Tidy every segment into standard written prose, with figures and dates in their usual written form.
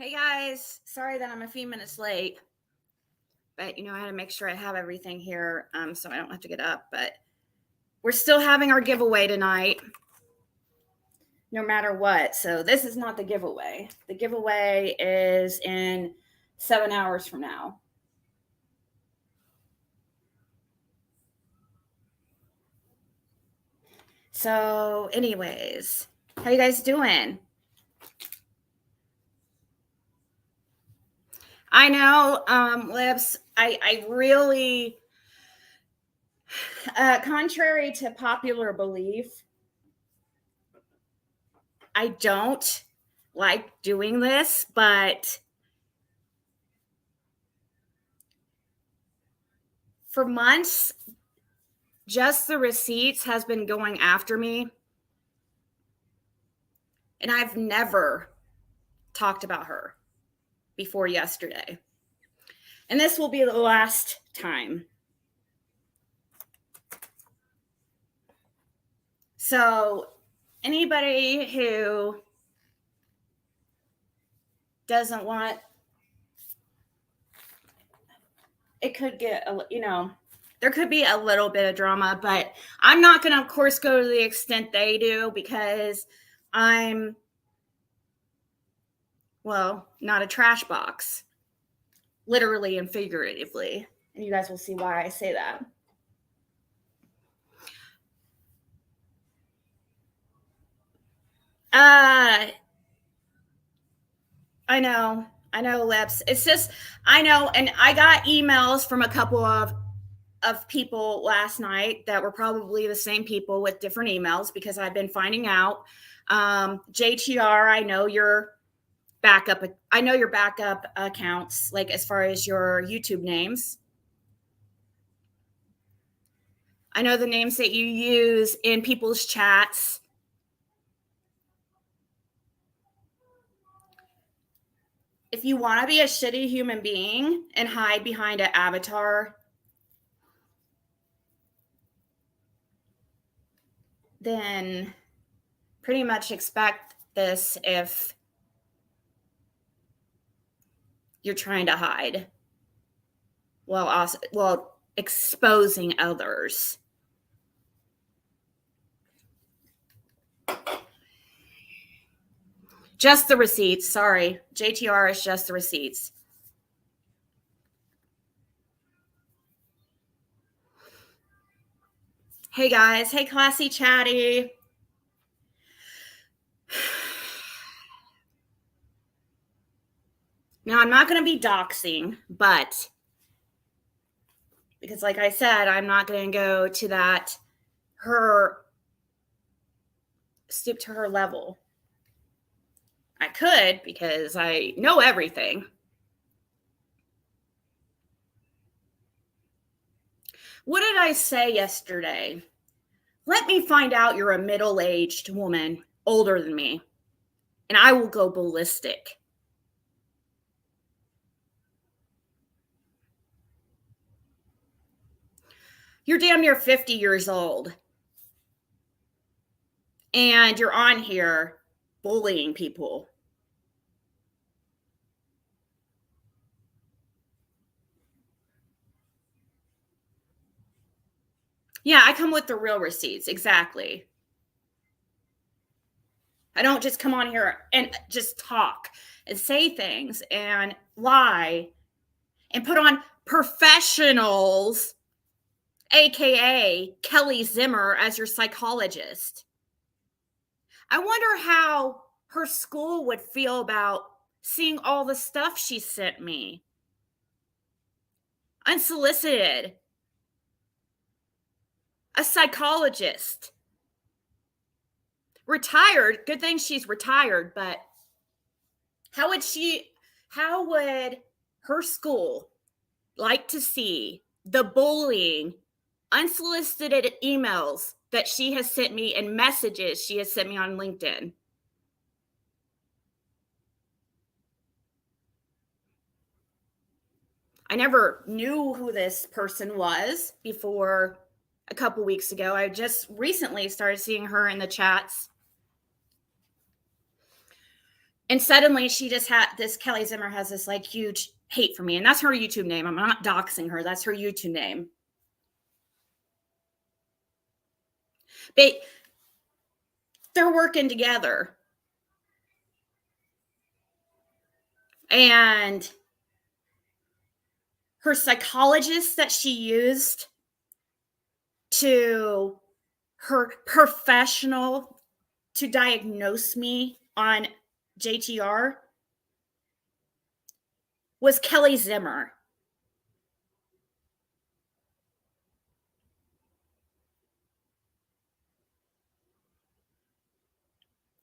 Hey guys, sorry that I'm a few minutes late, but I had to make sure I have everything here so I don't have to get up. But we're still having our giveaway tonight, no matter what. So this is not the giveaway. The giveaway is in 7 hours from now. So, anyways, how you guys doing? I know, Lips, I really, contrary to popular belief, I don't like doing this, but for months, Just the Receipts has been going after me. And I've never talked about her before yesterday. And this will be the last time. So, anybody who doesn't want, it could get, there could be a little bit of drama, but I'm not going to, of course, go to the extent they do because I'm, not a trash box, literally and figuratively. And you guys will see why I say that. I know, Lips. It's just, I know, and I got emails from a couple of people last night that were probably the same people with different emails because I've been finding out. JTR, I know your backup accounts, like as far as your YouTube names. I know the names that you use in people's chats. If you want to be a shitty human being and hide behind an avatar, then pretty much expect this if you're trying to hide while exposing others. Just the Receipts. Sorry. JTR is Just the Receipts. Hey guys. Hey Classy Chatty. Now, I'm not going to be doxing, but because like I said, I'm not going to go to stoop to her level. I could because I know everything. What did I say yesterday? Let me find out you're a middle-aged woman, older than me, and I will go ballistic. You're damn near 50 years old, and you're on here bullying people. Yeah, I come with the real receipts. Exactly. I don't just come on here and just talk and say things and lie and put on professionals, aka Kelly Zimmer, as your psychologist. I wonder how her school would feel about seeing all the stuff she sent me. Unsolicited. A psychologist. Retired. Good thing she's retired, but how would her school like to see the bullying, unsolicited emails that she has sent me and messages she has sent me on LinkedIn? I never knew who this person was before a couple weeks ago. I just recently started seeing her in the chats. And suddenly she just had this, Kelly Zimmer has this like huge hate for me. And that's her YouTube name. I'm not doxing her. That's her YouTube name. They're working together. And her psychologist that she used to her professional to diagnose me on JTR was Kelly Zimmer.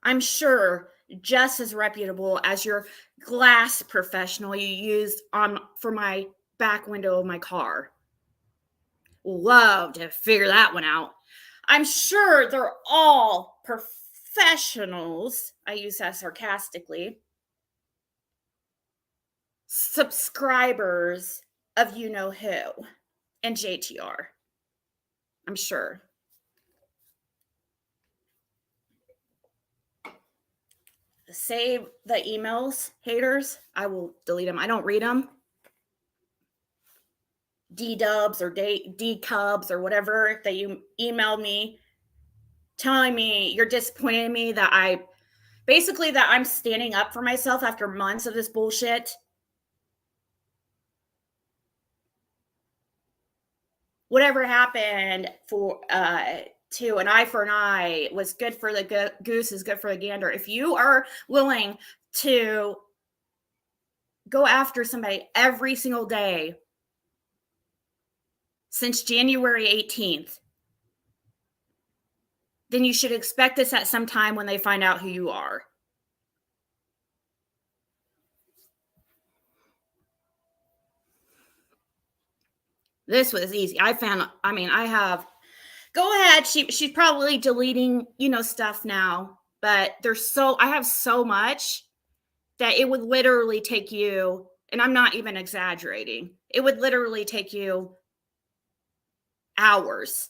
I'm sure just as reputable as your glass professional you used for my back window of my car. Love to figure that one out. I'm sure they're all professionals. I use that sarcastically. Subscribers of you know who and JTR. I'm sure. Save the emails, haters. I will delete them. I don't read them. D-dubs or D-cubs or whatever that you emailed me telling me you're disappointed in me that I'm standing up for myself after months of this bullshit. Whatever happened to an eye for an eye was good for the goose is good for the gander. If you are willing to go after somebody every single day since January 18th, then you should expect this at some time when they find out who you are. This was easy. I have, go ahead. She's probably deleting, stuff now, but I have so much that it would literally take you, and I'm not even exaggerating, it would literally take you hours.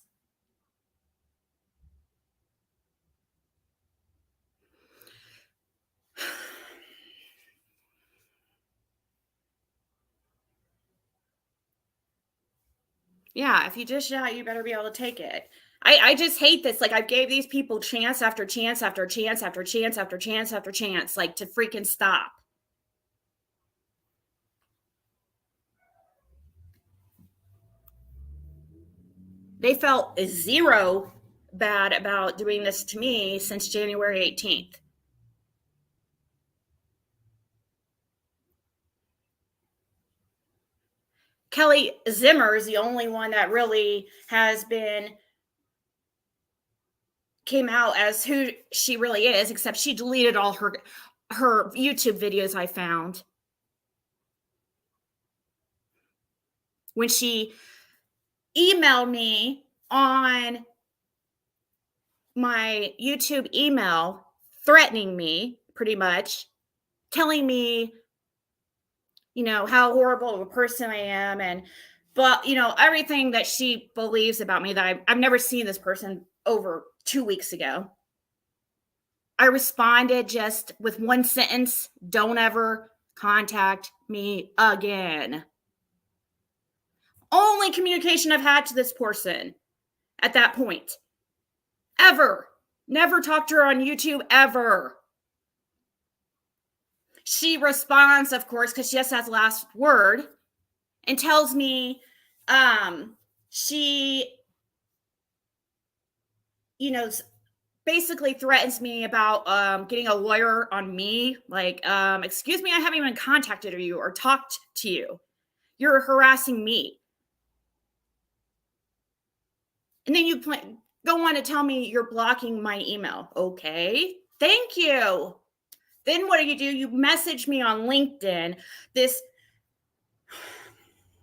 Yeah, if you dish it out, you better be able to take it. I just hate this. Like, I gave these people chance after chance after chance after chance after chance after chance, like, to freaking stop. They felt zero bad about doing this to me since January 18th. Kelly Zimmer is the only one that really came out as who she really is, except she deleted all her YouTube videos I found. When she emailed me on my YouTube email, threatening me pretty much, telling me, how horrible of a person I am, but everything that she believes about me that I've never seen this person over 2 weeks ago. I responded just with one sentence: don't ever contact me again. Only communication I've had to this person at that point. Ever. Never talked to her on YouTube, ever. She responds, of course, because she just has the last word, and tells me she, basically threatens me about getting a lawyer on me. Like, excuse me, I haven't even contacted you or talked to you. You're harassing me. And then you go on to tell me you're blocking my email. Okay, thank you. Then what do? You message me on LinkedIn, this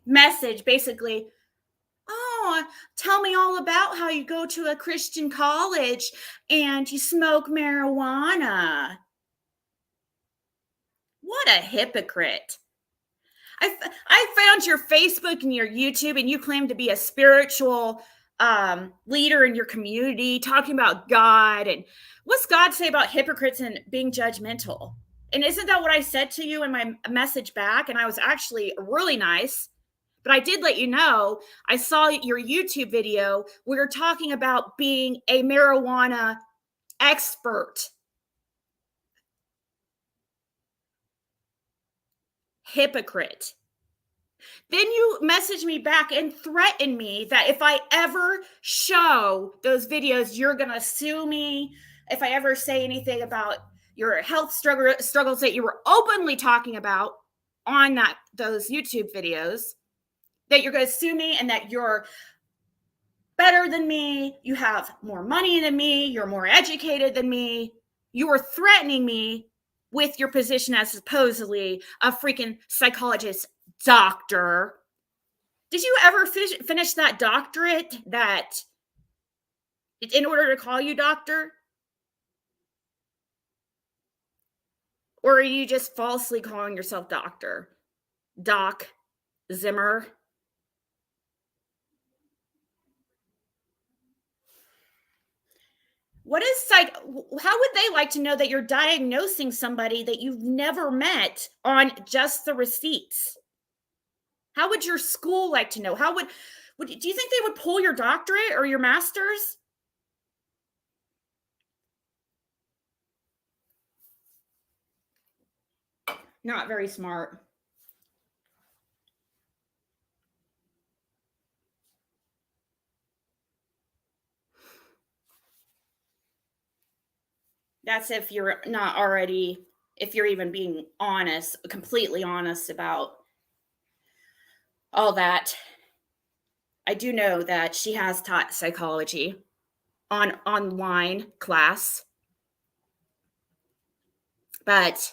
message basically, oh, tell me all about how you go to a Christian college and you smoke marijuana. What a hypocrite. I found your Facebook and your YouTube, and you claim to be a spiritual leader in your community, talking about God. And what's God say about hypocrites and being judgmental? And isn't that what I said to you in my message back? And I was actually really nice. But I did let you know, I saw your YouTube video where you're talking about being a marijuana expert. Hypocrite. Then you message me back and threaten me that if I ever show those videos, you're going to sue me. If I ever say anything about your health struggles that you were openly talking about on those YouTube videos, that you're going to sue me and that you're better than me, you have more money than me, you're more educated than me. You were threatening me with your position as supposedly a freaking psychologist doctor. Did you ever finish that doctorate that in order to call you doctor? Or are you just falsely calling yourself doctor? Doc Zimmer? What is how would they like to know that you're diagnosing somebody that you've never met on just the receipts? How would your school like to know? How would do you think they would pull your doctorate or your master's? Not very smart. That's if you're not already, if you're even being honest, completely honest about all that. I do know that she has taught psychology on online class, but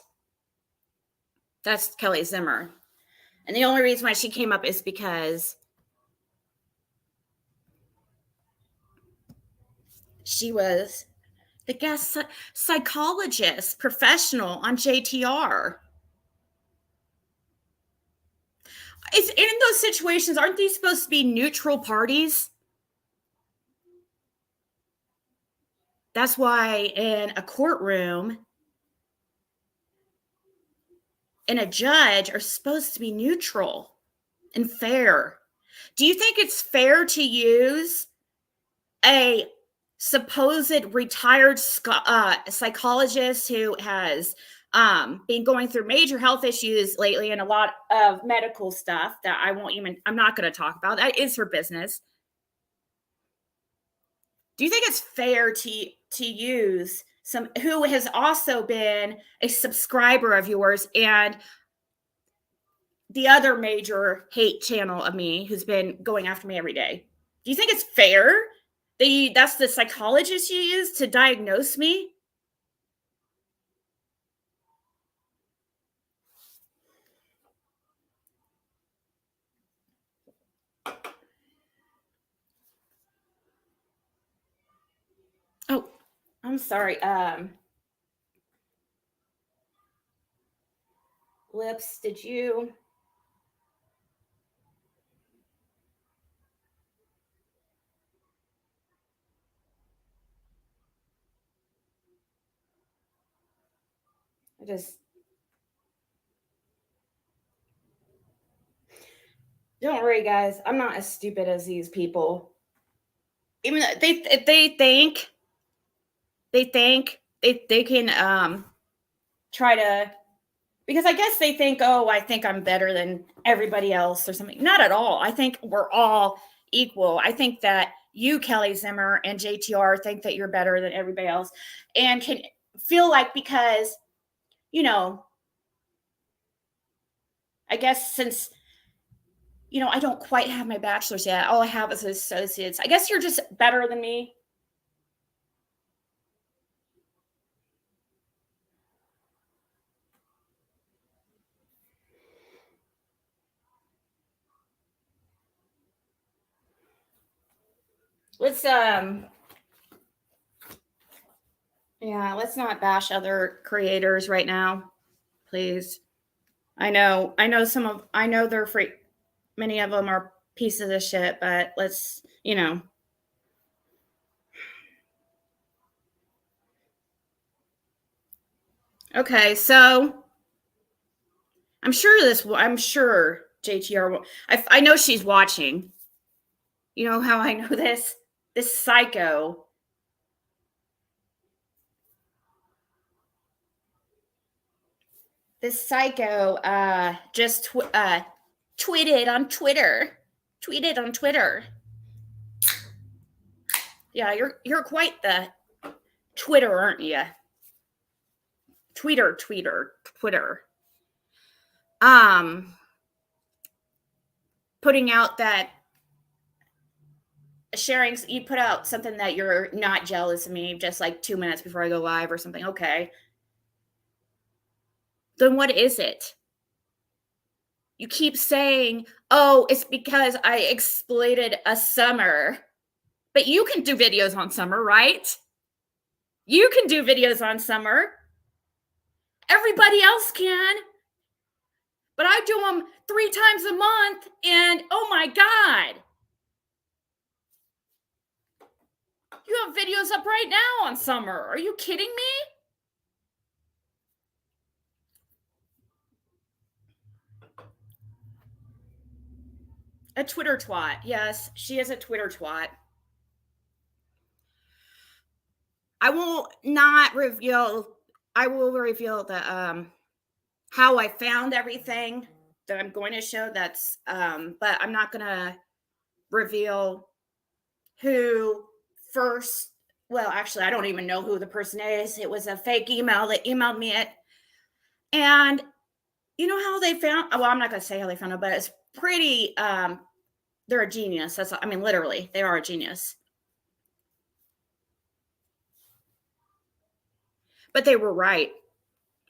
that's Kelly Zimmer. And the only reason why she came up is because she was the guest psychologist professional on JTR. Is in those situations, aren't these supposed to be neutral parties? That's why in a courtroom, and a judge are supposed to be neutral and fair. Do you think it's fair to use a supposed retired psychologist who has been going through major health issues lately and a lot of medical stuff that I'm not going to talk about? That is her business. Do you think it's fair to use some who has also been a subscriber of yours and the other major hate channel of me who's been going after me every day? Do you think it's fair that that's the psychologist you use to diagnose me? Oh, I'm sorry. Lips, did you? I just don't worry, guys. I'm not as stupid as these people. Even though they think they can try to, because I guess they think, oh, I think I'm better than everybody else or something. Not at all. I think we're all equal. I think that you, Kelly Zimmer, and JTR think that you're better than everybody else and can feel like, because, I guess since, I don't quite have my bachelor's yet, all I have is associates. I guess you're just better than me. Let's let's not bash other creators right now, please. I know they're free. Many of them are pieces of shit, but let's, Okay, so I'm sure JTR. I know she's watching. You know how I know this? This psycho. This psycho just tweeted on Twitter. Tweeted on Twitter. Yeah, you're quite the Twitter, aren't you? Twitter. Putting out that sharing, you put out something that you're not jealous of me just like 2 minutes before I go live or something. Okay. Then what is it? You keep saying, oh, it's because I exploited a summer. But you can do videos on summer, right? You can do videos on summer. Everybody else can. But I do them 3 times a month, and oh my God. You have videos up right now on summer. Are you kidding me? A Twitter twat. Yes, she is a Twitter twat. I will reveal the how I found everything that I'm going to show. That's but I'm not gonna reveal who first. Well, actually, I don't even know who the person is. It was a fake email that emailed me it. And you know how they found, well, I'm not gonna say how they found it, but it's pretty they're a genius. Literally, they are a genius. But they were right.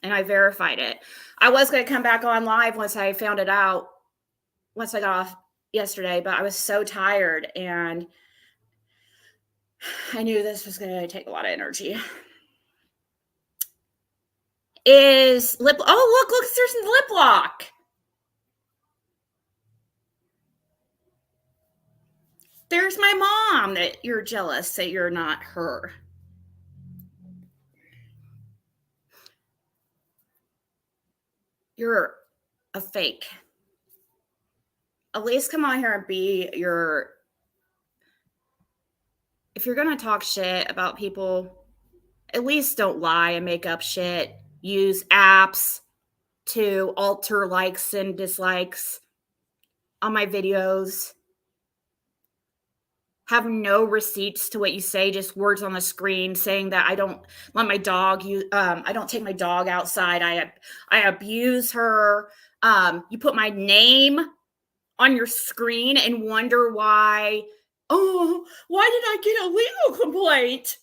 And I verified it. I was going to come back on live once I found it out, once I got off yesterday, but I was so tired and I knew this was going to take a lot of energy. Is lip? Oh, look, there's some lip lock. There's my mom that you're jealous that you're not her. You're a fake. At least come on here and be your. If you're going to talk shit about people, at least don't lie and make up shit. Use apps to alter likes and dislikes on my videos. Have no receipts to what you say, just words on the screen saying that I don't let my dog I don't take my dog outside. I abuse her. You put my name on your screen and wonder why. Oh, why did I get a legal complaint?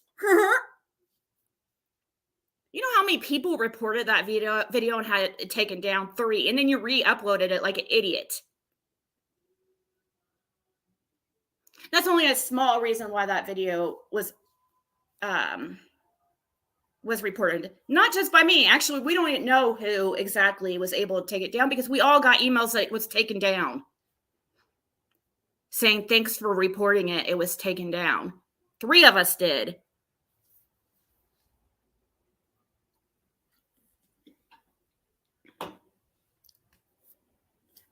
You know how many people reported that video and had it taken down? 3, and then you re-uploaded it like an idiot. That's only a small reason why that video was reported. Not just by me. Actually, we don't even know who exactly was able to take it down because we all got emails that it was taken down. Saying thanks for reporting it. It was taken down. 3 of us did.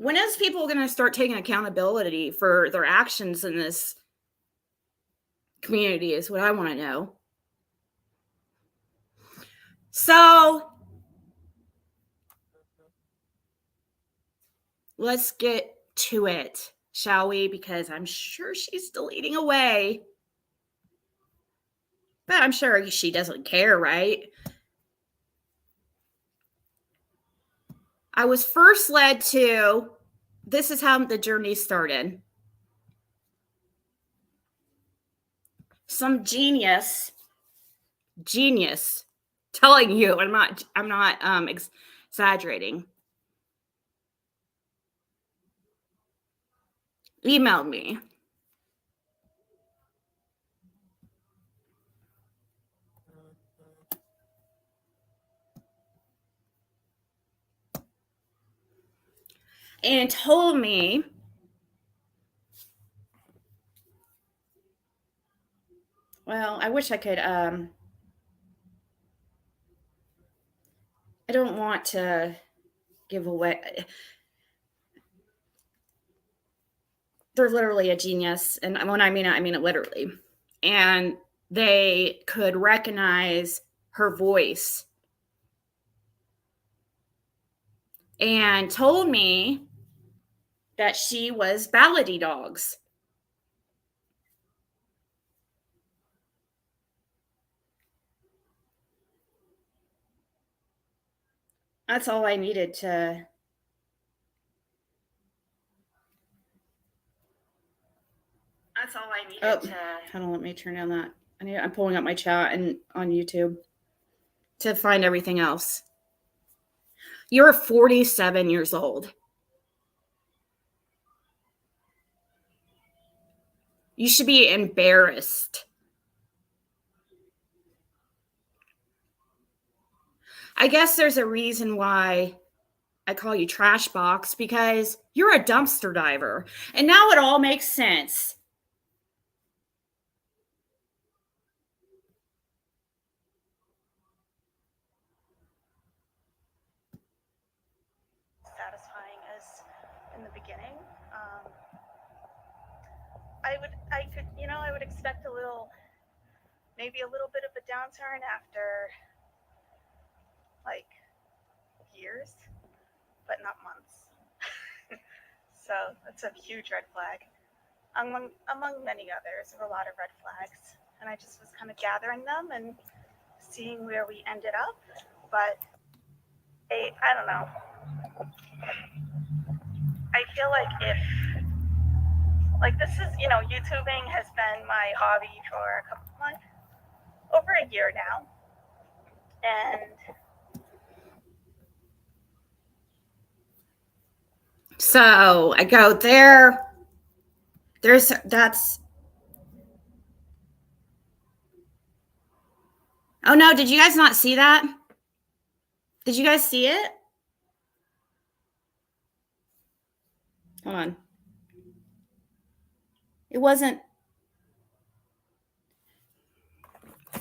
When is people going to start taking accountability for their actions in this community is what I want to know. So let's get to it, shall we? Because I'm sure she's deleting away. But I'm sure she doesn't care, right? I was first led to, this is how the journey started. Some genius telling you, I'm not exaggerating, emailed me. And told me well, I wish I could I don't want to give away. They're literally a genius. And when I mean it literally. And they could recognize her voice and told me that she was Ballady Dogs. That's all I needed to. That's all I needed to. Hold on, let me turn down that. I'm pulling up my chat and on YouTube to find everything else. You're 47 years old. You should be embarrassed. I guess there's a reason why I call you Trash Box, because you're a dumpster diver. And now it all makes sense. Satisfying as in the beginning. I would expect maybe a little bit of a downturn after like years, but not months. So that's a huge red flag. Among many others, there were a lot of red flags, and I just was kind of gathering them and seeing where we ended up. But I don't know. I feel like this is, YouTubing has been my hobby for over a year now. And so I go there. That's. Oh no, did you guys not see that? Did you guys see it? Hold on. It wasn't.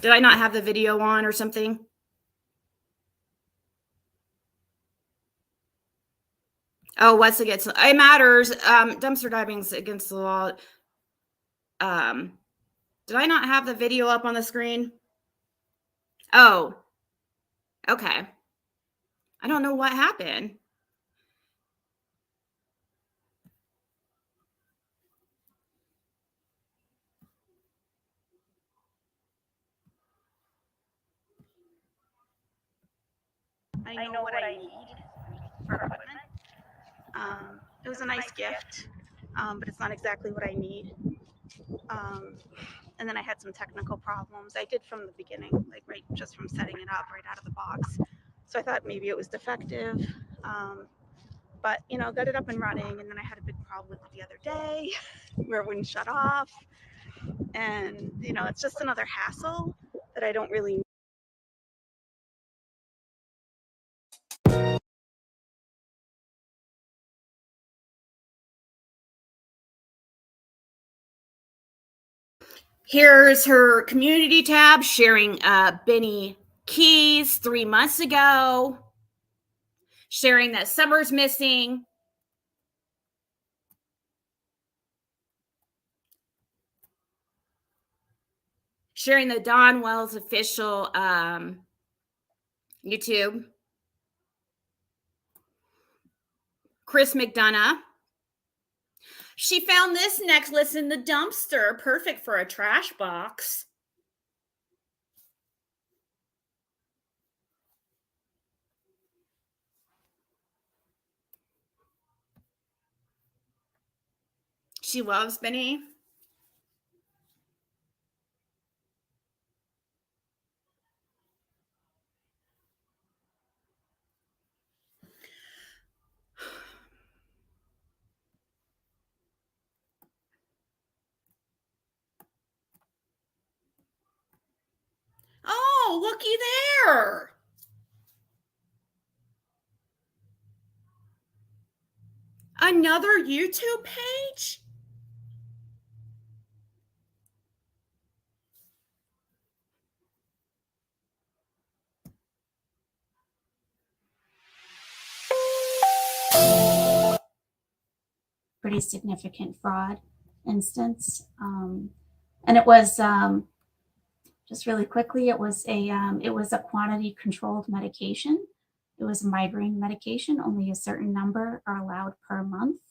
Did I not have the video on or something? Oh, what's against? It matters. Dumpster diving's against the law. Did I not have the video up on the screen? Oh, okay. I don't know what happened. I know what I need for equipment. It was a nice gift, but it's not exactly what I need. And then I had some technical problems. I did from the beginning, just from setting it up right out of the box. So I thought maybe it was defective, but got it up and running. And then I had a big problem with it the other day where it wouldn't shut off. And it's just another hassle that I don't really. Here's her community tab sharing Benny keys 3 months ago, sharing that Summer's missing. Sharing the Don Wells official YouTube. Chris McDonough. She found this necklace in the dumpster, perfect for a trash box. She loves Benny. Oh, looky there. Another YouTube page? pretty significant fraud instance. And it was, just really quickly, it was a quantity controlled medication. It was a migraine medication. Only a certain number are allowed per month.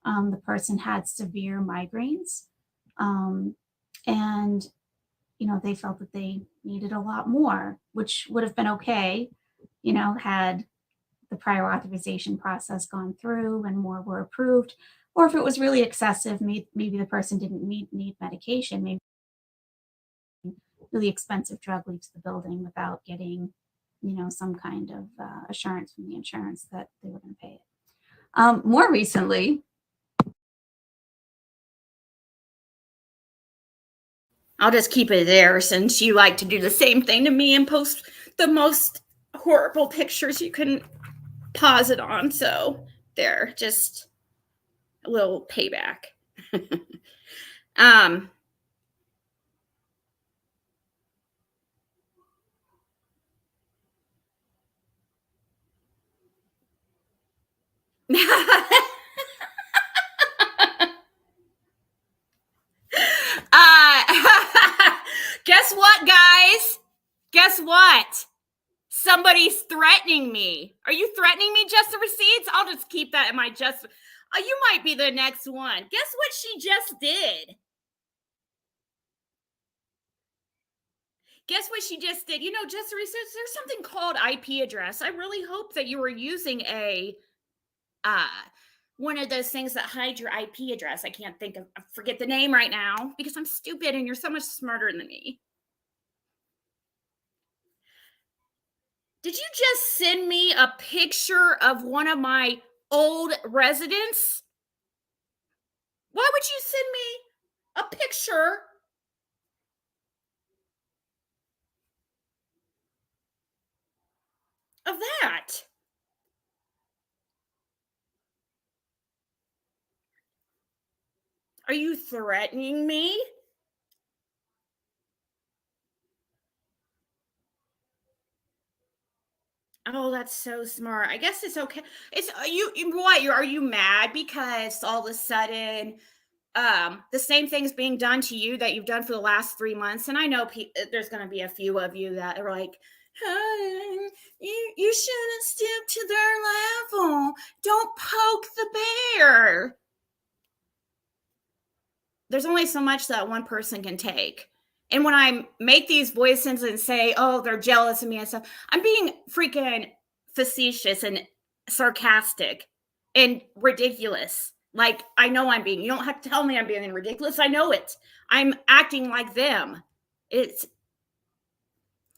The person had severe migraines, and they felt that they needed a lot more, which would have been okay, had the prior authorization process gone through and more were approved. Or if it was really excessive, maybe the person didn't need medication, maybe really expensive drug leaves the building without getting, some kind of assurance from the insurance that they were going to pay it. More recently, I'll just keep it there since you like to do the same thing to me and post the most horrible pictures you can pause it on. So there, just a little payback. Guess what, guys? Guess what? Somebody's threatening me. Are you threatening me, just the receipts? I'll just keep that in my just. You might be the next one. Guess what she just did? Guess what she just did? Just the receipts. There's something called IP address. I really hope that you were using a one of those things that hide your IP address. I can't forget the name right now because I'm stupid and you're so much smarter than me. Did you just send me a picture of one of my old residents? Why would you send me a picture of that? Are you threatening me? Oh, that's so smart. I guess it's okay. Are you mad because all of a sudden the same thing's being done to you that you've done for the last 3 months? And I know there's going to be a few of you that are like, "Oh, you shouldn't stoop to their level. Don't poke the bear." There's only so much that one person can take. And when I make these voices and say, "Oh, they're jealous of me" and stuff, I'm being freaking facetious and sarcastic and ridiculous. Like, I know I'm being, you don't have to tell me I'm being ridiculous. I know it. I'm acting like them. It's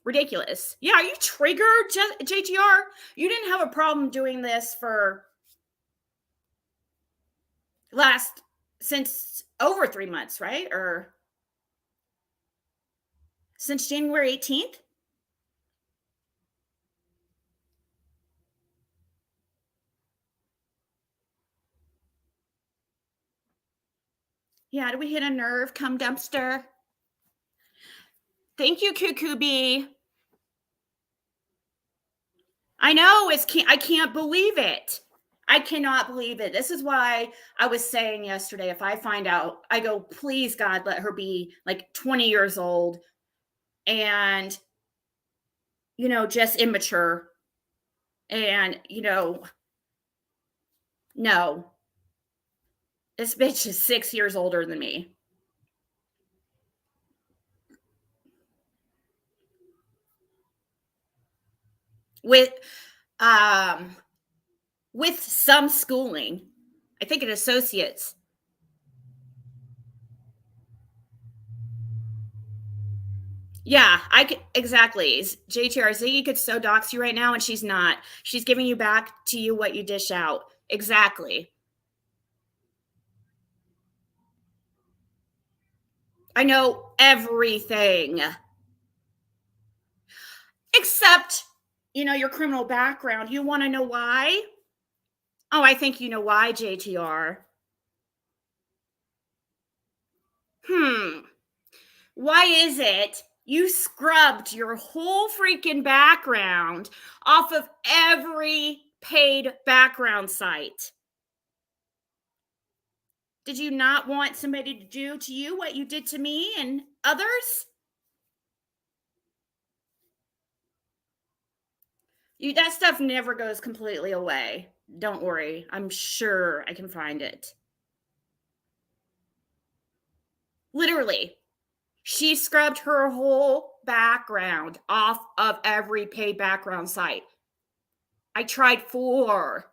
ridiculous. Yeah, are you triggered, JTR? You didn't have a problem doing this for since over 3 months, right? Or since January 18th? Yeah, did we hit a nerve? Come dumpster. Thank you, Cuckoo Bee. I know, I can't believe it. I cannot believe it. This is why I was saying yesterday, if I find out, I go, please, God, let her be like 20 years old and, just immature. And, no. This bitch is 6 years older than me. With some schooling. I think an associate's. Yeah, exactly. JTR Ziggy could so dox you right now, and she's not. She's giving you back to you what you dish out. Exactly. I know everything. Except, your criminal background. You want to know why? Oh, I think you know why, JTR. Why is it you scrubbed your whole freaking background off of every paid background site? Did you not want somebody to do to you what you did to me and others? That stuff never goes completely away. Don't worry. I'm sure I can find it. Literally, she scrubbed her whole background off of every paid background site. I tried 4.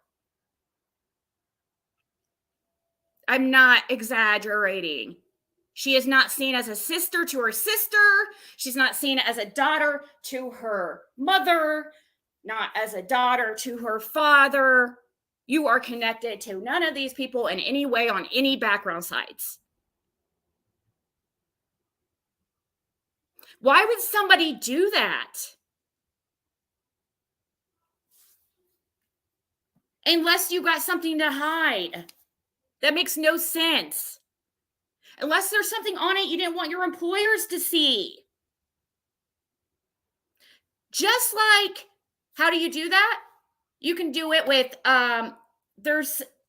I'm not exaggerating. She is not seen as a sister to her sister. She's not seen as a daughter to her mother, not as a daughter to her father. You are connected to none of these people in any way on any background sites. Why would somebody do that? Unless you got something to hide. That makes no sense. Unless there's something on it you didn't want your employers to see. Just like, how do you do that? You can do it with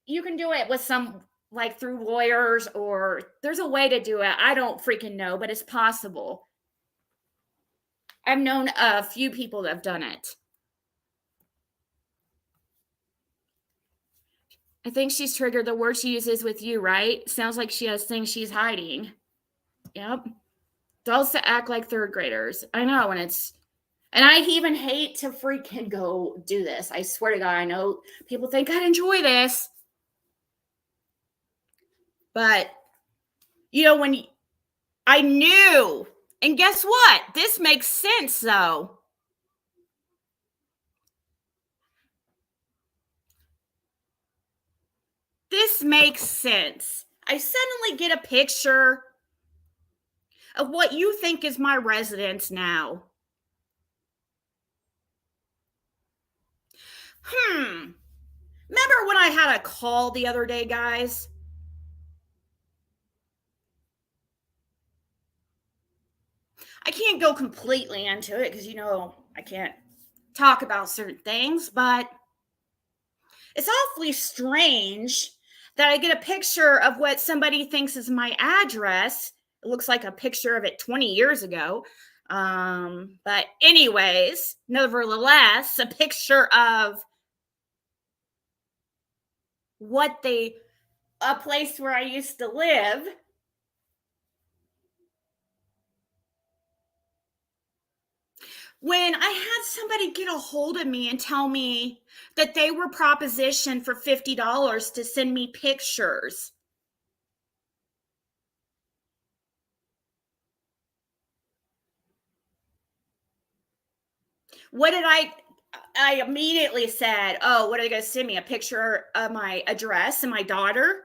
you can do it with some, like, through lawyers, or there's a way to do it. I don't freaking know, but it's possible. I've known a few people that have done it. I think she's triggered. The word she uses with you, right? Sounds like she has things she's hiding. Yep. Dolls to act like third graders. I know, and I even hate to freaking go do this. I swear to God, I know people think I'd enjoy this. But, when I knew, and guess what? This makes sense, though. This makes sense. I suddenly get a picture of what you think is my residence now. Remember when I had a call the other day, guys? I can't go completely into it because, I can't talk about certain things, but it's awfully strange that I get a picture of what somebody thinks is my address. It looks like a picture of it 20 years ago. But anyways, nevertheless, a picture of a place where I used to live. When I had somebody get a hold of me and tell me that they were propositioned for $50 to send me pictures. What did I immediately said, oh, what are they going to send me? A picture of my address and my daughter?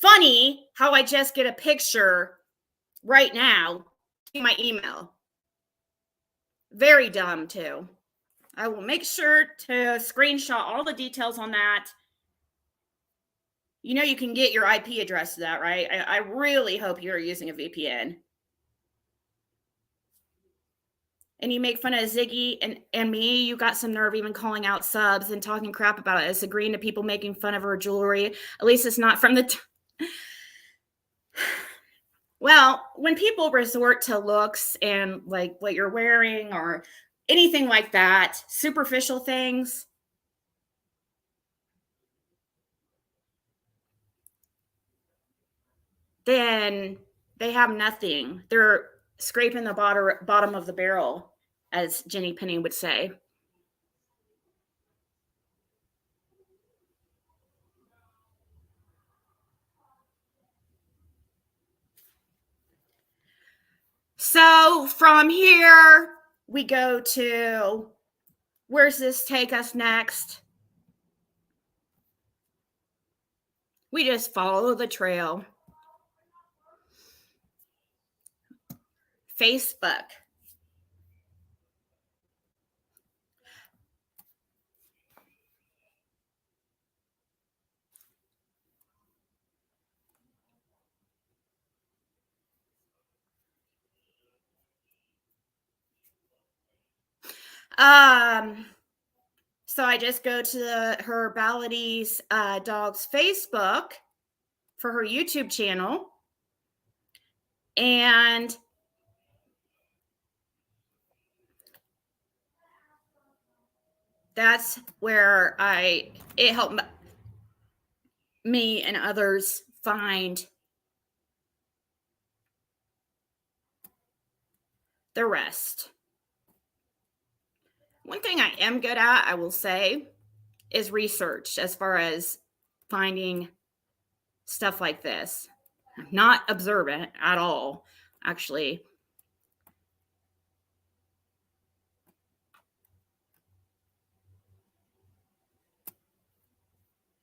Funny how I just get a picture right now in my email. Very dumb, too. I will make sure to screenshot all the details on that. You can get your IP address to that, right? I really hope you're using a VPN. And you make fun of Ziggy and me, you got some nerve even calling out subs and talking crap about us, agreeing to people making fun of her jewelry. At least it's not from the... Well, when people resort to looks and, like, what you're wearing or anything like that, superficial things, then they have nothing. They're scraping the bottom of the barrel, as Jenny Penny would say. So from here, we go to, where's this take us next? We just follow the trail. Facebook. So I just go to her Ballady's dog's Facebook, for her YouTube channel. And that's where it helped me and others find the rest. One thing I am good at, I will say, is research as far as finding stuff like this. I'm not observant at all, actually.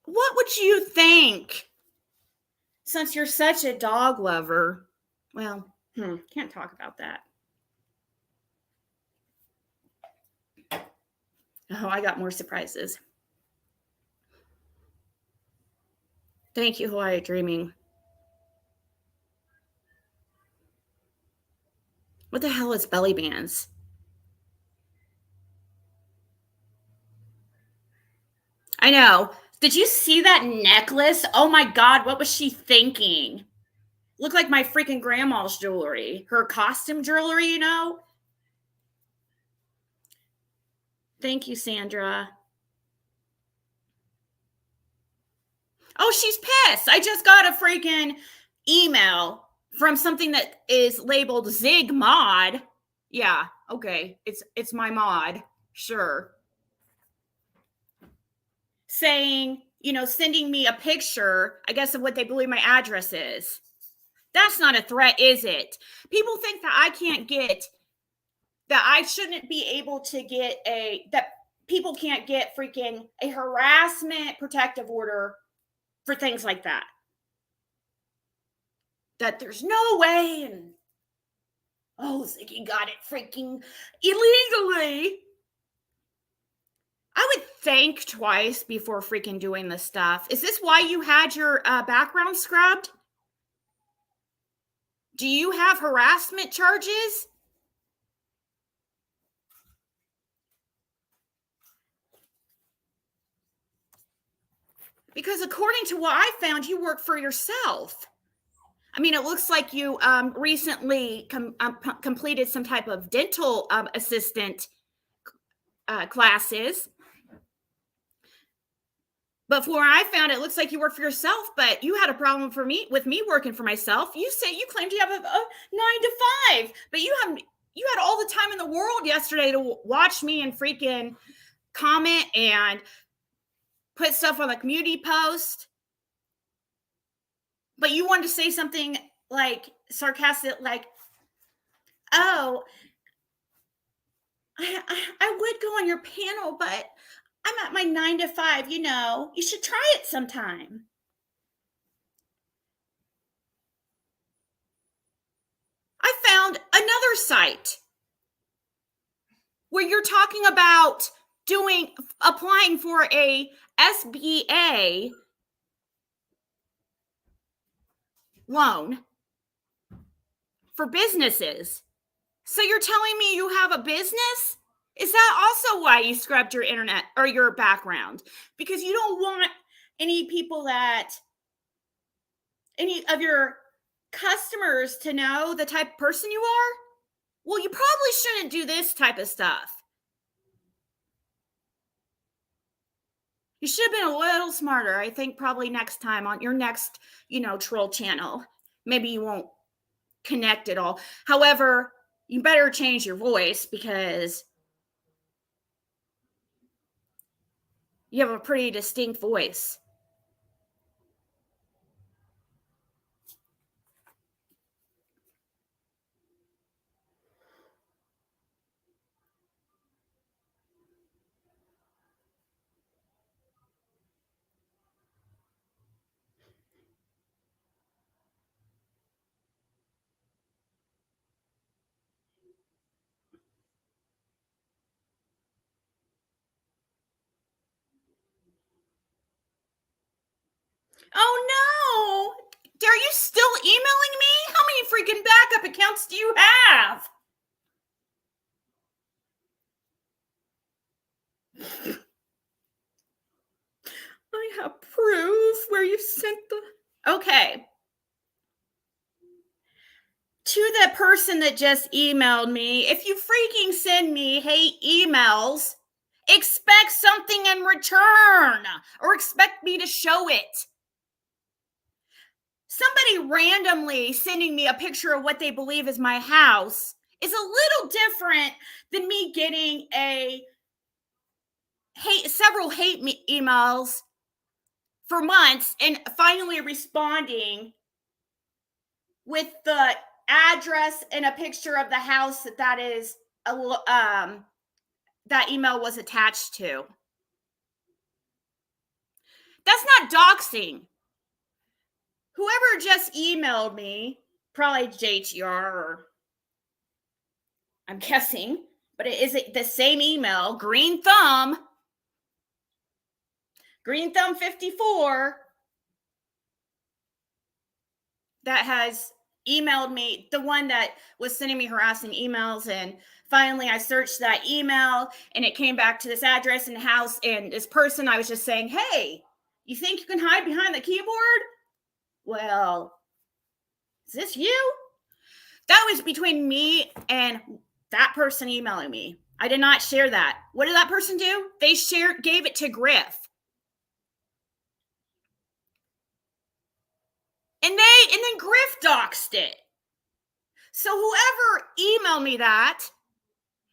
What would you think? Since you're such a dog lover, well, can't talk about that. Oh, I got more surprises. Thank you, Hawaii Dreaming. What the hell is belly bands? I know. Did you see that necklace? Oh my God, what was she thinking? Looked like my freaking grandma's jewelry. Her costume jewelry, you know? Thank you, Sandra. Oh, she's pissed. I just got a freaking email from something that is labeled Zig Mod. Yeah, okay. It's my mod. Sure. Saying, sending me a picture, I guess, of what they believe my address is. That's not a threat, is it? People think that I shouldn't be able to get that people can't get freaking a harassment protective order for things like that. That there's no way, and Ziggy got it freaking illegally. I would think twice before freaking doing this stuff. Is this why you had your background scrubbed? Do you have harassment charges? Because according to what I found, you work for yourself. I mean, it looks like you recently completed some type of dental assistant classes. But from where I found, it looks like you work for yourself, but you had a problem with me working for myself. You claimed you have a 9 to 5, but you had all the time in the world yesterday to watch me and freaking comment and put stuff on the community post. But you wanted to say something like sarcastic, like, oh, I would go on your panel, but I'm at my 9 to 5, you should try it sometime. I found another site where you're talking about applying for a SBA loan for businesses. So you're telling me you have a business? Is that also why you scrubbed your internet or your background? Because you don't want any of your customers to know the type of person you are? Well, you probably shouldn't do this type of stuff. You should have been a little smarter. I think probably next time on your next, troll channel, maybe you won't connect at all. However, you better change your voice because you have a pretty distinct voice. Oh no! Are you still emailing me? How many freaking backup accounts do you have? I have proof where you sent the Okay. To the person that just emailed me, if you freaking send me hate emails, expect something in return or expect me to show it. Somebody randomly sending me a picture of what they believe is my house is a little different than me getting several hate emails for months and finally responding with the address and a picture of the house that email was attached to. That's not doxing. Whoever just emailed me, probably JTR, or I'm guessing, but it is the same email, Green Thumb 54, that has emailed me, the one that was sending me harassing emails. And finally I searched that email and it came back to this address and house, and this person, I was just saying, hey, you think you can hide behind the keyboard? Well, is this you? That was between me and that person emailing me. I did not share that. What did that person do? They gave it to Griff. And then Griff doxed it. So whoever emailed me that,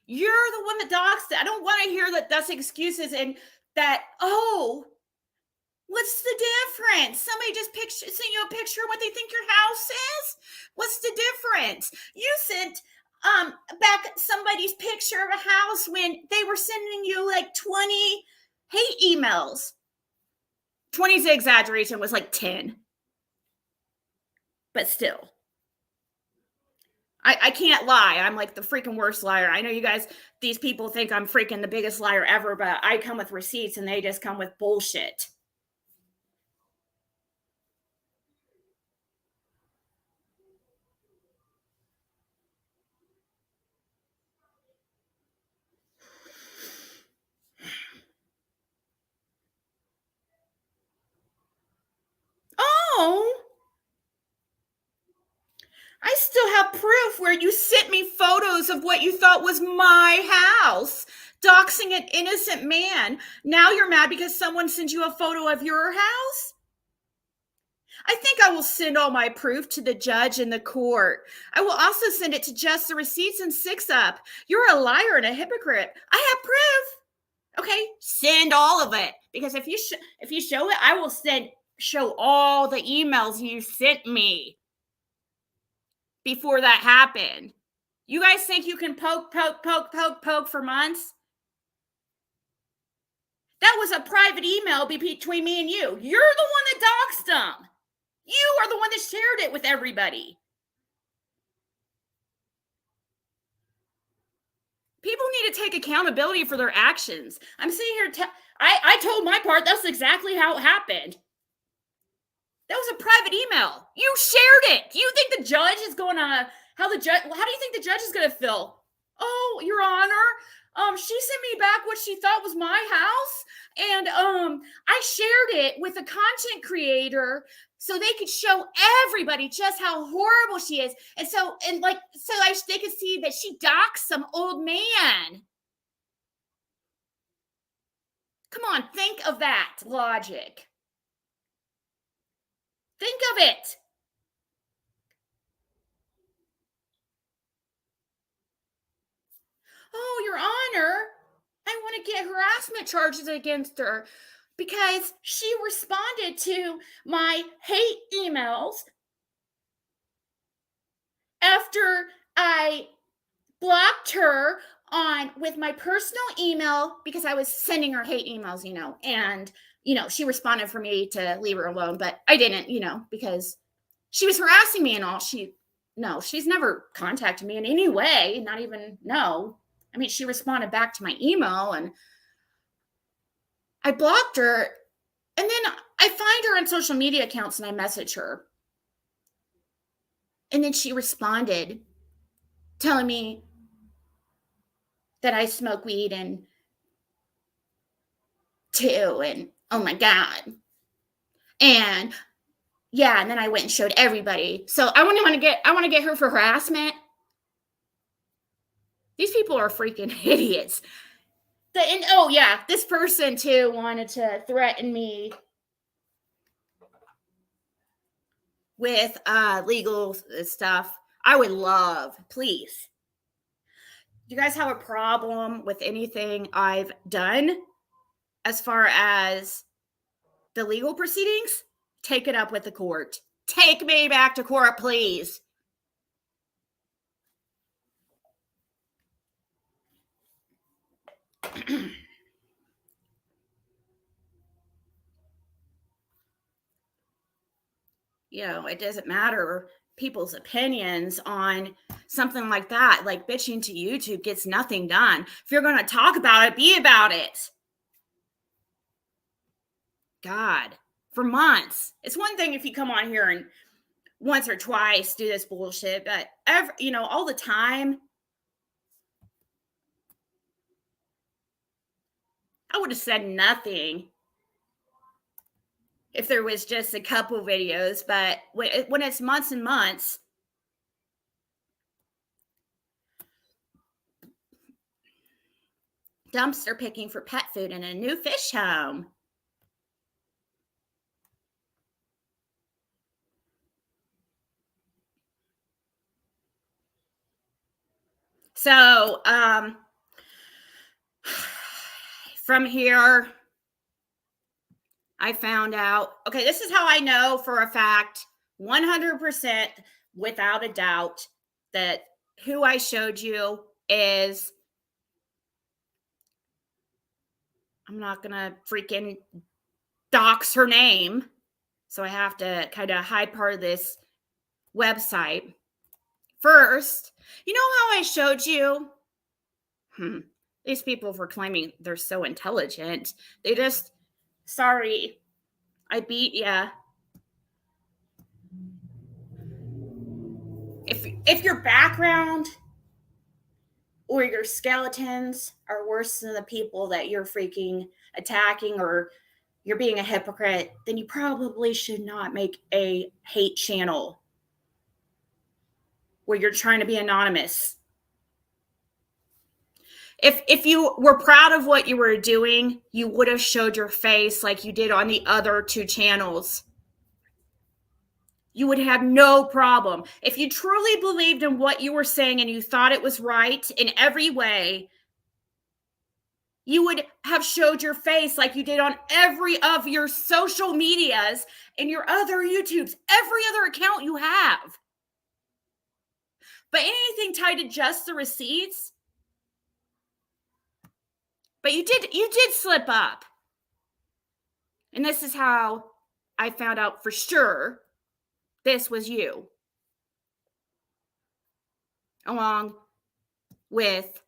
you're the one that doxed it. I don't want to hear that that's excuses and that, oh, what's the difference? Somebody just sent you a picture of what they think your house is? What's the difference? You sent back somebody's picture of a house when they were sending you like 20 hate emails. 20 is the exaggeration, was like 10. But still, I can't lie. I'm like the freaking worst liar. I know you guys, these people think I'm freaking the biggest liar ever, but I come with receipts and they just come with bullshit. Oh, I still have proof where you sent me photos of what you thought was my house, doxing an innocent man. Now you're mad because someone sent you a photo of your house? I think I will send all my proof to the judge in the court. I will also send it to just the receipts and 6UP. You're a liar and a hypocrite. I have proof. Okay, send all of it, because if you show it, I will show all the emails you sent me before that happened. You guys think you can poke for months? That was a private email between me and you. You're the one that doxed them. You are the one that shared it with everybody. People need to take accountability for their actions. I'm sitting here, I told my part. That's exactly how it happened. That was a private email. You shared it. Do you think the judge is going to, how do you think the judge is going to feel? Oh, Your Honor, she sent me back what she thought was my house, and I shared it with a content creator so they could show everybody just how horrible she is, and they could see that she doxed some old man. Come on, think of that logic. Think of it. Oh, Your Honor, I want to get harassment charges against her because she responded to my hate emails after I blocked her with my personal email because I was sending her hate emails, and, she responded for me to leave her alone, but I didn't, because she was harassing me and all. She's never contacted me in any way, not even, no. I mean, she responded back to my email and I blocked her, and then I find her on social media accounts and I message her. And then she responded telling me that I smoke weed and too, and oh my God. And Yeah, and then I went and showed everybody. So I want to get her for harassment. These people are freaking idiots. Oh yeah, this person too wanted to threaten me with legal stuff. I would love, please. Do you guys have a problem with anything I've done as far as the legal proceedings? Take it up with the court. Take me back to court, please. You know, it doesn't matter people's opinions on something like that. Like bitching to YouTube gets nothing done. If you're going to talk about it, be about it. God, for months. It's one thing if you come on here and once or twice do this bullshit, but all the time, I would have said nothing if there was just a couple videos, but when it's months and months, dumpster picking for pet food in a new fish home. So, from here, I found out, okay, this is how I know for a fact, 100% without a doubt, that who I showed you is, I'm not going to freaking dox her name. So I have to kind of hide part of this website. First, you know how I showed you? These people were claiming they're so intelligent. They just, sorry, I beat ya. If your background or your skeletons are worse than the people that you're freaking attacking, or you're being a hypocrite, then you probably should not make a hate channel where you're trying to be anonymous. If you were proud of what you were doing, you would have showed your face like you did on the other two channels. You would have no problem. If you truly believed in what you were saying and you thought it was right in every way, you would have showed your face like you did on every of your social medias and your other YouTubes, every other account you have. But anything tied to just the receipts, but you did slip up. And this is how I found out for sure this was you. Along with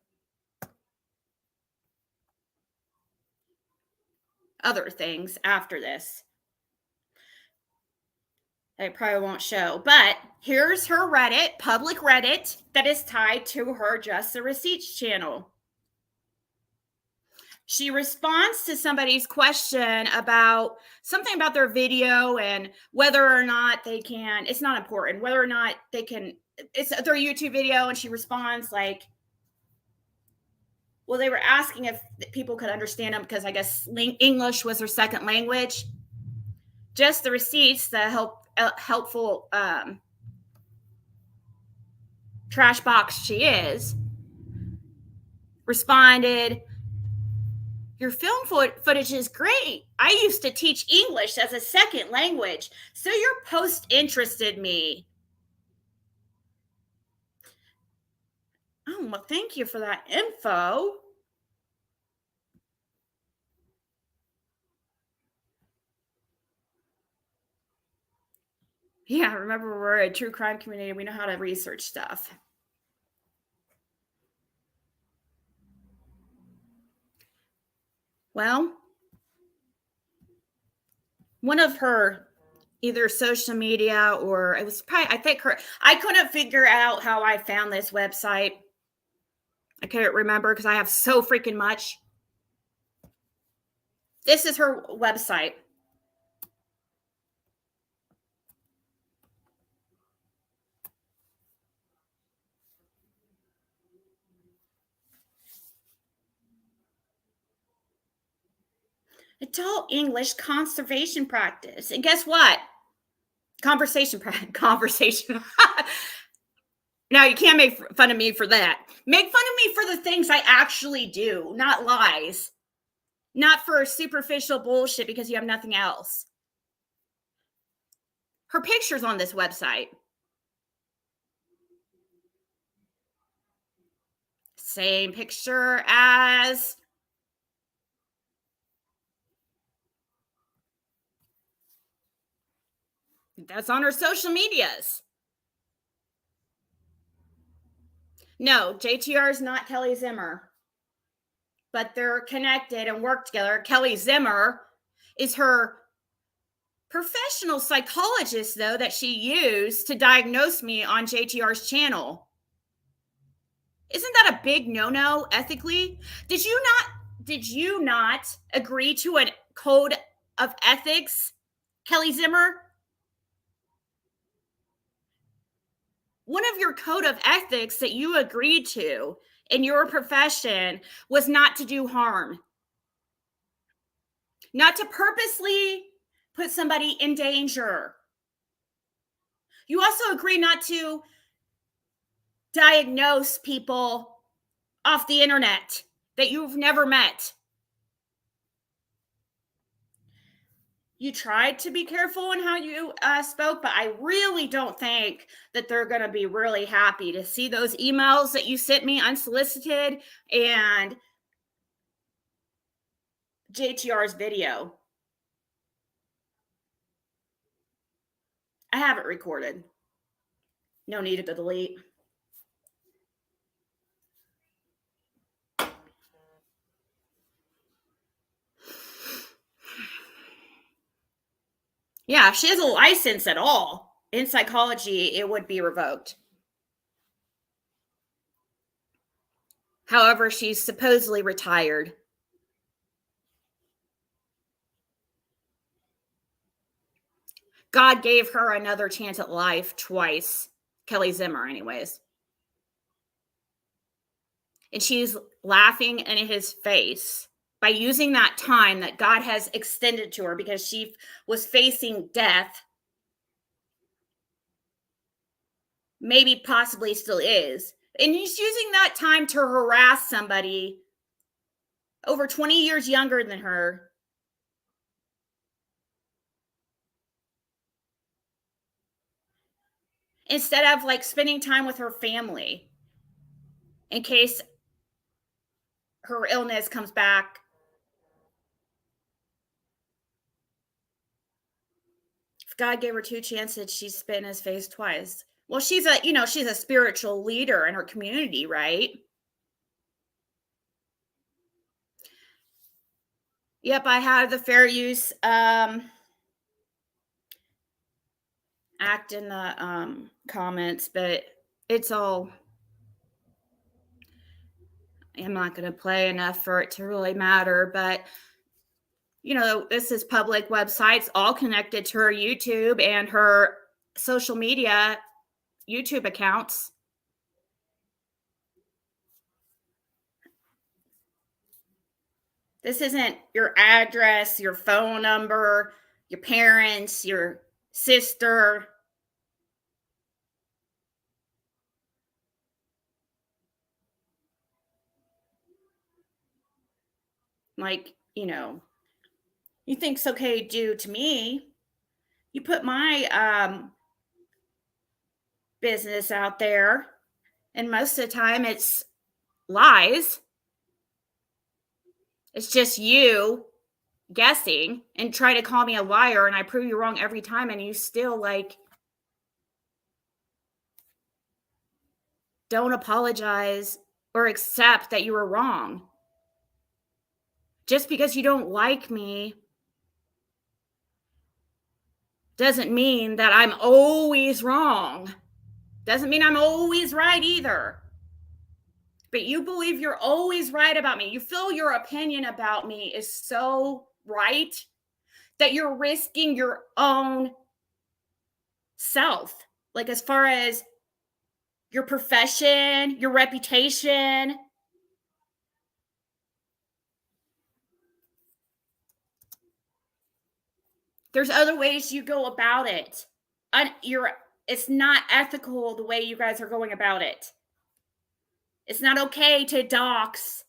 other things after this I probably won't show. But here's her Reddit, public Reddit, that is tied to her Just the Receipts channel. She responds to somebody's question about something about their video and whether or not they can, it's not important, whether or not they can, it's their YouTube video, and she responds like, well, they were asking if people could understand them because I guess English was their second language. Just the Receipts, the helpful trash box she is, responded, your film footage is great. I used to teach English as a second language, so your post interested me. Oh, well, thank you for that info. Yeah, remember, we're a true crime community. We know how to research stuff. Well, one of her either social media, or it was probably, I think I couldn't figure out how I found this website. I couldn't remember because I have so freaking much. This is her website. Adult English conservation practice. And guess what? Conversation. Now, you can't make fun of me for that. Make fun of me for the things I actually do, not lies. Not for superficial bullshit because you have nothing else. Her picture's on this website. Same picture as that's on her social medias. No, JTR is not Kelly Zimmer, but they're connected and work together. Kelly Zimmer is her professional psychologist, though, that she used to diagnose me on JTR's channel. Isn't that a big no-no ethically? Did you not agree to a code of ethics, Kelly Zimmer? One of your code of ethics that you agreed to in your profession was not to do harm, not to purposely put somebody in danger. You also agree not to diagnose people off the internet that you've never met. You tried to be careful in how you spoke, but I really don't think that they're going to be really happy to see those emails that you sent me unsolicited and JTR's video. I have it recorded. No need to delete. Yeah, if she has a license at all in psychology, it would be revoked. However, she's supposedly retired. God gave her another chance at life twice. Kelly Zimmer, anyways. And she's laughing in his face by using that time that God has extended to her because she was facing death. Maybe possibly still is. And he's using that time to harass somebody over 20 years younger than her. Instead of like spending time with her family in case her illness comes back. If God gave her two chances, she'd spit in his face twice. Well, she's a spiritual leader in her community, right? Yep, I have the fair use act in the comments, but it's all, I'm not going to play enough for it to really matter, but this is public websites all connected to her YouTube and her social media YouTube accounts. This isn't your address, your phone number, your parents, your sister. Like, you think it's okay to do to me. You put my business out there, and most of the time it's lies. It's just you guessing and try to call me a liar, and I prove you wrong every time, and you still don't apologize or accept that you were wrong. Just because you don't like me doesn't mean that I'm always wrong. Doesn't mean I'm always right either. But you believe you're always right about me. You feel your opinion about me is so right that you're risking your own self. Like as far as your profession, your reputation. There's other ways you go about it. It's not ethical the way you guys are going about it. It's not okay to dox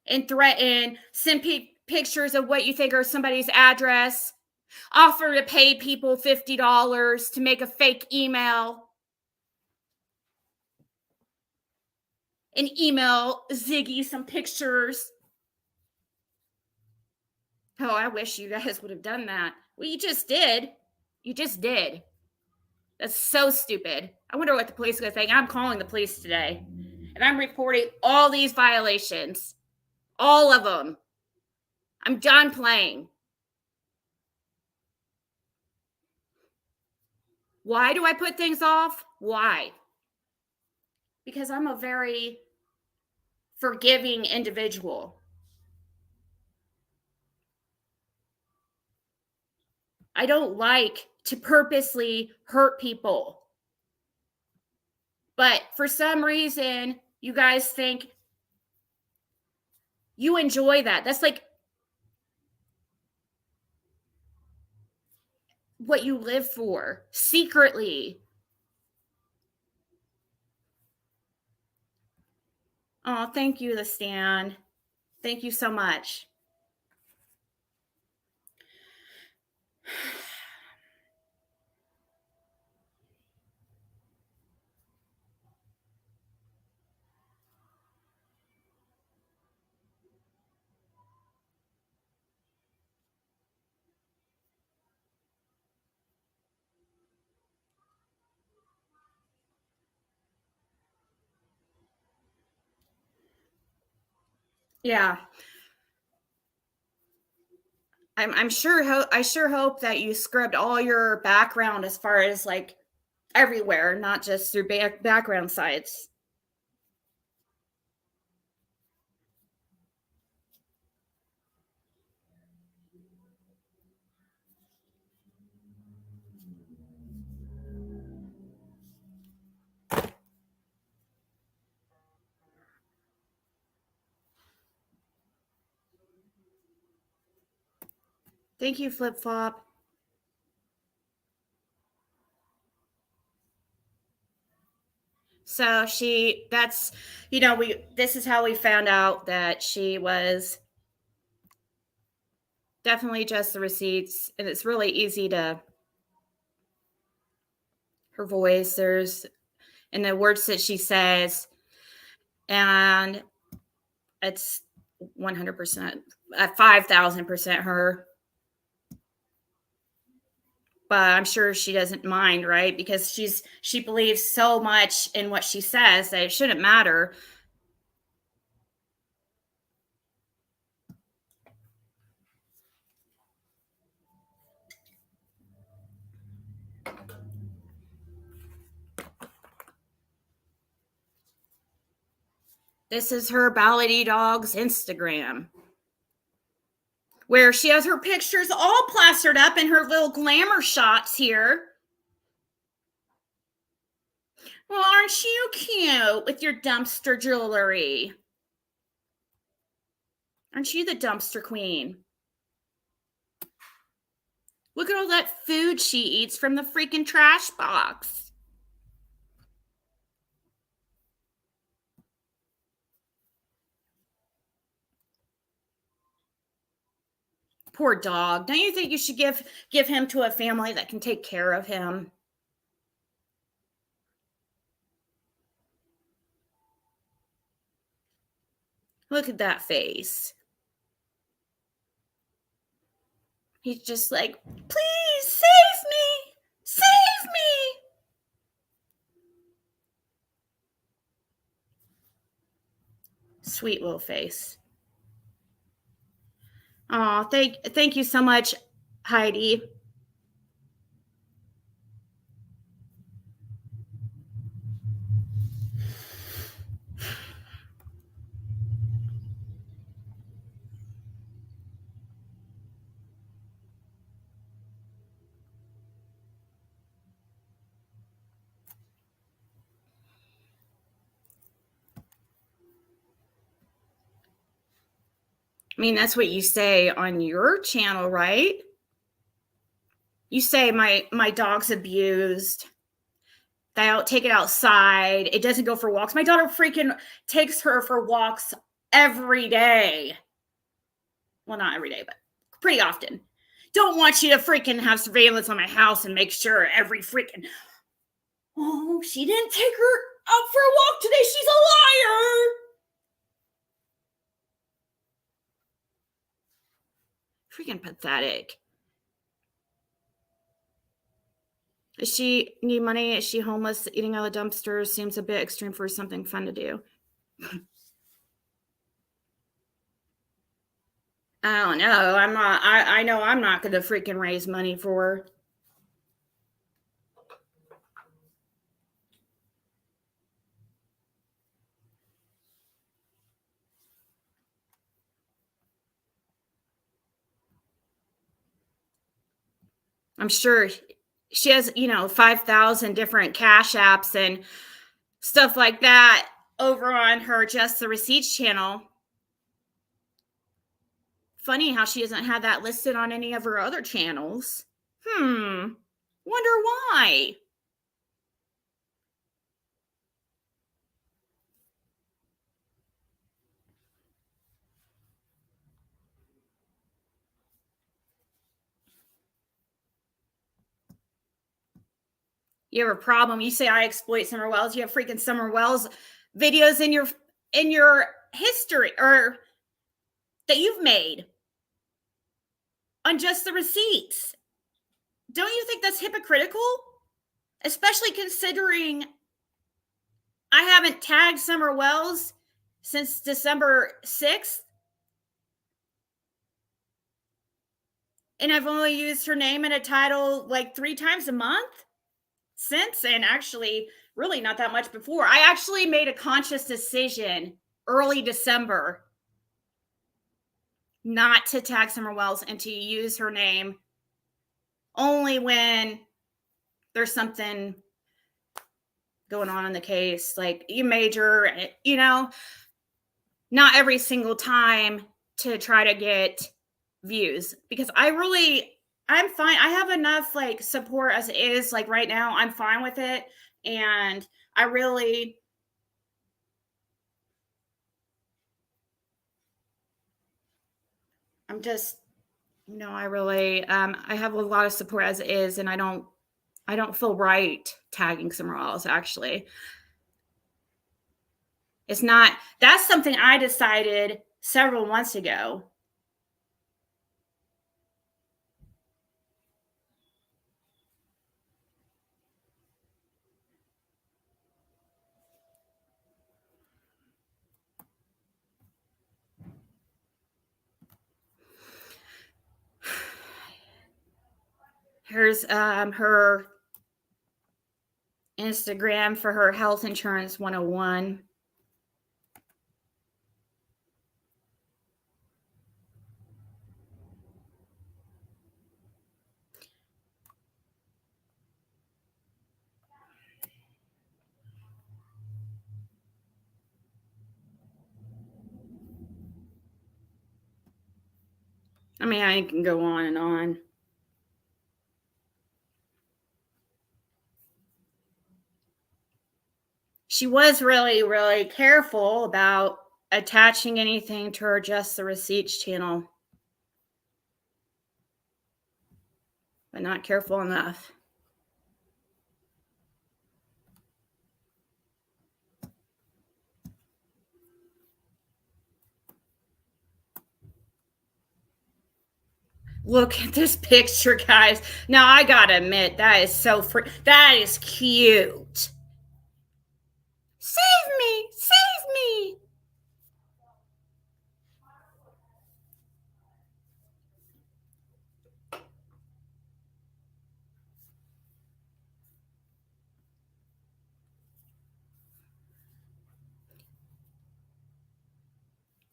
and threaten, send pictures of what you think are somebody's address, offer to pay people $50 to make a fake email, and email Ziggy some pictures. Oh, I wish you guys would have done that. Well, you just did. You just did. That's so stupid. I wonder what the police are going to think. I'm calling the police today. And I'm reporting all these violations. All of them. I'm done playing. Why do I put things off? Why? Because I'm a very forgiving individual. I don't like to purposely hurt people. But for some reason, you guys think you enjoy that. That's like what you live for, secretly. Oh, thank you, The Stan. Thank you so much. Yeah. I sure hope that you scrubbed all your background as far as like everywhere, not just through background sites. Thank you, Flip Flop. So this is how we found out that she was definitely just the receipts. And it's really easy her voice, and the words that she says, and it's 100%, 5,000% her. But I'm sure she doesn't mind, right? Because she believes so much in what she says that it shouldn't matter. This is her Ballady Dog's Instagram, where she has her pictures all plastered up in her little glamour shots here. Well, aren't you cute with your dumpster jewelry? Aren't you the dumpster queen? Look at all that food she eats from the freaking trash box. Poor dog. Don't you think you should give him to a family that can take care of him? Look at that face. He's just like, please save me! Save me! Sweet little face. Oh, thank you so much, Heidi. I mean, that's what you say on your channel, right? You say my dog's abused. They don't take it outside. It doesn't go for walks. My daughter freaking takes her for walks every day. Well, not every day, but pretty often. Don't want you to freaking have surveillance on my house and make sure every freaking... Oh, she didn't take her out for a walk today. She's a liar. Freaking pathetic. Does she need money? Is she homeless? Eating out of dumpsters seems a bit extreme for something fun to do. I don't know. I know I'm not going to freaking raise money for her. I'm sure she has, 5,000 different cash apps and stuff like that over on her Just the Receipts channel. Funny how she doesn't have that listed on any of her other channels. Wonder why. You have a problem. You say I exploit Summer Wells. You have freaking Summer Wells videos in your history or that you've made on Just the Receipts. Don't you think that's hypocritical? Especially considering I haven't tagged Summer Wells since December 6th. And I've only used her name in a title like 3 times a month since, and actually really not that much before. I actually made a conscious decision early December not to tag Summer Wells and to use her name only when there's something going on in the case, like you major, not every single time to try to get views, because I'm fine. I have enough like support as it is. Like right now, I'm fine with it. And I'm just, I have a lot of support as it is, and I don't feel right tagging somewhere else, actually. That's something I decided several months ago. Here's her Instagram for her Health Insurance 101. I mean, I can go on and on. She was really, really careful about attaching anything to her Just the Receipts channel, but not careful enough. Look at this picture, guys. Now, I gotta admit, that is that is cute. Save me! Save me!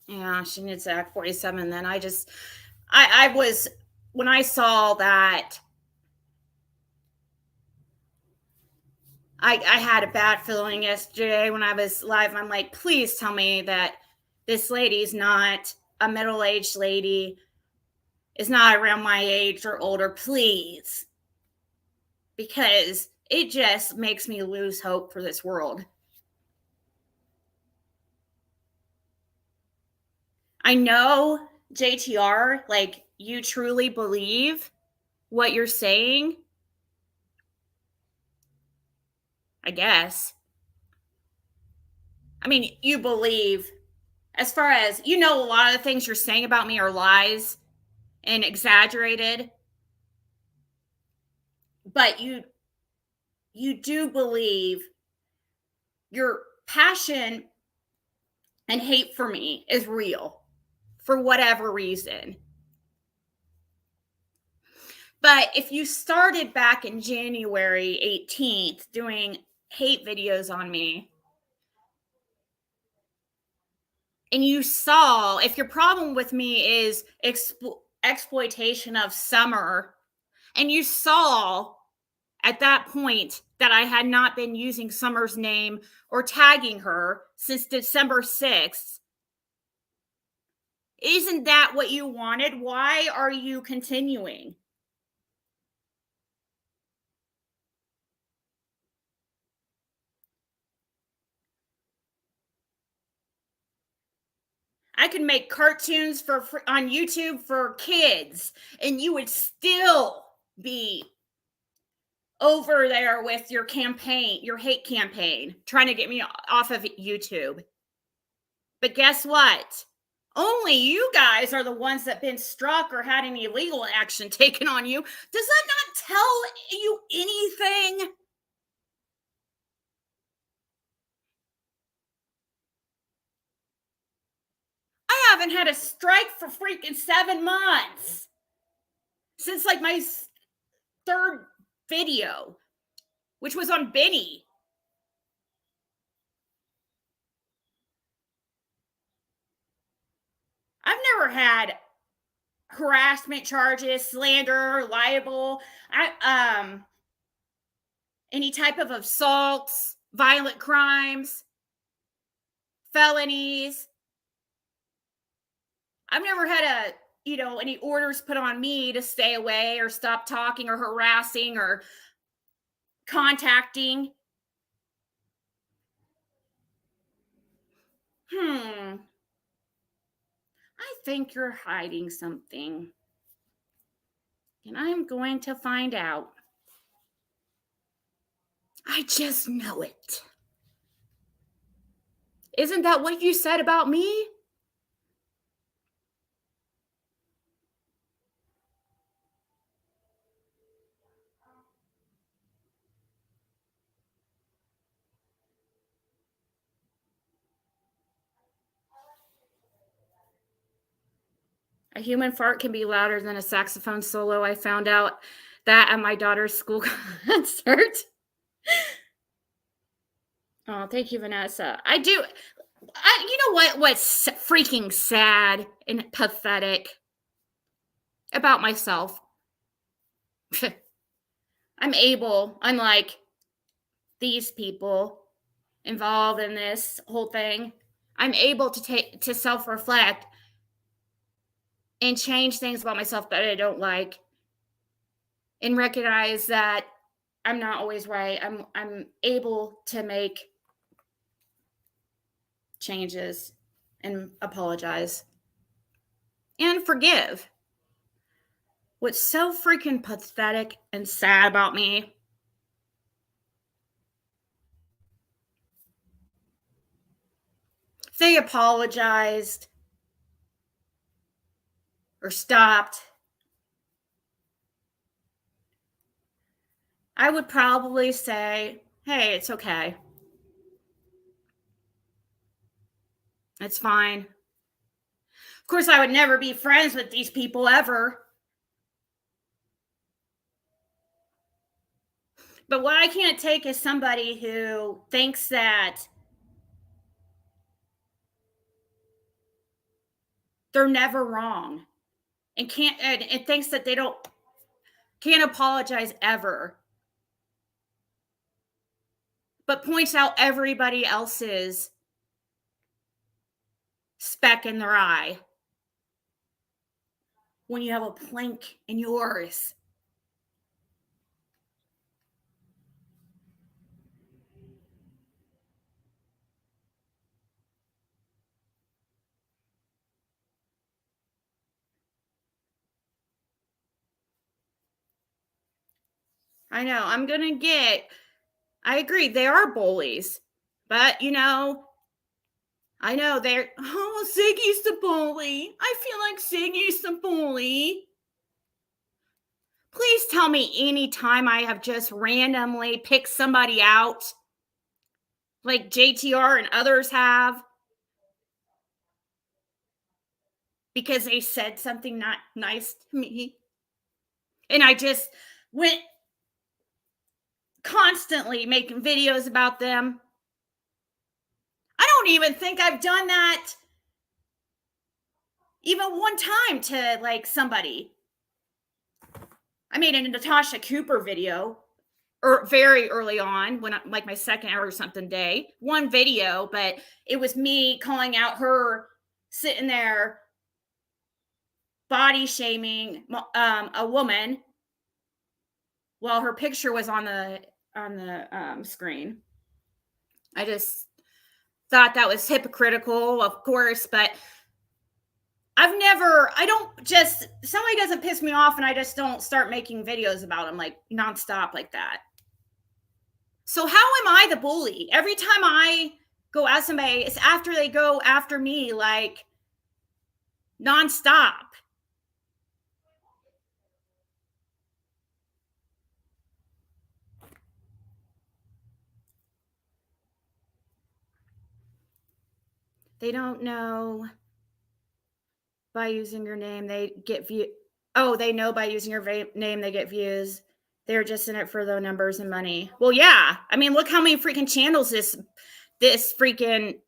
Yeah, she needs to act 47. Then I was, when I saw that, I had a bad feeling yesterday when I was live. I'm like, please tell me that this lady's not a middle-aged lady is not around my age or older, please. Because it just makes me lose hope for this world. I know, JTR, like, you truly believe what you're saying. I guess. I mean, you believe, as far as, you know, a lot of the things you're saying about me are lies and exaggerated. But you do believe your passion and hate for me is real for whatever reason. But if you started back in January 18th doing hate videos on me, and you saw, if your problem with me is exploitation of Summer, and you saw at that point that I had not been using Summer's name or tagging her since December 6th, isn't that what you wanted? Why are you continuing? I could make cartoons on YouTube for kids, and you would still be over there with your campaign, your hate campaign, trying to get me off of YouTube. But guess what? Only you guys are the ones that been struck or had any legal action taken on you. Does that not tell you anything? I haven't had a strike for freaking 7 months. Since like my third video, which was on Benny. I've never had harassment charges, slander, libel, any type of assaults, violent crimes, felonies. I've never had any orders put on me to stay away or stop talking or harassing or contacting. I think you're hiding something. And I'm going to find out. I just know it. Isn't that what you said about me? A human fart can be louder than a saxophone solo. I found out that at my daughter's school concert. Oh, thank you, Vanessa. You know what's freaking sad and pathetic about myself? I'm able, unlike these people involved in this whole thing, I'm able to self-reflect and change things about myself that I don't like, and recognize that I'm not always right. I'm able to make changes and apologize and forgive. What's so freaking pathetic and sad about me, if they apologized or stopped, I would probably say, hey, it's okay. It's fine. Of course, I would never be friends with these people ever. But what I can't take is somebody who thinks that they're never wrong and thinks that they can't apologize ever, but points out everybody else's speck in their eye when you have a plank in yours. I know, I agree, they are bullies. But, I know Ziggy's the bully. I feel like Ziggy's the bully. Please tell me any time I have just randomly picked somebody out, like JTR and others have, because they said something not nice to me. And I just went constantly making videos about them. I don't even think I've done that even one time to like somebody. I made a Natasha Cooper video very early on, when like my second or something day, one video, but it was me calling out her sitting there body shaming a woman while her picture was on the screen. I just thought that was hypocritical, of course, but somebody doesn't piss me off and I just don't start making videos about them like nonstop like that. So how am I the bully? Every time I go at somebody, it's after they go after me like nonstop. They don't know by using your name they get view. Oh, they know by using your name they get views. They're just in it for the numbers and money. Well, yeah. I mean, look how many freaking channels this freaking.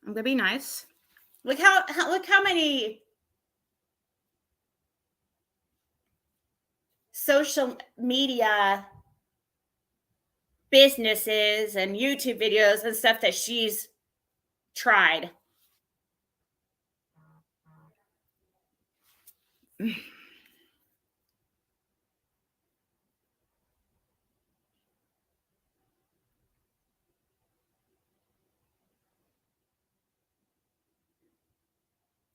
I'm gonna be nice. Look how many social media businesses and YouTube videos and stuff that she's tried.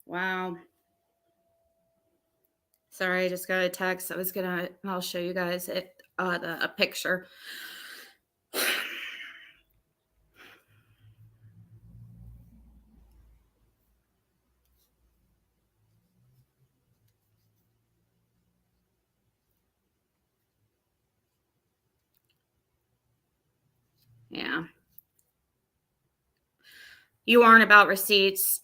Wow. Sorry, I just got a text. I'll show you guys a picture. Yeah. You aren't about receipts.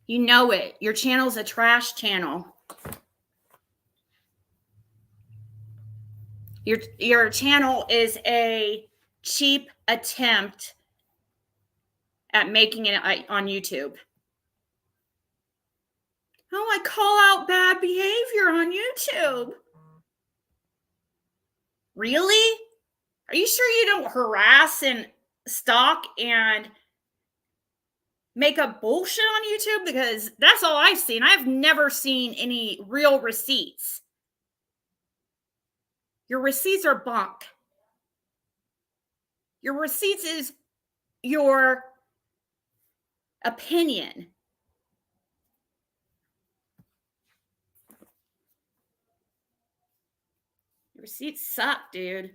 You know it. Your channel's a trash channel. Your channel is a cheap attempt at making it on YouTube. Oh, I call out bad behavior on YouTube. Really? Are you sure you don't harass and stalk and make up bullshit on YouTube? Because that's all I've seen. I've never seen any real receipts. Your receipts are bunk. Your receipts is your opinion. Your receipts suck, dude.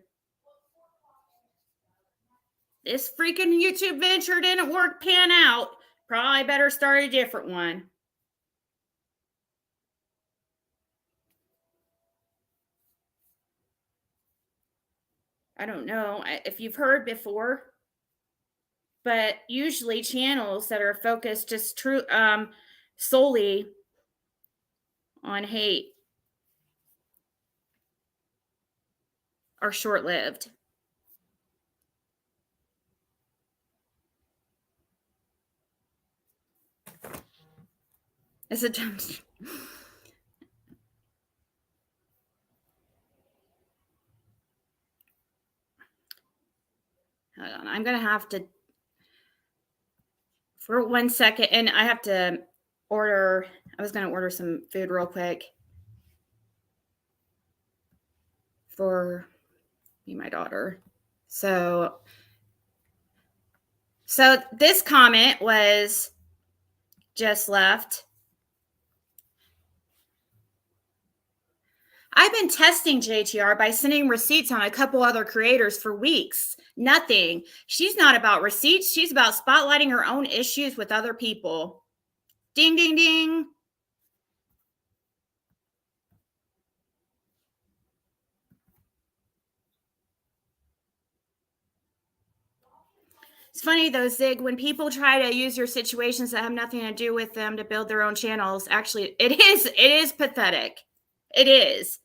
This freaking YouTube venture didn't pan out. Probably better start a different one. I don't know if you've heard before, but usually channels that are focused just solely on hate are short-lived. It's a dumb. Hold on. I'm going to have to, for 1 second, and I have to order, I was going to order some food real quick for me, my daughter. So this comment was just left. I've been testing JTR by sending receipts on a couple other creators for weeks. Nothing. She's not about receipts. She's about spotlighting her own issues with other people. Ding, ding, ding. It's funny though, Zig, when people try to use your situations that have nothing to do with them to build their own channels, actually, it is pathetic. It is.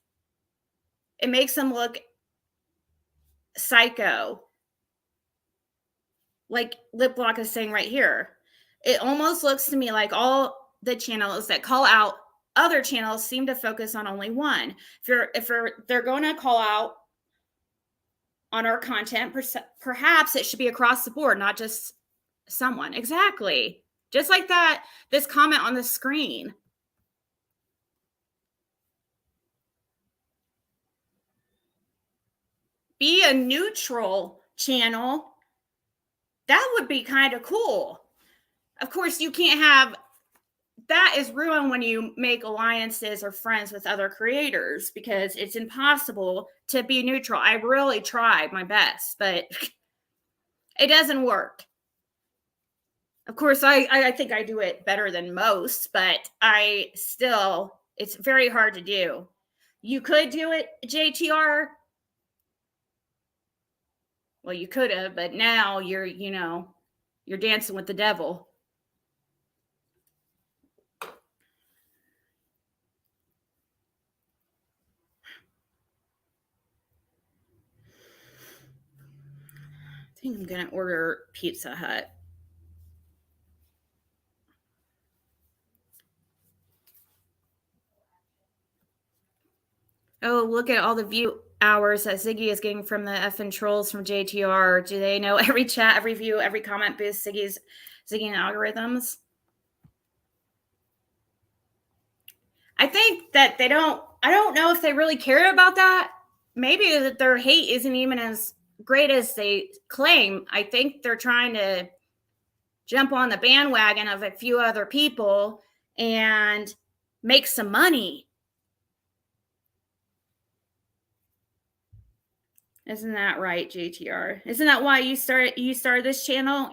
It makes them look psycho. Like Lip Block is saying right here. It almost looks to me like all the channels that call out other channels seem to focus on only one. If they're going to call out on our content, perhaps it should be across the board, not just someone. Exactly. Just like that, this comment on the screen. Be a neutral channel. That would be kind of cool. Of course, you can't have, that is ruined when you make alliances or friends with other creators because it's impossible to be neutral. I really tried my best, but it doesn't work. Of course, I think I do it better than most, but it's very hard to do. You could do it, JTR. Well, you could have, but now you're dancing with the devil. I think I'm going to order Pizza Hut. Oh, look at all the view hours that Ziggy is getting from the effing trolls from JTR. Do they know every chat, every view, every comment boosts Ziggy and algorithms? I think that I don't know if they really care about that. Maybe that their hate isn't even as great as they claim. I think they're trying to jump on the bandwagon of a few other people and make some money. Isn't that right, JTR? Isn't that why you started this channel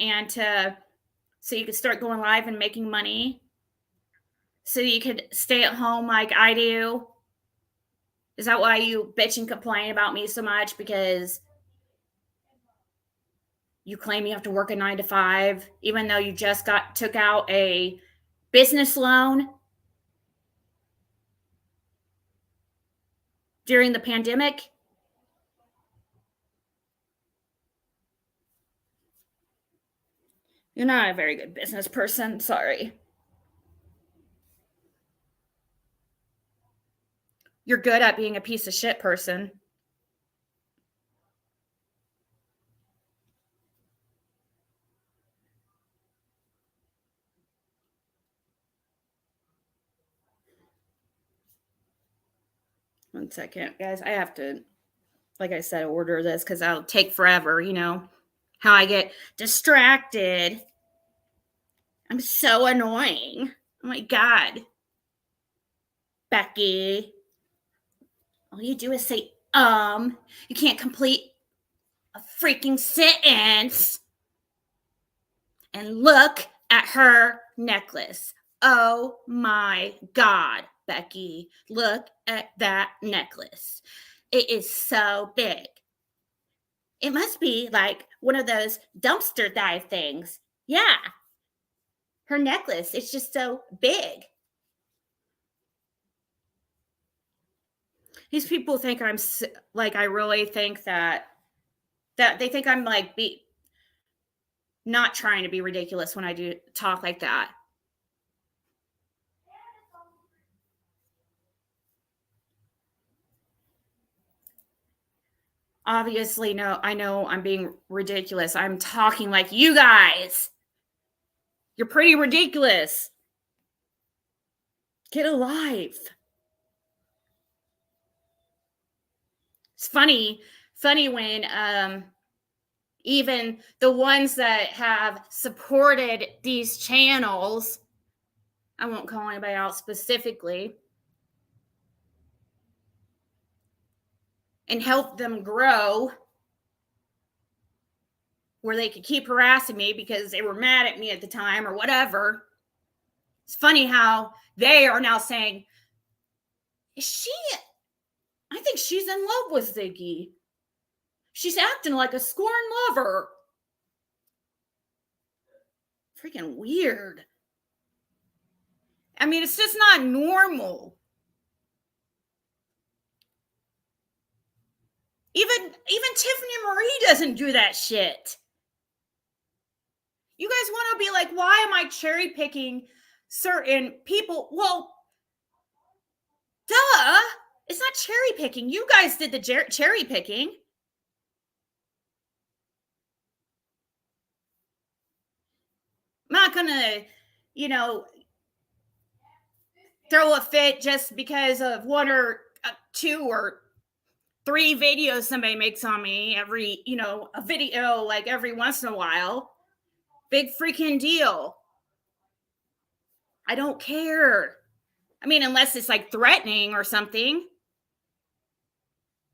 so you could start going live and making money? So you could stay at home like I do? Is that why you bitch and complain about me so much? Because you claim you have to work a 9 to 5, even though you just took out a business loan during the pandemic? You're not a very good business person. Sorry. You're good at being a piece of shit person. One second, guys. I have to, like I said, order this because that'll take forever. You know how I get distracted. I'm so annoying. Oh my God. Becky. All you do is say, you can't complete a freaking sentence. And look at her necklace. Oh my God, Becky. Look at that necklace. It is so big. It must be like one of those dumpster dive things. Yeah. Her necklace is just so big. These people think I'm like, I really think that they think I'm like not trying to be ridiculous when I do talk like that. Obviously, no, I know I'm being ridiculous. I'm talking like you guys. You're pretty ridiculous. Get a life. It's funny when even the ones that have supported these channels, I won't call anybody out specifically, and help them grow where they could keep harassing me because they were mad at me at the time or whatever. It's funny how they are now saying, I think she's in love with Ziggy. She's acting like a scorned lover. Freaking weird. I mean, it's just not normal. Even Tiffany Marie doesn't do that shit. You guys want to be like, why am I cherry picking certain people? Well, duh. It's not cherry picking. You guys did the cherry picking. I'm not gonna, throw a fit just because of one or two or three videos somebody makes on me every, a video like every once in a while. Big freaking deal. I don't care. I mean, unless it's like threatening or something.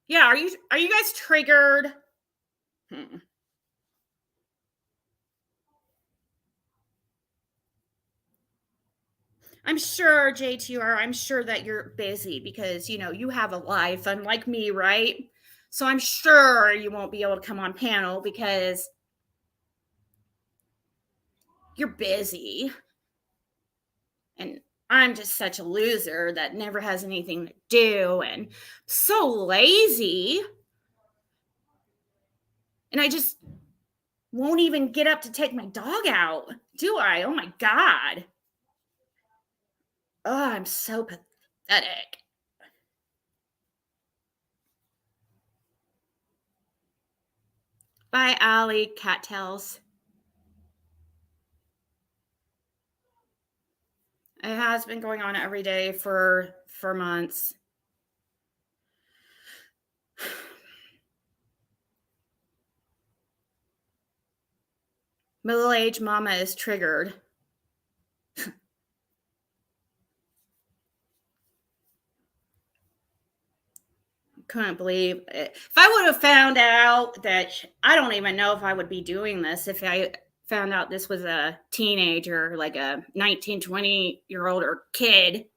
Yeah, are you guys triggered? I'm sure, JTR, I'm sure that you're busy because, you have a life, unlike me, right? So I'm sure you won't be able to come on panel because you're busy. And I'm just such a loser that never has anything to do and so lazy. And I just won't even get up to take my dog out, do I? Oh my God. Oh, I'm so pathetic. Bye, Allie, cattails. It has been going on every day for months. Middle-aged mama is triggered. Couldn't believe it. If I would have found out that, I don't even know if I would be doing this if I found out this was a teenager, like a 19, 20-year-old or kid.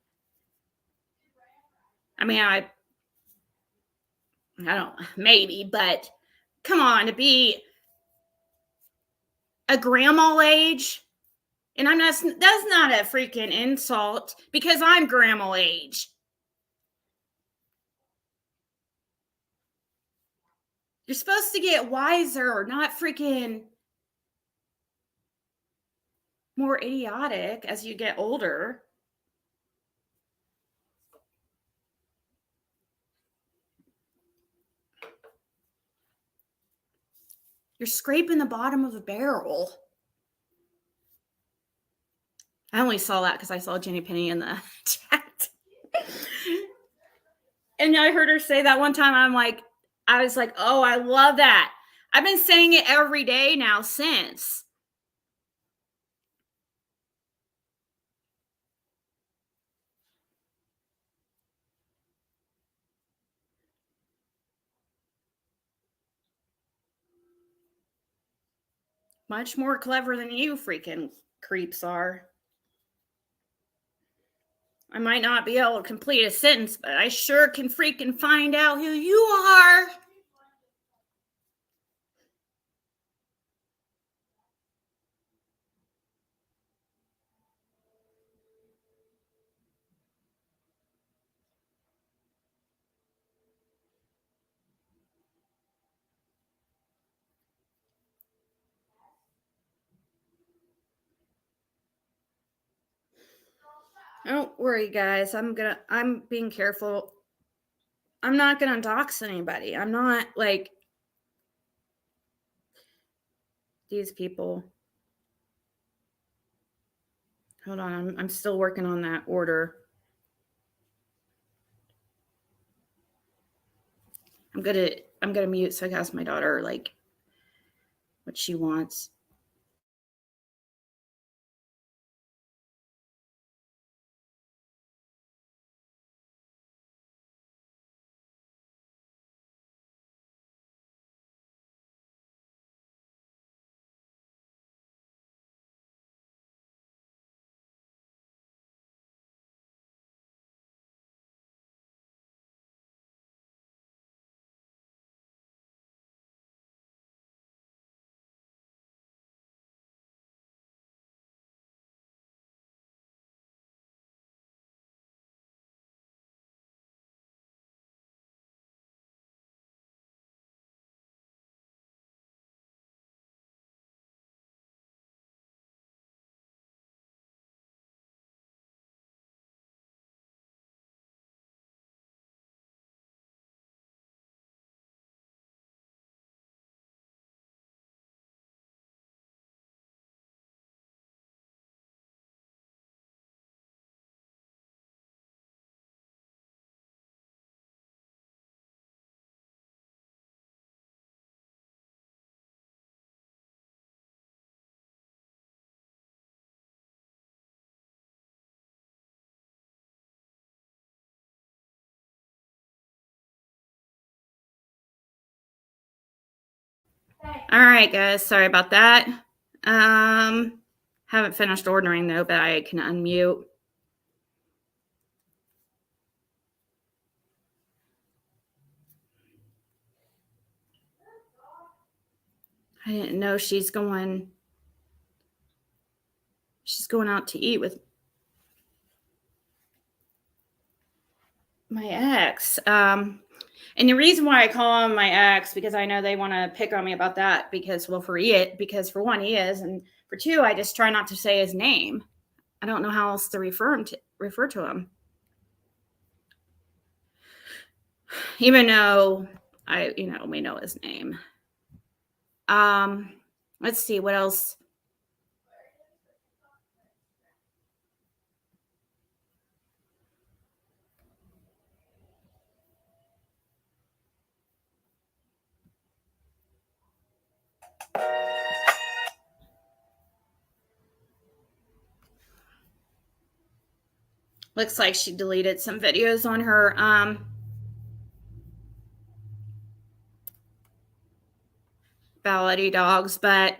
I mean, I don't, maybe, but come on, to be a grandma age, and that's not a freaking insult because I'm grandma age. You're supposed to get wiser, not freaking more idiotic as you get older. You're scraping the bottom of a barrel. I only saw that because I saw Jenny Penny in the chat. And I heard her say that one time. I was like, oh, I love that. I've been saying it every day now since. Much more clever than you freaking creeps are. I might not be able to complete a sentence, but I sure can freaking find out who you are. Don't worry, guys. I'm being careful. I'm not gonna dox anybody. I'm not like these people. Hold on, I'm still working on that order. I'm gonna mute so I can ask my daughter like what she wants. All right, guys, sorry about that. Haven't finished ordering though, but I can unmute. I didn't know she's going out to eat with my ex. And the reason why I call him my ex, because I know they want to pick on me about that because, well, for one, he is, and for two, I just try not to say his name. I don't know how else to refer to him. Even though we know his name. Let's see what else. Looks like she deleted some videos on her ballady dogs, but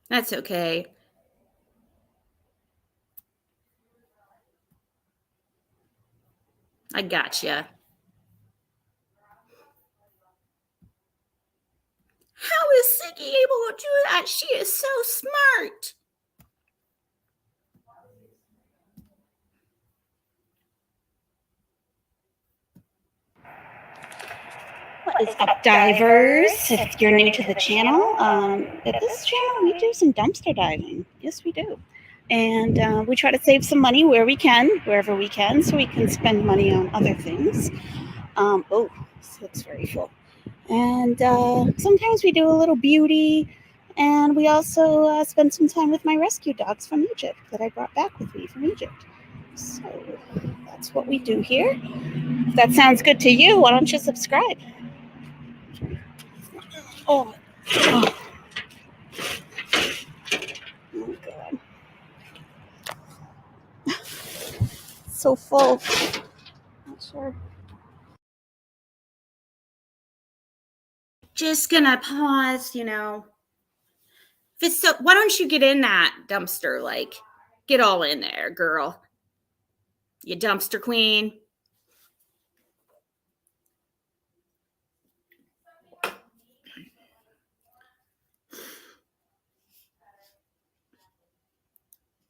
that's okay. I gotcha. How is Ziggy able to do that? She is so smart. What is up, divers? If you're new to the channel, at this channel we do some dumpster diving. Yes, we do. And we try to save some money wherever we can, so we can spend money on other things. Oh, this looks very full. And sometimes we do a little beauty, and we also spend some time with my rescue dogs from Egypt that I brought back with me from Egypt. So that's what we do here. If that sounds good to you, why don't you subscribe? Oh God. So full. Not sure. Just gonna pause, If it's so, why don't you get in that dumpster? Like, get all in there, girl. You dumpster queen.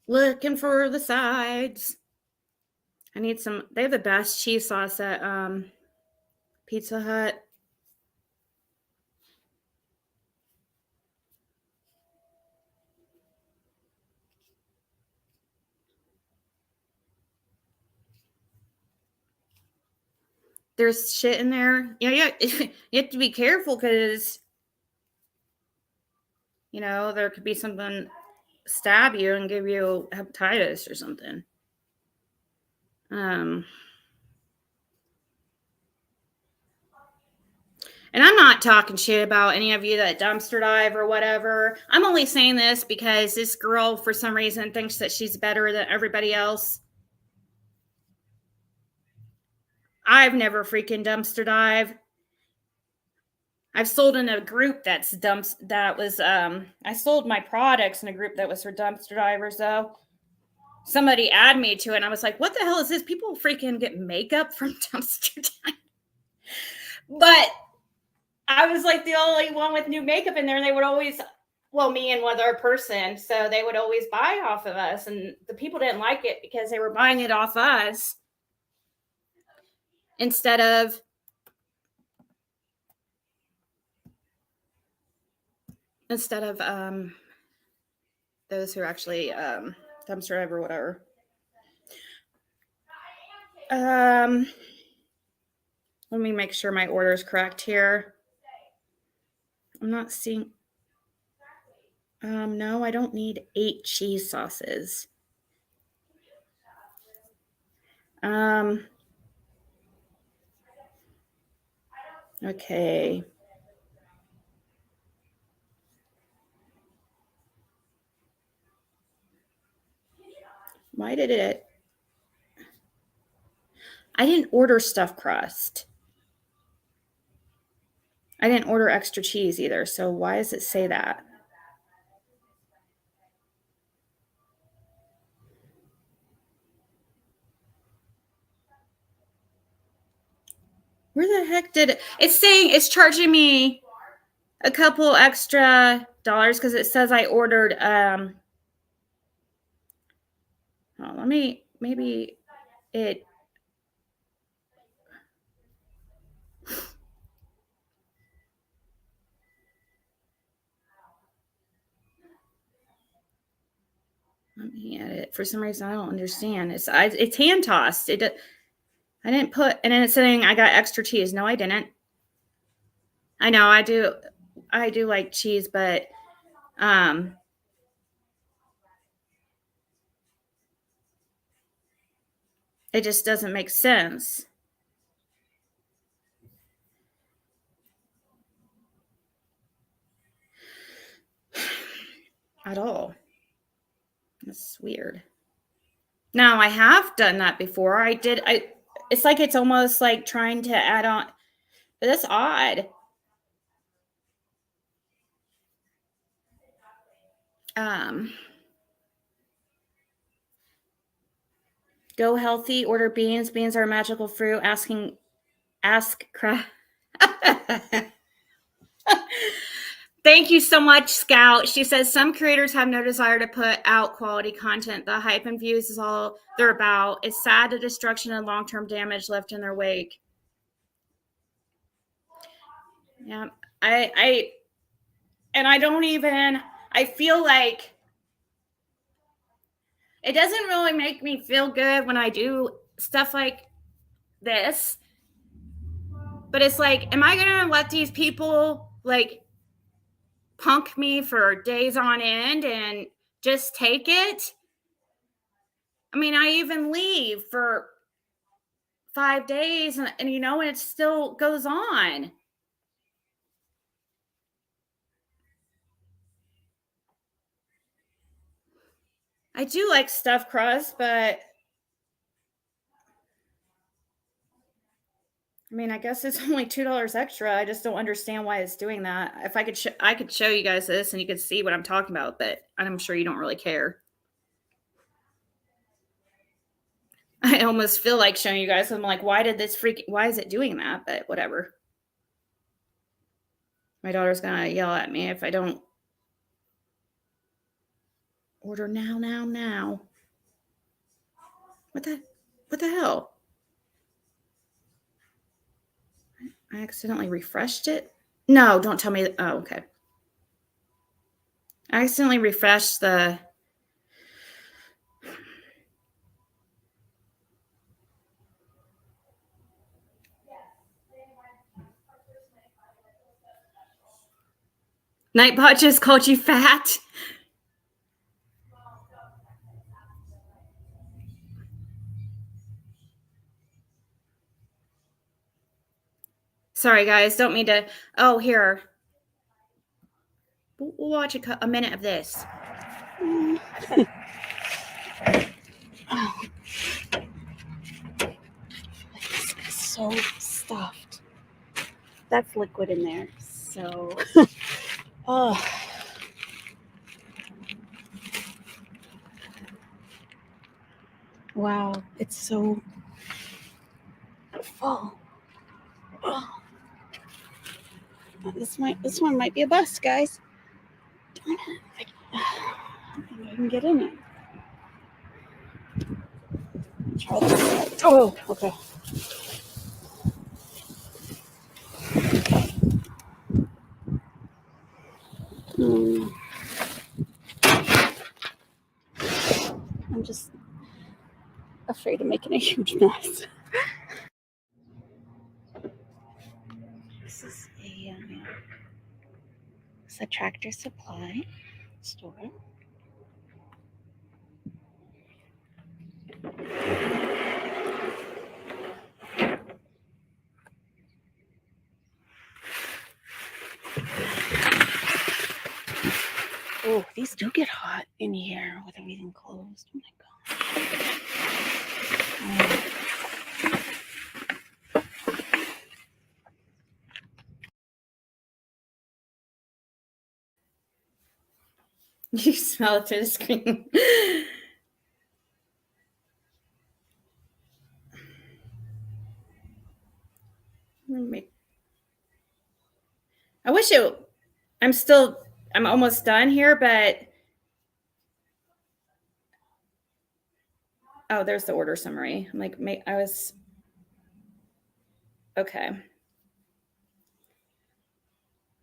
Looking for the sides. I need some. They have the best cheese sauce at Pizza Hut. There's shit in there. Yeah. You have to be careful because You know, there could be something stab you and give you hepatitis or something. And I'm not talking shit about any of you that dumpster dive or whatever. I'm only saying this because this girl, for some reason, thinks that she's better than everybody else. I've never freaking dumpster dive. I've sold in a group I sold my products in a group that was for dumpster divers, though. Somebody added me to it, and I was like, what the hell is this? People freaking get makeup from dumpster dive. But I was like the only one with new makeup in there, and they would always, me and one other person, so they would always buy off of us, and the people didn't like it because they were buying it off us instead of those who are actually dumpster dive or whatever. Let me make sure my order is correct here. I'm not seeing. No, I don't need 8 cheese sauces. Okay. Why did it? I didn't order stuffed crust. I didn't order extra cheese either. So why does it say that? Where the heck did it? It's saying it's charging me a couple extra dollars because it says I ordered. Maybe it. Let me edit. For some reason, I don't understand. It's hand tossed. I didn't put, and then it's saying I got extra cheese. No, I didn't. I know I do like cheese, but it just doesn't make sense at all. That's weird. Now, I have done that before. It's like it's almost like trying to add on, but that's odd. Go healthy, order beans. Beans are a magical fruit. Ask crap. Thank you so much, Scout. She says some creators have no desire to put out quality content. The hype and views is all they're about. It's sad the destruction and long-term damage left in their wake. Yeah, I feel like it doesn't really make me feel good when I do stuff like this. But it's like, am I going to let these people like punk me for days on end and just take it? I mean, I even leave for 5 days and it still goes on. I do like stuffed crust, but I mean, I guess it's only $2 extra. I just don't understand why it's doing that. If I could, I could show you guys this and you could see what I'm talking about, but I'm sure you don't really care. I almost feel like showing you guys. I'm like, why is it doing that? But whatever. My daughter's gonna yell at me if I don't order now. What the hell? I accidentally refreshed it. No, don't tell me. Oh, okay. I accidentally refreshed the. Nightbot just called you fat. Sorry, guys. Don't mean to. Oh, here. We'll watch a minute of this. Oh. It's so stuffed. That's liquid in there. So, oh. Wow, it's so full. Oh. This one might be a bust, guys. Darn it. I think I can get in it. Try this. Oh, okay. I'm just afraid of making a huge mess. This is a Tractor Supply store. Oh, these do get hot in here with everything closed. Oh my god. You smell it through the screen. I wish I'm almost done here, but oh, there's the order summary. I'm like, okay.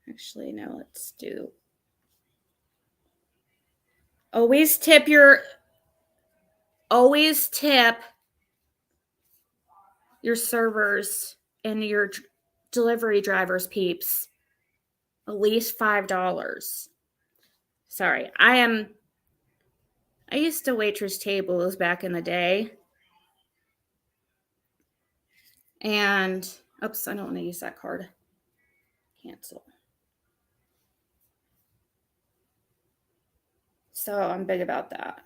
Actually, no, let's do. Always tip your servers and your delivery drivers, peeps. At least $5. Sorry, I used to waitress tables back in the day. And, oops, I don't want to use that card. Cancel. So I'm big about that.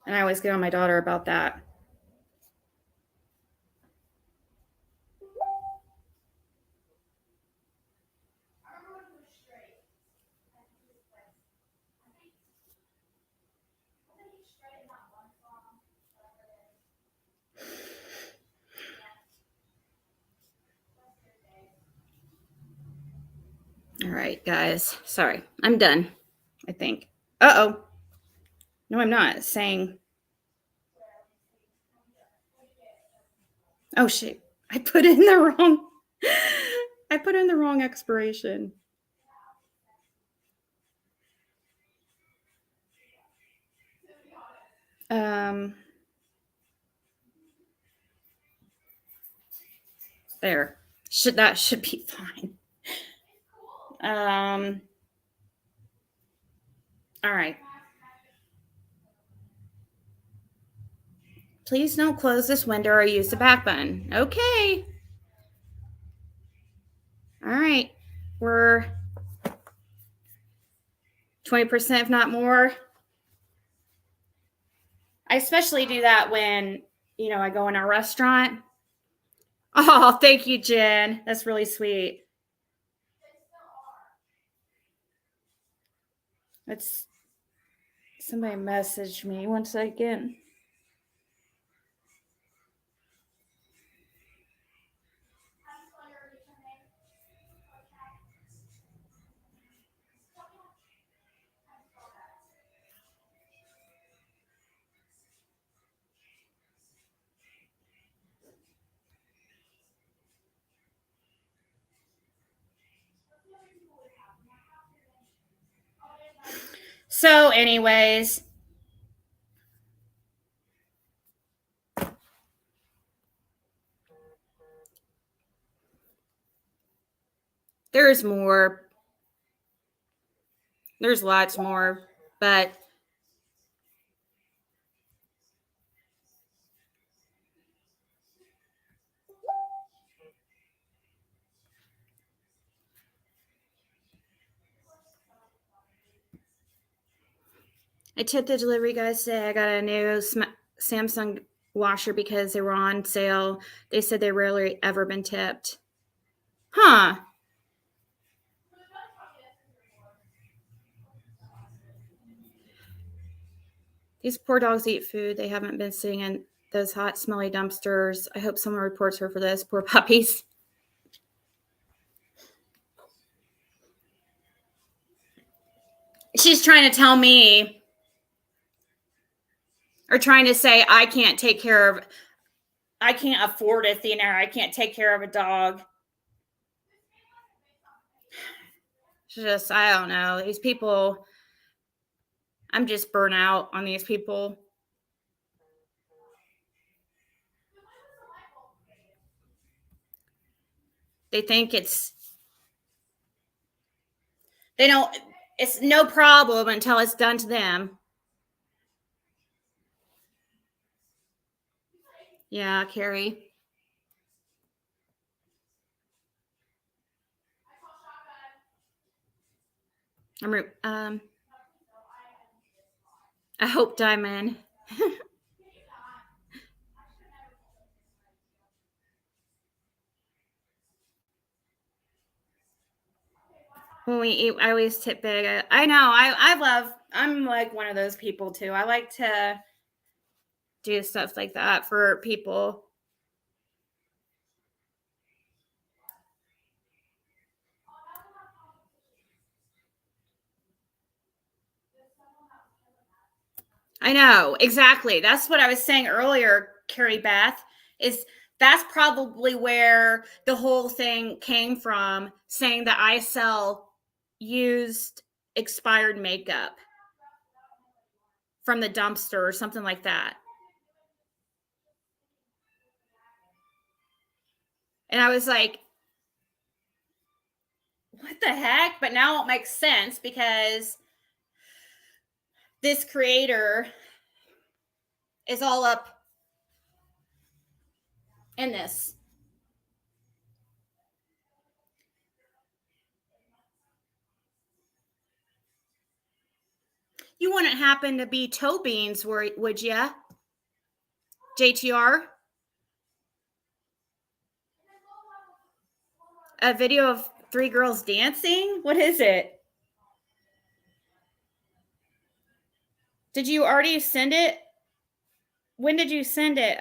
And I always get on my daughter about that. All right, guys. Sorry. I'm done, I think. Uh-oh. No, I'm not. It's saying. Oh, shit. I put in the wrong expiration. There. That should be fine. All right. Please don't close this window or use the back button. Okay. All right. We're 20%, if not more. I especially do that when, I go in a restaurant. Oh, thank you, Jen. That's really sweet. Somebody messaged me. One second. So, anyways, there's more There's lots more, but I tipped the delivery guys today. I got a new Samsung washer because they were on sale. They said they rarely ever been tipped. Huh. These poor dogs eat food. They haven't been sitting in those hot, smelly dumpsters. I hope someone reports her for this. Poor puppies. She's trying to tell me, or trying to say, I can't afford a theater. I can't take care of a dog. Just, I don't know. These people, I'm just burnt out on these people. They think it's no problem until it's done to them. Yeah, Carrie. I hope Diamond. When we eat, I always tip big. I know. I'm like one of those people too. I like to do stuff like that for people. I know, exactly. That's what I was saying earlier, Carrie Beth, is that's probably where the whole thing came from, saying that I sell used expired makeup from the dumpster or something like that. And I was like, what the heck? But now it makes sense because this creator is all up in this. You wouldn't happen to be toe beans, would you? JTR? A video of 3 girls dancing? What is it? Did you already send it? When did you send it?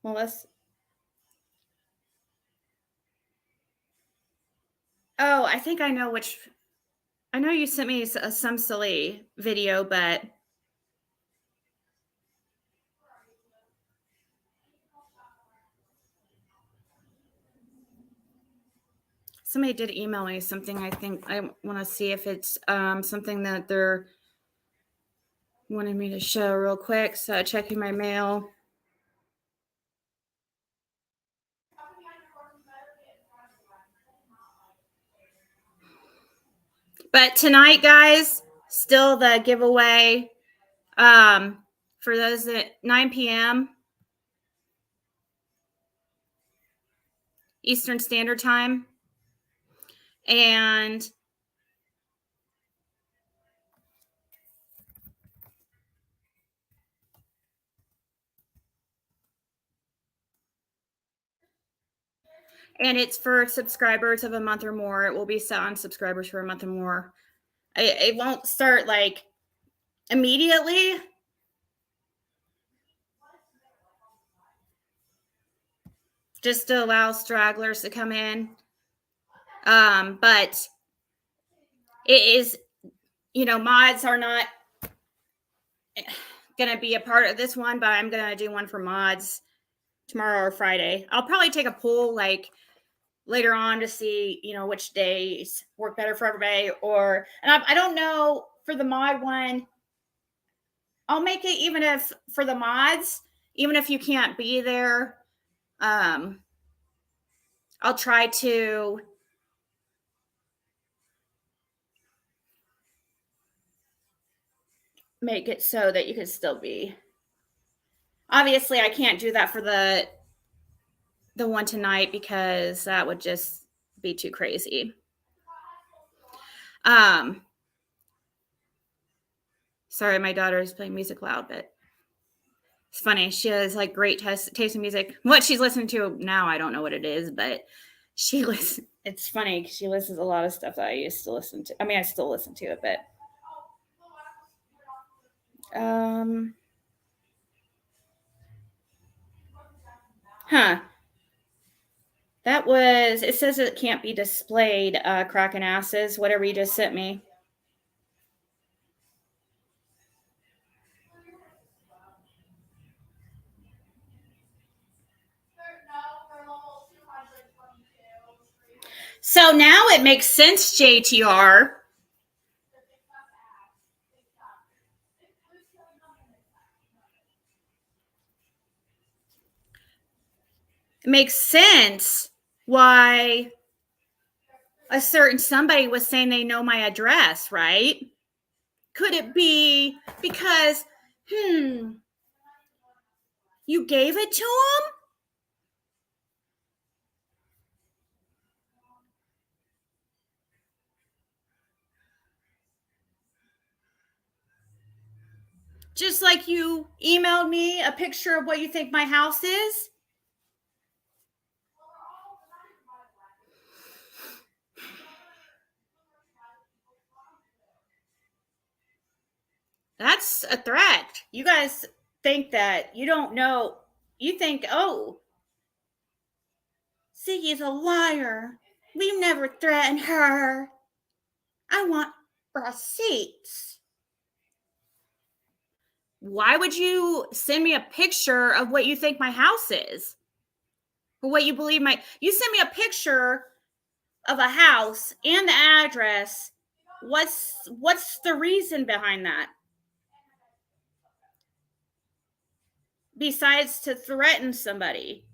Melissa? Oh, I think I know which. I know you sent me some silly video, but somebody did email me something. I think I want to see if it's something that they're wanting me to show real quick. So checking my mail. But tonight, guys, still the giveaway for those at 9 p.m. Eastern Standard Time. And it's for subscribers of a month or more. It will be set on subscribers for a month or more. It won't start like immediately. Just to allow stragglers to come in. But it is, mods are not going to be a part of this one, but I'm going to do one for mods tomorrow or Friday. I'll probably take a poll like later on to see, which days work better for everybody. And I don't know for the mod one, I'll make it even if for the mods, even if you can't be there, I'll try to make it so that you can still be. Obviously, I can't do that for the one tonight because that would just be too crazy. Sorry, my daughter is playing music loud, but it's funny. She has like great taste in music. What she's listening to now, I don't know what it is, but it's funny because she listens to a lot of stuff that I used to listen to. I mean, I still listen to it, but that was, it says it can't be displayed, cracking asses, whatever you just sent me. So now it makes sense, JTR. It makes sense why a certain somebody was saying they know my address, right? Could it be because, you gave it to them? Just like you emailed me a picture of what you think my house is? That's a threat. You guys think that you don't know. You think, oh, Ziggy's a liar. We've never threatened her. I want receipts. Why would you send me a picture of what you think my house is? Or what you believe you send me a picture of a house and the address. What's the reason behind that? Besides to threaten somebody.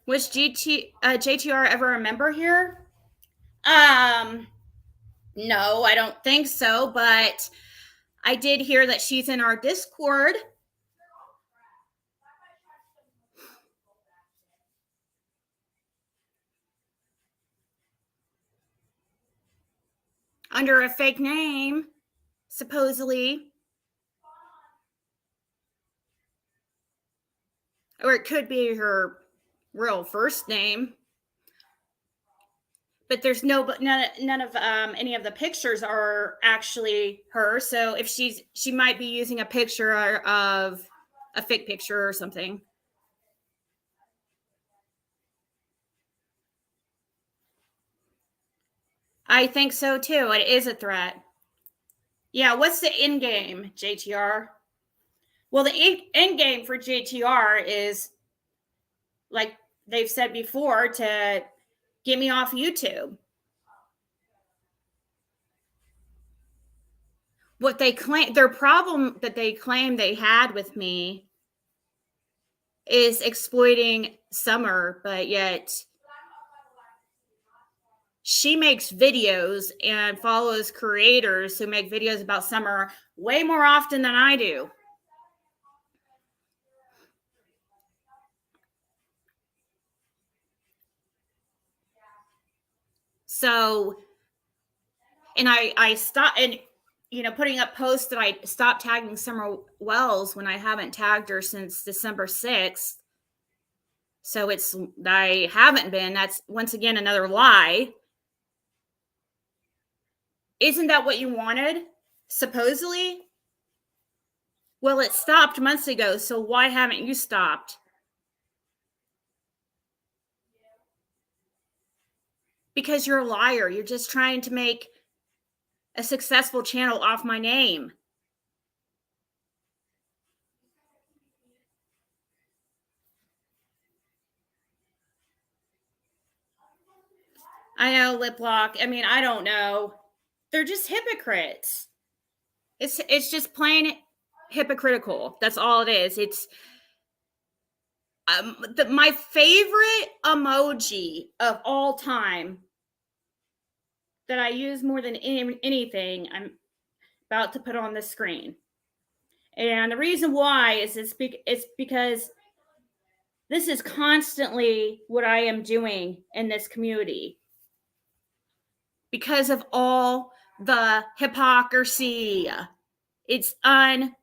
Was JTR ever a member here? No, I don't think so, but I did hear that she's in our Discord. Under a fake name, supposedly. Or it could be her real first name. But there's none of any of the pictures are actually her. So if she might be using a picture of a fake picture or something. I think so too. It is a threat. Yeah, what's the end game, JTR? Well, the end game for JTR is, like they've said before, to get me off YouTube. What they claim, their problem that they claim they had with me is exploiting Summer, but yet she makes videos and follows creators who make videos about Summer way more often than I do. So, and I stopped, and putting up posts that I stopped tagging Summer Wells when I haven't tagged her since December 6th. So I haven't been. That's once again another lie. Isn't that what you wanted? Supposedly? Well, it stopped months ago, so why haven't you stopped? Because you're a liar. You're just trying to make a successful channel off my name. I know, lip lock. I mean, I don't know. They're just hypocrites. It's just plain hypocritical. That's all it is. It's my favorite emoji of all time that I use more than anything. I'm about to put on the screen, and the reason why is it's because this is constantly what I am doing in this community because of all the hypocrisy. It's unreal.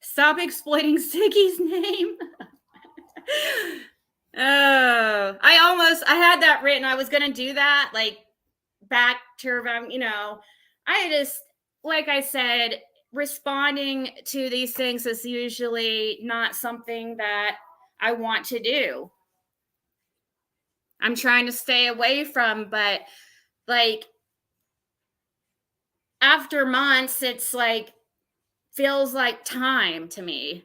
Stop exploiting Ziggy's name. Oh, I had that written. I was going to do that, like, back to, I just, like I said, responding to these things is usually not something that I want to do. I'm trying to stay away from, but like after months, it's like, feels like time to me.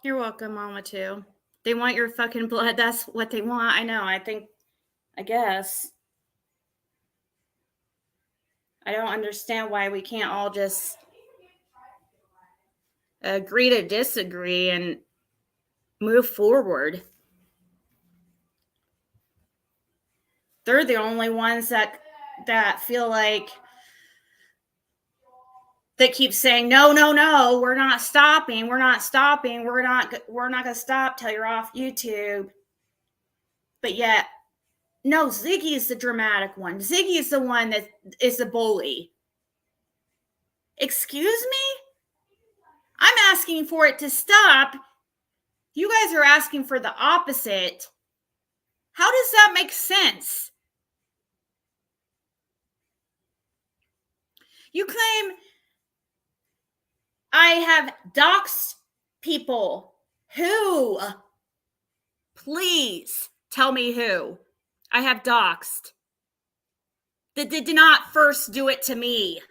You're welcome, Mama, too. They want your fucking blood. That's what they want. I know. I guess. I don't understand why we can't all just agree to disagree and move forward. They're the only ones that feel like they keep saying, no, we're not stopping. We're not going to stop till you're off YouTube. But yet, no, Ziggy is the dramatic one. Ziggy is the one that is the bully. Excuse me? I'm asking for it to stop. You guys are asking for the opposite. How does that make sense? You claim I have doxed people. Who? Please tell me who I have doxed. That did not first do it to me.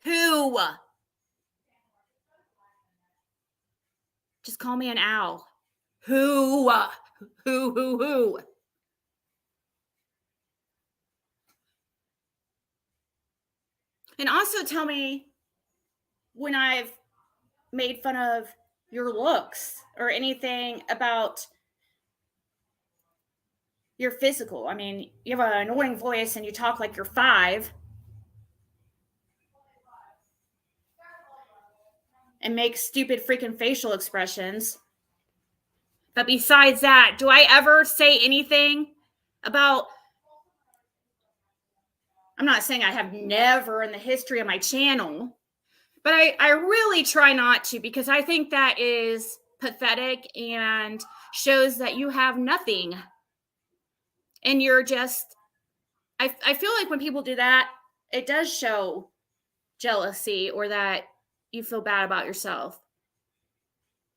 Who? Just call me an owl. Who? Who? And also tell me when I've made fun of your looks or anything about your physical. I mean, you have an annoying voice and you talk like you're 5 and make stupid freaking facial expressions. But besides that, do I ever say anything about... I'm not saying I have never in the history of my channel, but I really try not to, because I think that is pathetic and shows that you have nothing. And you're just... I feel like when people do that, it does show jealousy or that you feel bad about yourself.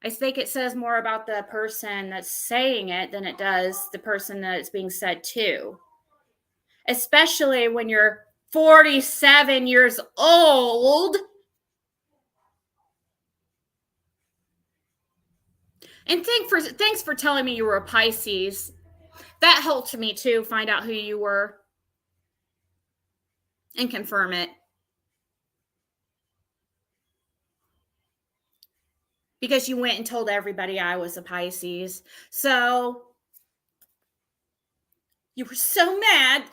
I think it says more about the person that's saying it than it does the person that it's being said to. Especially when you're 47 years old. And thanks for telling me you were a Pisces. That helped me too, find out who you were and confirm it. Because you went and told everybody I was a Pisces. So you were so mad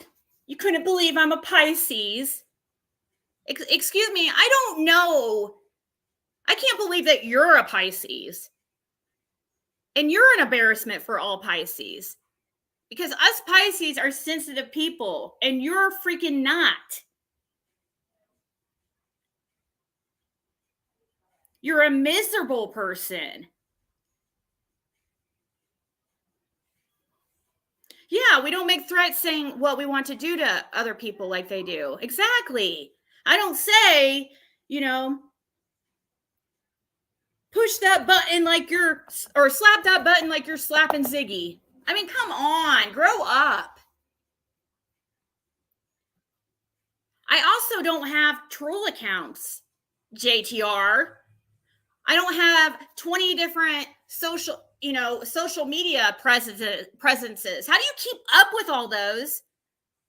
you couldn't believe I'm a Pisces. Excuse me, I don't know. I can't believe that you're a Pisces. And you're an embarrassment for all Pisces. Because us Pisces are sensitive people, and you're freaking not. You're a miserable person. Yeah, we don't make threats saying what we want to do to other people like they do. Exactly. I don't say, push that button like you're, or slap that button like you're slapping Ziggy. I mean, come on, grow up. I also don't have troll accounts, JTR. I don't have 20 different social media presences. How do you keep up with all those?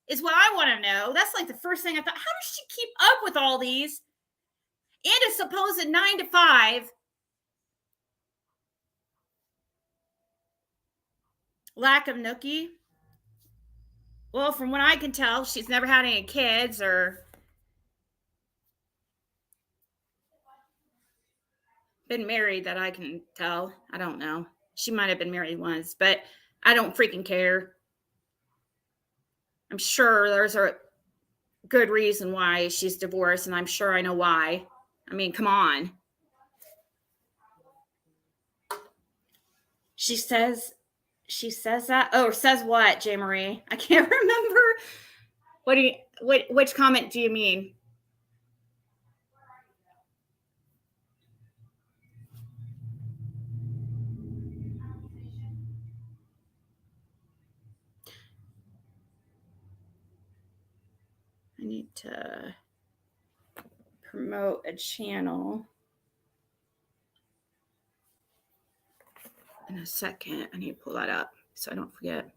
Is what I want to know. That's like the first thing I thought. How does she keep up with all these? And a supposed 9 to 5. Lack of nookie. Well, from what I can tell, she's never had any kids or been married that I can tell. I don't know. She might have been married once, but I don't freaking care. I'm sure there's a good reason why she's divorced, and I'm sure I know why. I mean, come on. She says that. Oh, says what, J. Marie? I can't remember. Which comment do you mean? I need to promote a channel. In a second, I need to pull that up so I don't forget.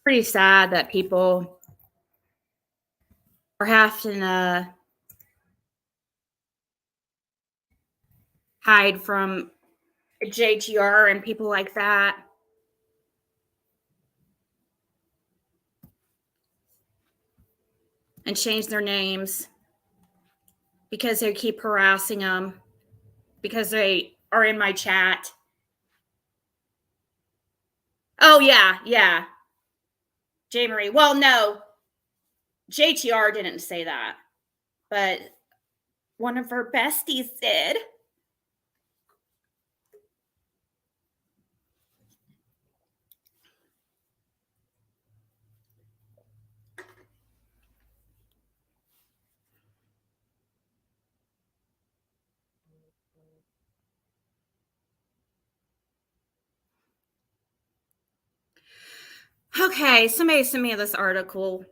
Pretty sad that people are having to hide from JTR and people like that. And change their names because they keep harassing them, because they are in my chat. Oh, yeah. J. Marie. Well, no, JTR didn't say that, but one of her besties did. Okay, somebody sent me this article.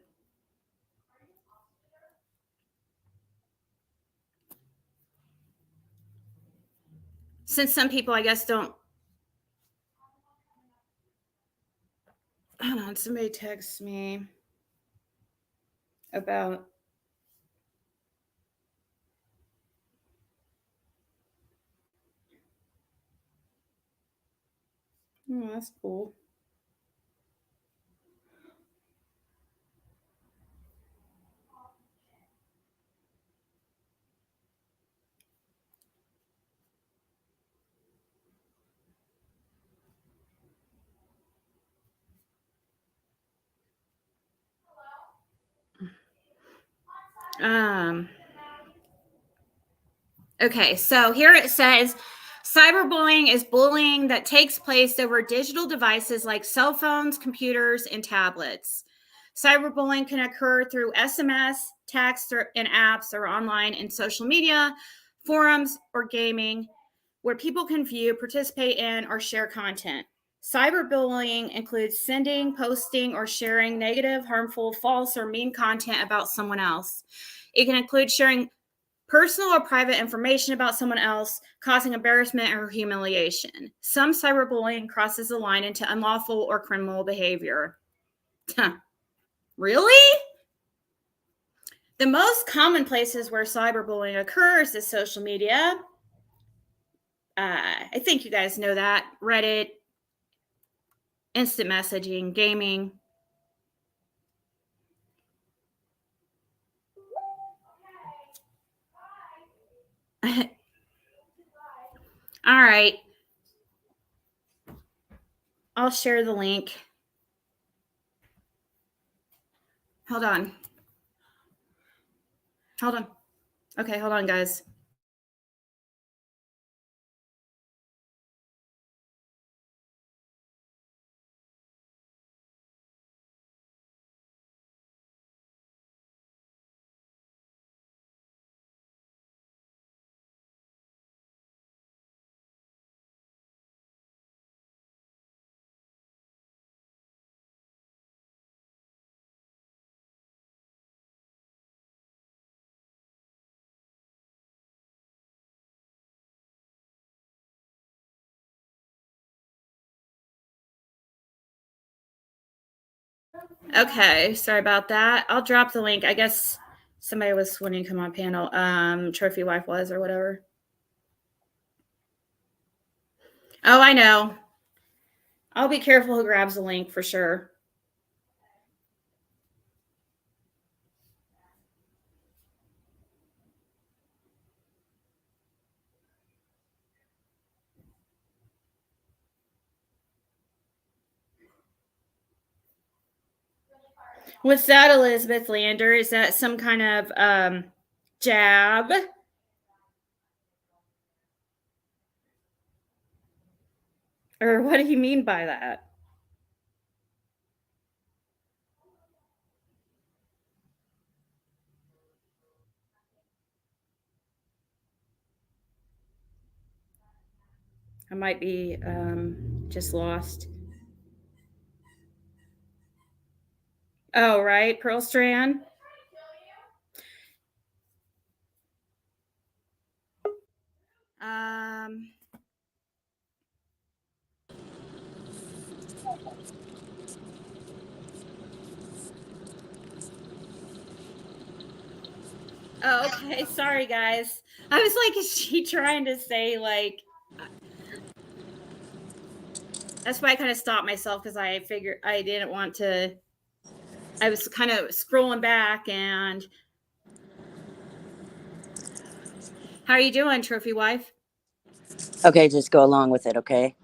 Since some people, I guess, don't. Hold on, somebody texts me about. Oh, that's cool. Okay, so here it says, cyberbullying is bullying that takes place over digital devices like cell phones, computers, and tablets. Cyberbullying can occur through SMS, text, and apps, or online and social media, forums, or gaming, where people can view, participate in, or share content. Cyberbullying includes sending, posting, or sharing negative, harmful, false, or mean content about someone else. It can include sharing personal or private information about someone else, causing embarrassment or humiliation. Some cyberbullying crosses the line into unlawful or criminal behavior. Really? The most common places where cyberbullying occurs is social media. I think you guys know that. Reddit, instant messaging, gaming. All right. I'll share the link. Hold on. Okay, hold on, guys. Okay, sorry about that. I'll drop the link. I guess somebody was wanting to come on panel. Trophy wife was or whatever. Oh, I know. I'll be careful who grabs the link for sure. What's that, Elizabeth Lander? Is that some kind of jab? Or what do you mean by that? I might be just lost. Oh, right, Pearl Strand. Um, oh, okay. Sorry, guys. I was like, is she trying to say like? That's why I kind of stopped myself because I figured I didn't want to. I was kind of scrolling back and. How are you doing, trophy wife? Okay, just go along with it, okay?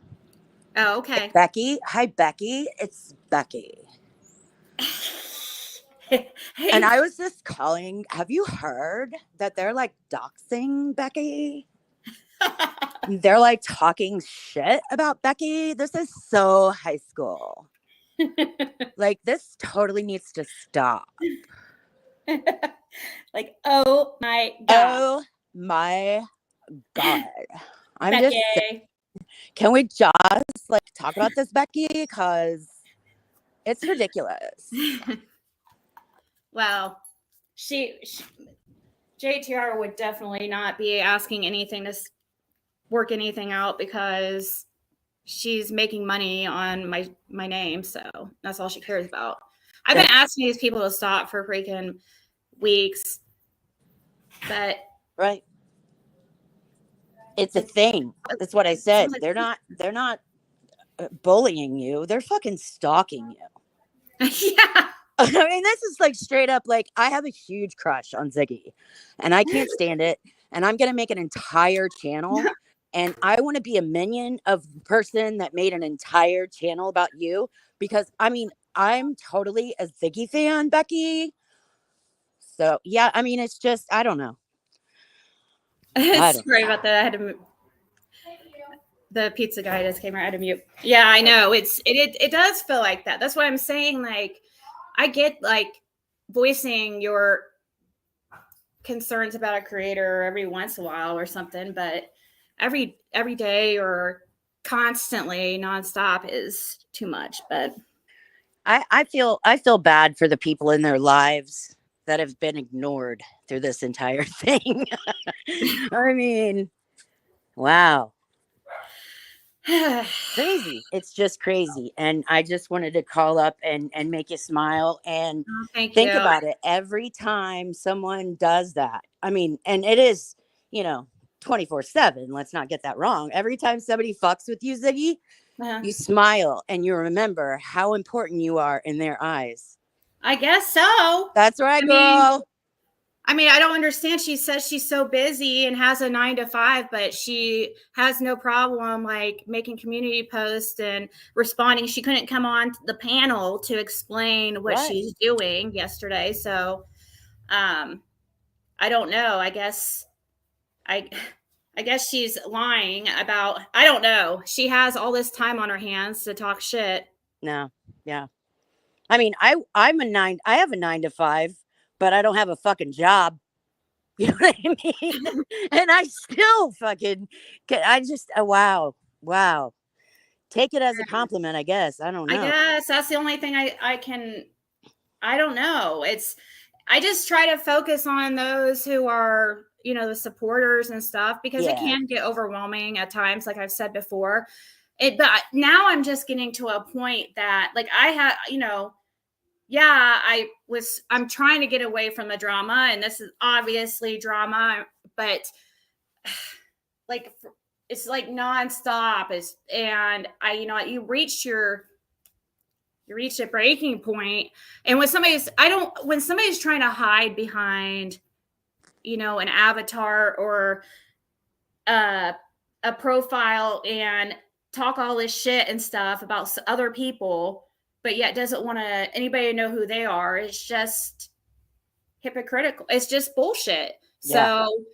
Oh, okay. Becky. Hi, Becky. It's Becky. Hey. And I was just calling. Have you heard that they're like doxing Becky? They're like talking shit about Becky. This is so high school. Like, this totally needs to stop. Like, oh my God. Oh my God. I'm Becky. just saying, can we just like talk about this, Becky? Because it's ridiculous. Well, she JTR would definitely not be asking anything to work anything out because she's making money on my name, so that's all she cares about. I've been asking these people to stop for freaking weeks, but right, it's a thing. That's what I said. They're not bullying you. They're fucking stalking you. Yeah. I mean, this is like straight up like, I have a huge crush on Ziggy and I can't stand it. And I'm going to make an entire channel. And I want to be a minion of the person that made an entire channel about you. Because, I mean, I'm totally a Ziggy fan, Becky. So, yeah, I mean, it's just, I don't know. Sorry about that. I had to mute. The pizza guy just came right out of mute. Yeah, I know. It does feel like that. That's what I'm saying. Like, I get like voicing your concerns about a creator every once in a while or something, but every day or constantly nonstop is too much. But I feel bad for the people in their lives that have been ignored through this entire thing. I mean, wow. Crazy. It's just crazy. And I just wanted to call up and make you smile and think about it every time someone does that. I mean, and it is, 24/7. Let's not get that wrong. Every time somebody fucks with you, Ziggy, you smile and you remember how important you are in their eyes. I guess so. That's right, girl. I mean, I don't understand. She says she's so busy and has a 9 to 5, but she has no problem like making community posts and responding. She couldn't come on the panel to explain what she's doing yesterday. So I don't know. I guess she's lying about, I don't know. She has all this time on her hands to talk shit. No. Yeah. I mean, I have a 9 to 5, but I don't have a fucking job. You know what I mean? And I still fucking, wow. Take it as a compliment, I guess. I don't know. I guess that's the only thing I don't know. I just try to focus on those who are, the supporters and stuff, because it can get overwhelming at times, like I've said before. But now I'm just getting to a point that like I have, yeah, I'm trying to get away from the drama, and this is obviously drama, but like it's like nonstop. And you reach a breaking point. And when somebody's trying to hide behind, an avatar or a profile and talk all this shit and stuff about other people, but yet doesn't want anybody to know who they are, it's just hypocritical. It's just bullshit. Yeah. So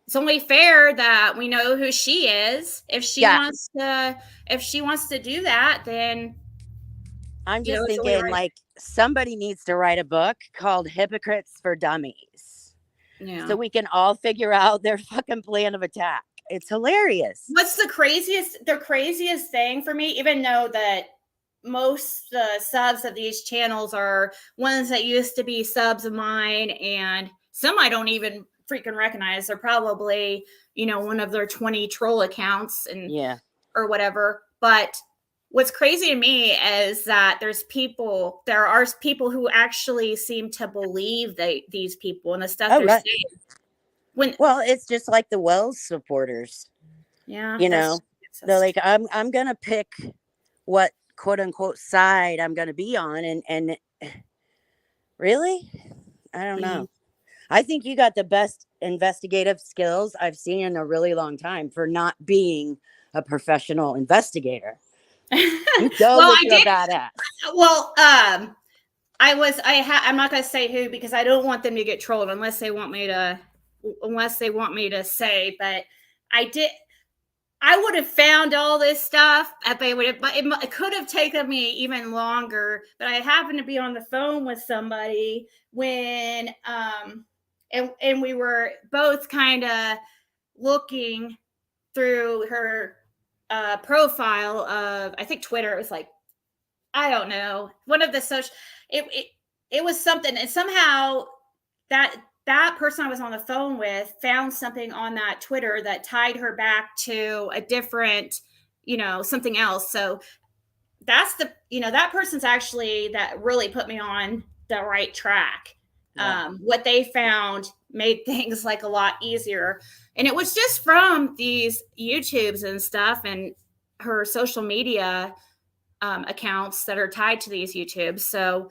it's only fair that we know who she is. If she wants to do that, then I'm just thinking like somebody needs to write a book called Hypocrites for Dummies. Yeah. So we can all figure out their fucking plan of attack. It's hilarious. What's the craziest thing for me, even though that most subs of these channels are ones that used to be subs of mine, and some I don't even freaking recognize. They're probably, one of their 20 troll accounts or whatever. But what's crazy to me is that there are people who actually seem to believe these people and the stuff they're saying. Well, it's just like the Wells supporters. Yeah. They're like, I'm gonna pick what quote unquote side I'm gonna be on, and really, I don't know. I think you got the best investigative skills I've seen in a really long time for not being a professional investigator. You go look a badass. Well, I'm not gonna say who, because I don't want them to get trolled unless they want me to say, but I would have found all this stuff but it could have taken me even longer. But I happened to be on the phone with somebody when and we were both kind of looking through her profile of, I think, Twitter. It was like, I don't know, one of the social, it was something, and somehow that person I was on the phone with found something on that Twitter that tied her back to a different, something else. So that's that person's actually that really put me on the right track. Yeah. What they found made things like a lot easier. And it was just from these YouTubes and stuff and her social media accounts that are tied to these YouTubes. So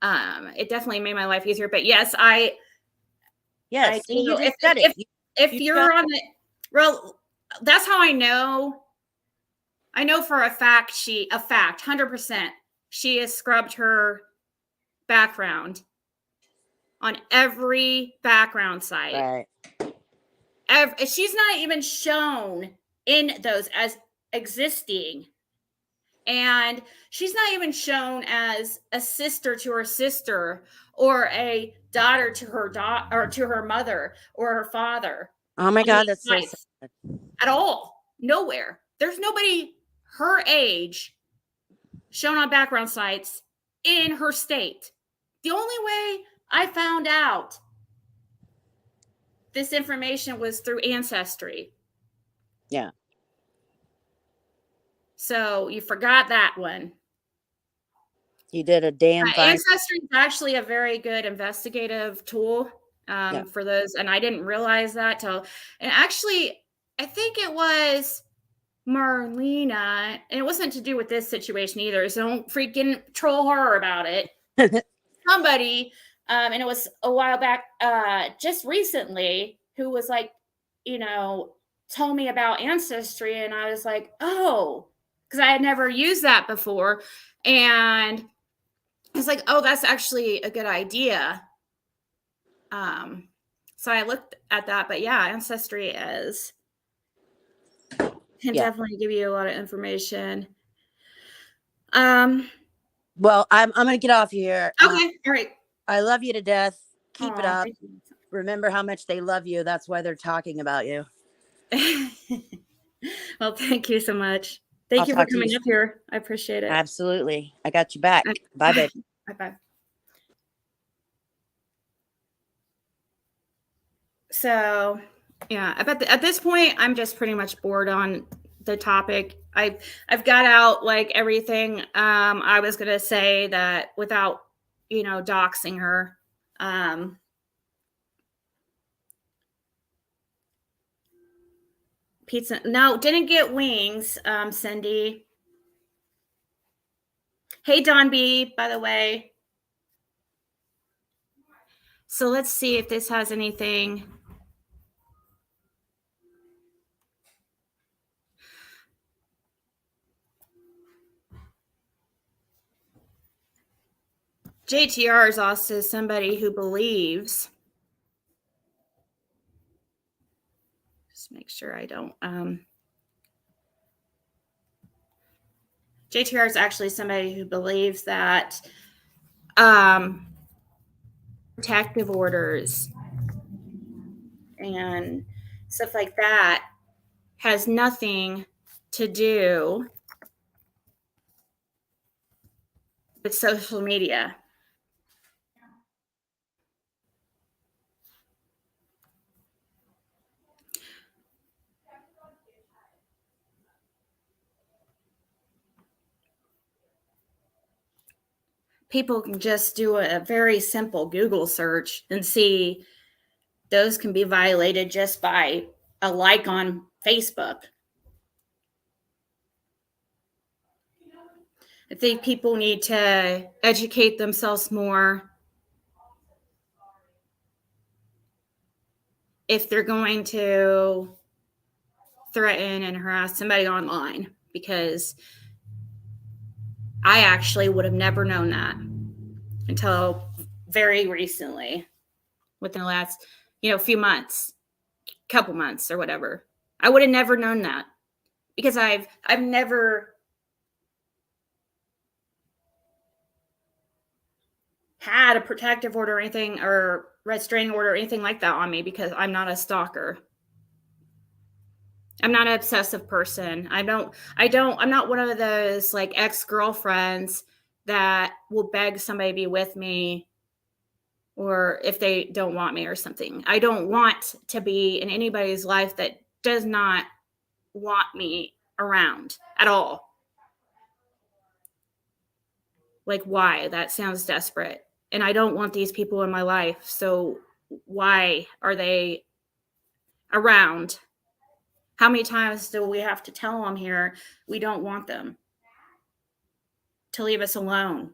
it definitely made my life easier. But yes, if you're on the, well, that's how I know for a fact 100% she has scrubbed her background on every background site. Right. She's not even shown in those as existing. And she's not even shown as a sister to her sister, or a daughter to her or to her mother or her father. Oh my God, that's so sad. At all. Nowhere. There's nobody her age shown on background sites in her state. The only way I found out this information was through Ancestry. Yeah. So you forgot that one. You did a damn fine. Ancestry is actually a very good investigative tool for those. And I didn't realize that till, and actually, I think it was Marlena, and it wasn't to do with this situation either. So don't freaking troll her about it. Somebody, and it was a while back, just recently, who was like, told me about Ancestry. And I was like, oh, because I had never used that before. And I was like, oh, that's actually a good idea. So I looked at that, but yeah, Ancestry can definitely give you a lot of information. Well, I'm gonna get off here. Okay, all right. I love you to death. Keep it up. Remember how much they love you. That's why they're talking about you. Well, thank you so much. Thank you for coming up here. I appreciate it. Absolutely. I got you back. Bye, babe. Bye-bye. So, yeah, at this point, I'm just pretty much bored on the topic. I've got out like everything I was gonna say that without, doxing her. Pizza. No, didn't get wings, Cindy. Hey, Don B, by the way. So let's see if this has anything. JTR is also somebody who believes. Just make sure I don't. JTR is actually somebody who believes that protective orders and stuff like that has nothing to do with social media. People can just do a very simple Google search and see those can be violated just by a like on Facebook. I think people need to educate themselves more if they're going to threaten and harass somebody online, because I actually would have never known that until very recently, within the last, few months, couple months or whatever. I would have never known that because I've never had a protective order or anything, or restraining order or anything like that on me, because I'm not a stalker. I'm not an obsessive person. I'm not one of those like ex-girlfriends that will beg somebody to be with me, or if they don't want me or something. I don't want to be in anybody's life that does not want me around at all. Like, why? That sounds desperate. And I don't want these people in my life. So why are they around? How many times do we have to tell them here we don't want them, to leave us alone?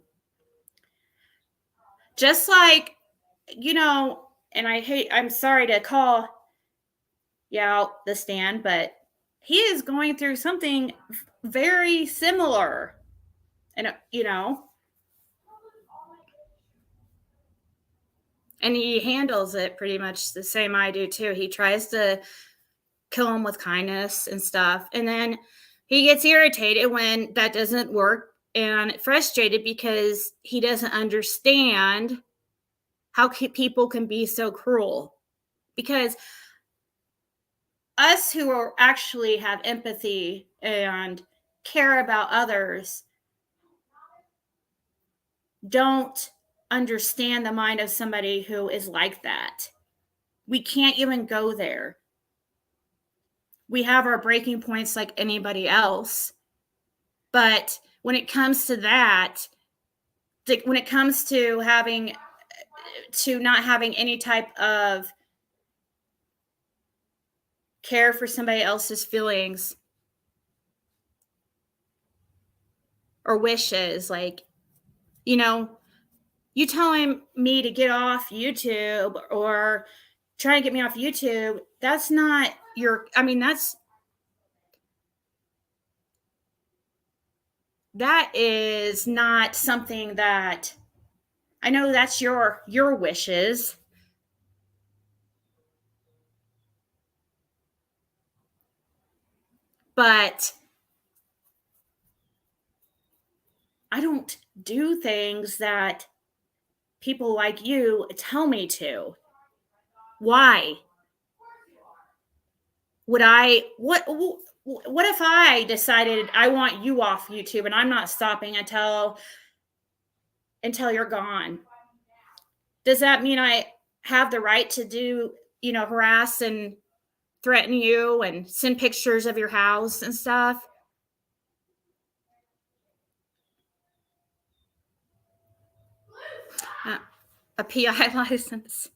Just like, and I'm sorry to call out the stand, but he is going through something very similar. And, and he handles it pretty much the same I do too. He tries to kill him with kindness and stuff. And then he gets irritated when that doesn't work and frustrated because he doesn't understand how people can be so cruel. Because us who are actually have empathy and care about others don't understand the mind of somebody who is like that. We can't even go there. We have our breaking points like anybody else. But when it comes to that, when it comes to not having any type of care for somebody else's feelings or wishes, like, you telling me to get off YouTube or try to get me off YouTube, that's not that is not something that, I know that's your wishes. But I don't do things that people like you tell me to. Why? Would I, what if I decided I want you off YouTube and I'm not stopping until you're gone? Does that mean I have the right to do, harass and threaten you and send pictures of your house and stuff. A PI license.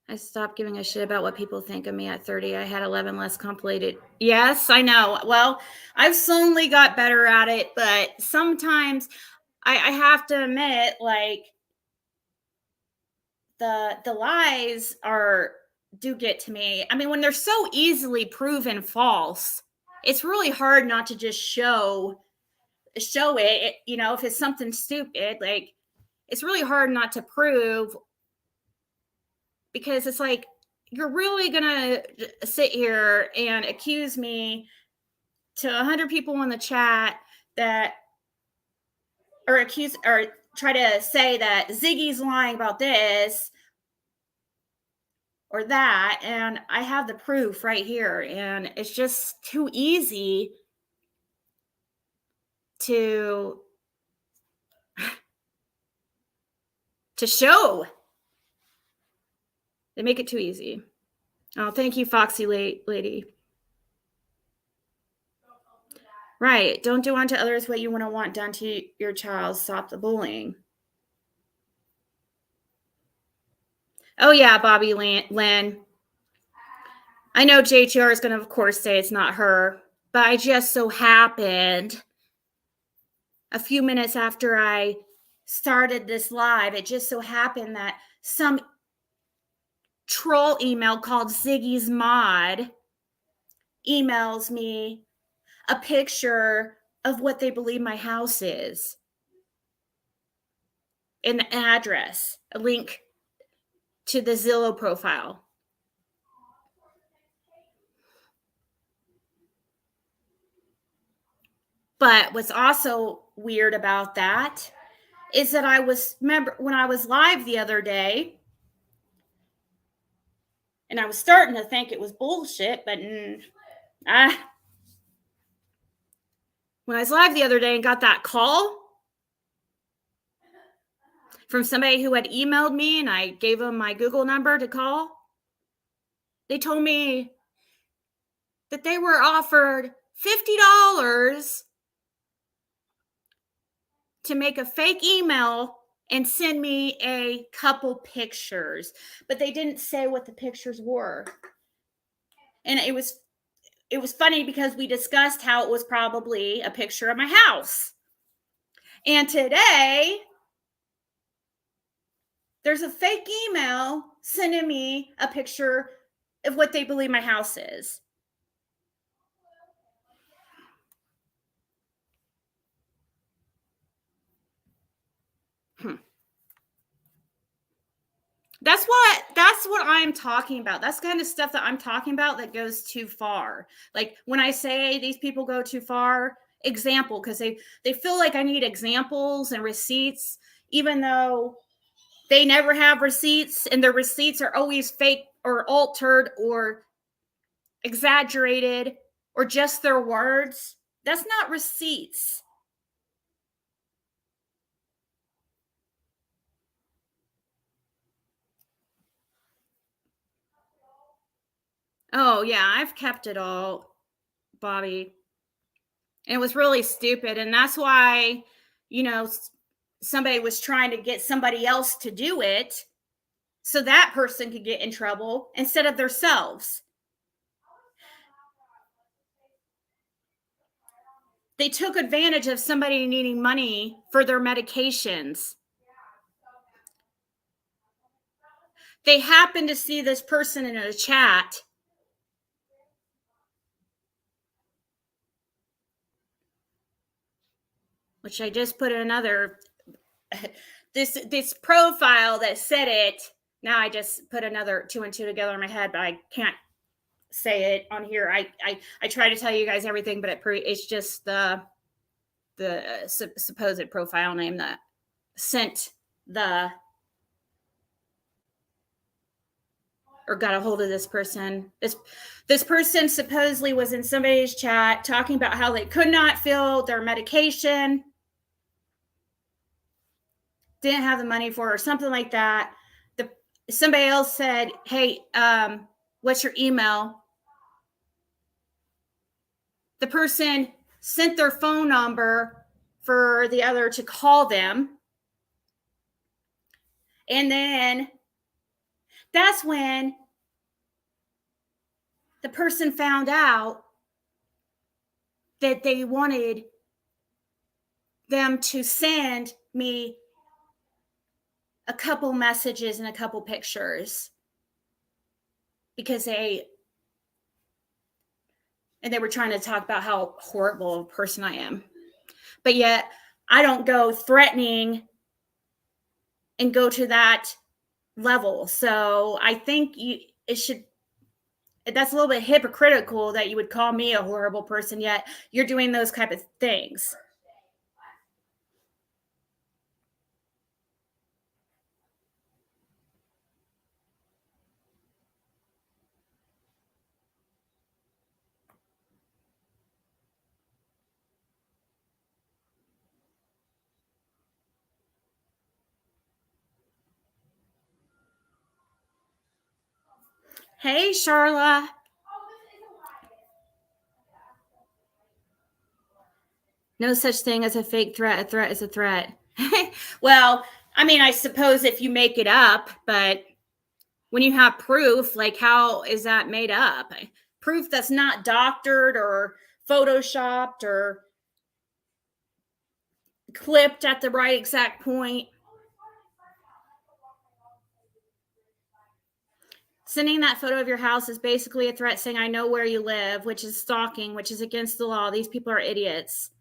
I stopped giving a shit about what people think of me at 30. I had 11 less completed. Yes, I know. Well, I've slowly got better at it, but sometimes I have to admit, like, the lies do get to me. I mean, when they're so easily proven false, it's really hard not to just show it. You know, if it's something stupid, like, it's really hard not to prove, because it's like, you're really gonna sit here and accuse me to 100 people in the chat or try to say that Ziggy's lying about this or that, and I have the proof right here, and it's just too easy to show. They make it too easy. Oh, thank you, Foxy Lady. Right. Don't do unto others what you wouldn't want done to your child. Stop the bullying. Oh, yeah, Bobby Lynn. I know JTR is going to, of course, say it's not her, but I just so happened a few minutes after I started this live, it just so happened that some troll email called Ziggy's Mod emails me a picture of what they believe my house is, an address, a link to the Zillow profile. But what's also weird about that is that remember when I was live the other day, and I was starting to think it was bullshit, but when I was live the other day and got that call from somebody who had emailed me, and I gave them my Google number to call, they told me that they were offered $50 to make a fake email and send me a couple pictures, but they didn't say what the pictures were. And it was funny because we discussed how it was probably a picture of my house. And today, there's a fake email sending me a picture of what they believe my house is. That's what I'm talking about. That's the kind of stuff that I'm talking about that goes too far. Like when I say these people go too far, example, because they feel like I need examples and receipts, even though they never have receipts, and their receipts are always fake or altered or exaggerated or just their words. That's not receipts. Oh, yeah, I've kept it all, Bobby. And it was really stupid. And that's why, somebody was trying to get somebody else to do it so that person could get in trouble instead of themselves. They took advantage of somebody needing money for their medications. They happened to see this person in a chat. Which I just put another, this profile that said it. Now I just put another 2 and 2 together in my head, but I can't say it on here. I try to tell you guys everything, but it's just the supposed profile name that sent or got a hold of this person. This person supposedly was in somebody's chat talking about how they could not fill their medication. didn't have the money for, or something like that. Somebody else said, hey, what's your email? The person sent their phone number for the other to call them. And then that's when the person found out that they wanted them to send me a couple messages and a couple pictures because they were trying to talk about how horrible a person I am. But yet I don't go threatening and go to that level. So I think that's a little bit hypocritical that you would call me a horrible person, yet you're doing those type of things. Hey, Charla. No such thing as a fake threat. A threat is a threat. Well, I mean, I suppose if you make it up, but when you have proof, like, how is that made up? Proof that's not doctored or photoshopped or clipped at the right exact point. Sending that photo of your house is basically a threat saying, I know where you live, which is stalking, which is against the law. These people are idiots.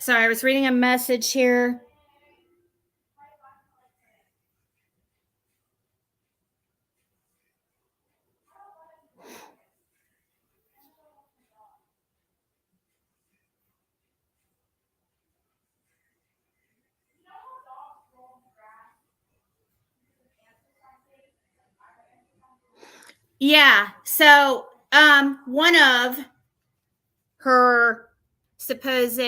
Sorry, I was reading a message here. Yeah. So, one of her supposed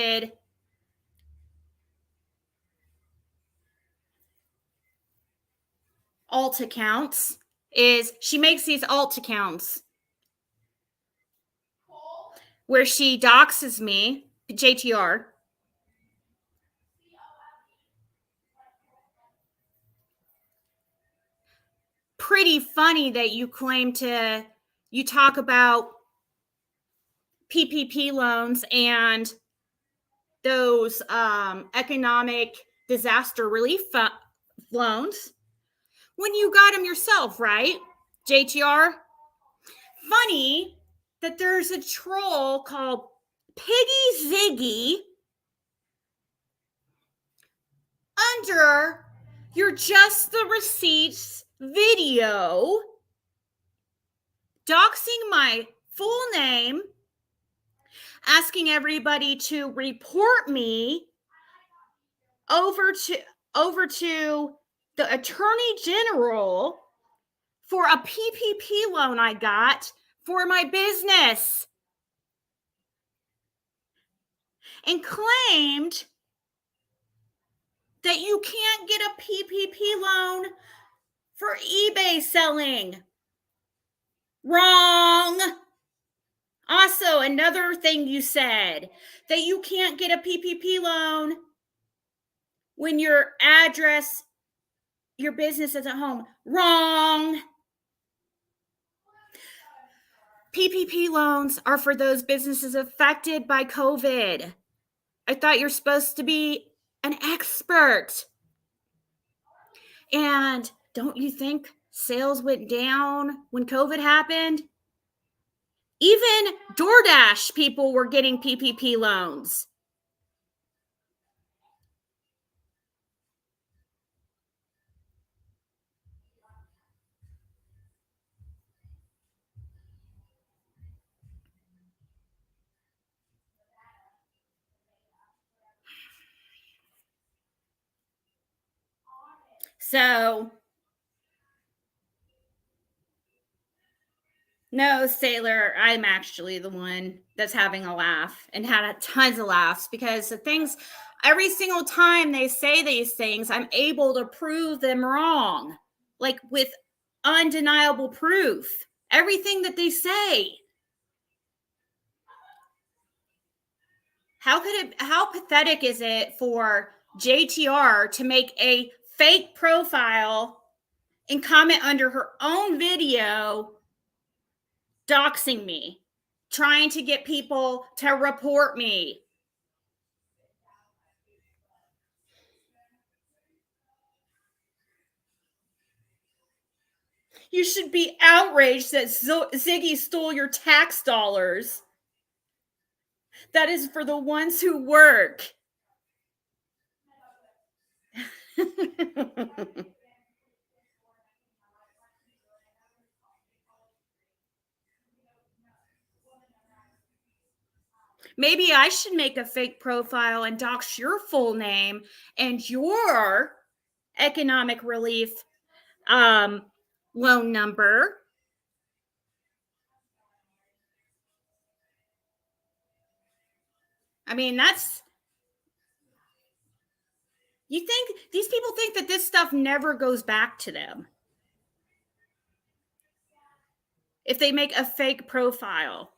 alt accounts is she makes these alt accounts where she doxes me, JTR. Pretty funny that you talk about PPP loans and those economic disaster relief loans when you got them yourself, right, JTR? Funny that there's a troll called Piggy Ziggy under your Just the Receipts video doxing my full name, asking everybody to report me over to the Attorney General for a PPP loan I got for my business, and claimed that you can't get a PPP loan for eBay selling. Wrong. Also, another thing you said, that you can't get a PPP loan when your address, your business is at home. Wrong. PPP loans are for those businesses affected by COVID. I thought you're supposed to be an expert. And don't you think sales went down when COVID happened? Even DoorDash people were getting PPP loans. So, no, Sailor, I'm actually the one that's having a laugh and had tons of laughs because the things, every single time they say these things, I'm able to prove them wrong, like with undeniable proof. Everything that they say. How pathetic is it for JTR to make a fake profile and comment under her own video doxing me, trying to get people to report me? You should be outraged that Ziggy stole your tax dollars. That is for the ones who work. Maybe I should make a fake profile and dox your full name and your economic relief loan number. I mean, you think these people think that this stuff never goes back to them if they make a fake profile.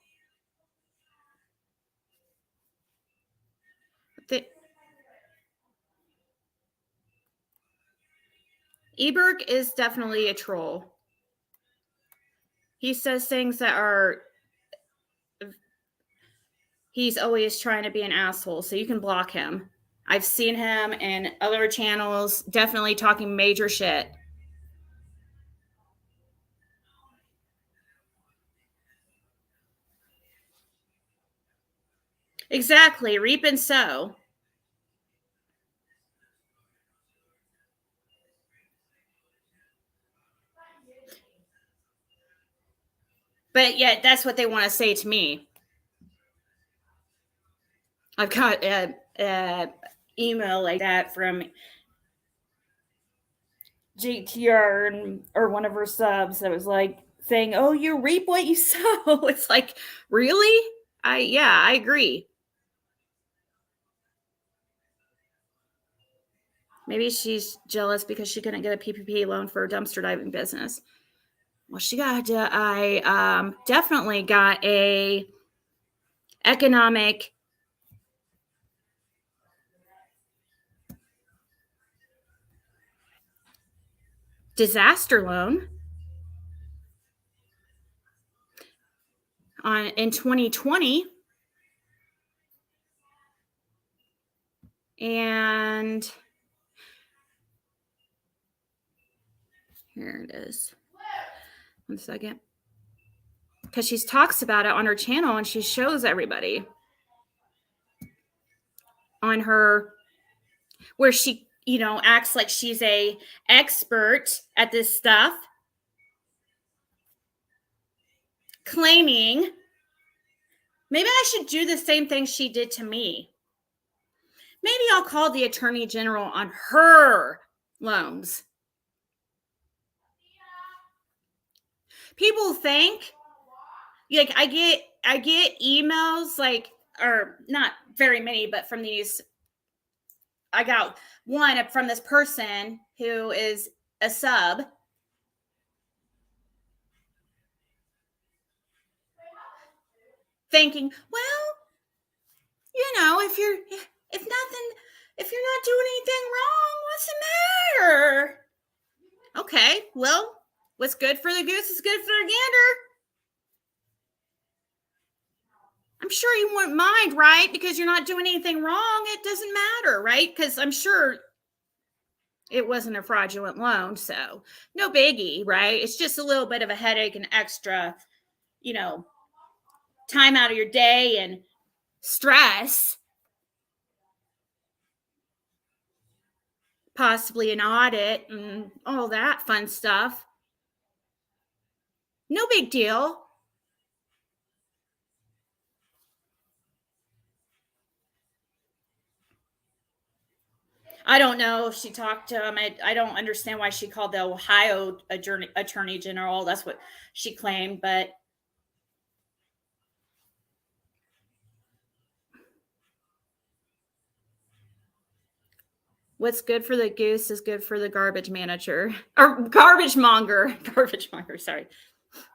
Eberg is definitely a troll. He says things that are, he's always trying to be an asshole, so you can block him. I've seen him in other channels definitely talking major shit. Exactly, reap and sow. But yet, that's what they want to say to me. I've got an email like that from JTR or one of her subs that was like saying, "Oh, you reap what you sow." It's like, really? I agree. Maybe she's jealous because she couldn't get a PPP loan for a dumpster diving business. Well, I definitely got a economic disaster loan in 2020. And here it is. 1 second. Because she talks about it on her channel and she shows everybody on her, where she, acts like she's a expert at this stuff, claiming maybe I should do the same thing she did to me. Maybe I'll call the Attorney General on her loans. People think, like, I get emails, like, or not very many, but from these, I got one from this person who is a sub, thinking, well, if you're not doing anything wrong, what's the matter? Okay, well, what's good for the goose is good for the gander. I'm sure you won't mind, right? Because you're not doing anything wrong. It doesn't matter, right? Because I'm sure it wasn't a fraudulent loan, so no biggie, right? It's just a little bit of a headache and extra, time out of your day and stress, possibly an audit and all that fun stuff. No big deal. I don't know if she talked to him. I don't understand why she called the Ohio Attorney General. That's what she claimed, but what's good for the goose is good for the garbage manager or garbage monger. Garbage monger, sorry.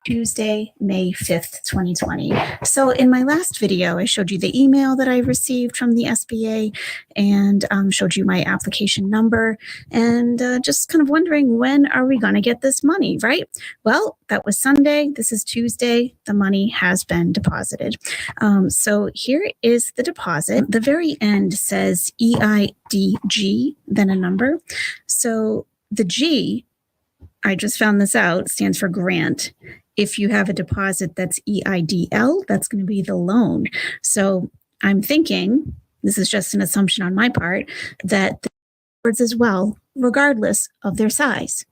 Tuesday, May 5th, 2020. So in my last video, I showed you the email that I received from the SBA and showed you my application number and just kind of wondering, when are we going to get this money, right? Well, that was Sunday. This is Tuesday. The money has been deposited. So here is the deposit. The very end says EIDG, then a number. So the G, I just found this out, stands for grant. If you have a deposit that's EIDL, that's going to be the loan. So I'm thinking, this is just an assumption on my part, that the words as well, regardless of their size.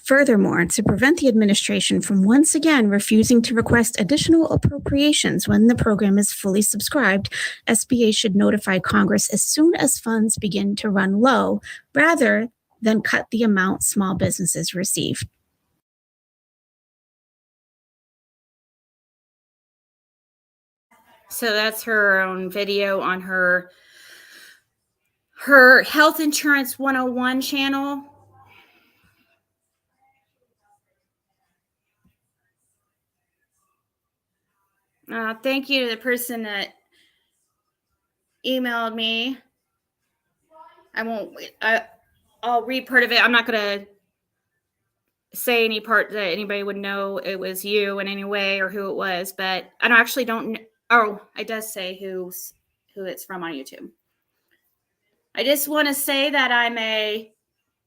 Furthermore, to prevent the administration from once again refusing to request additional appropriations when the program is fully subscribed, SBA should notify Congress as soon as funds begin to run low, rather than cut the amount small businesses receive. So that's her own video on her Health Insurance 101 channel. Thank you to the person that emailed me. I'll read part of it. I'm not going to say any part that anybody would know it was you in any way or who it was, but I actually don't. Oh, it does say who it's from on YouTube. I just want to say that I'm a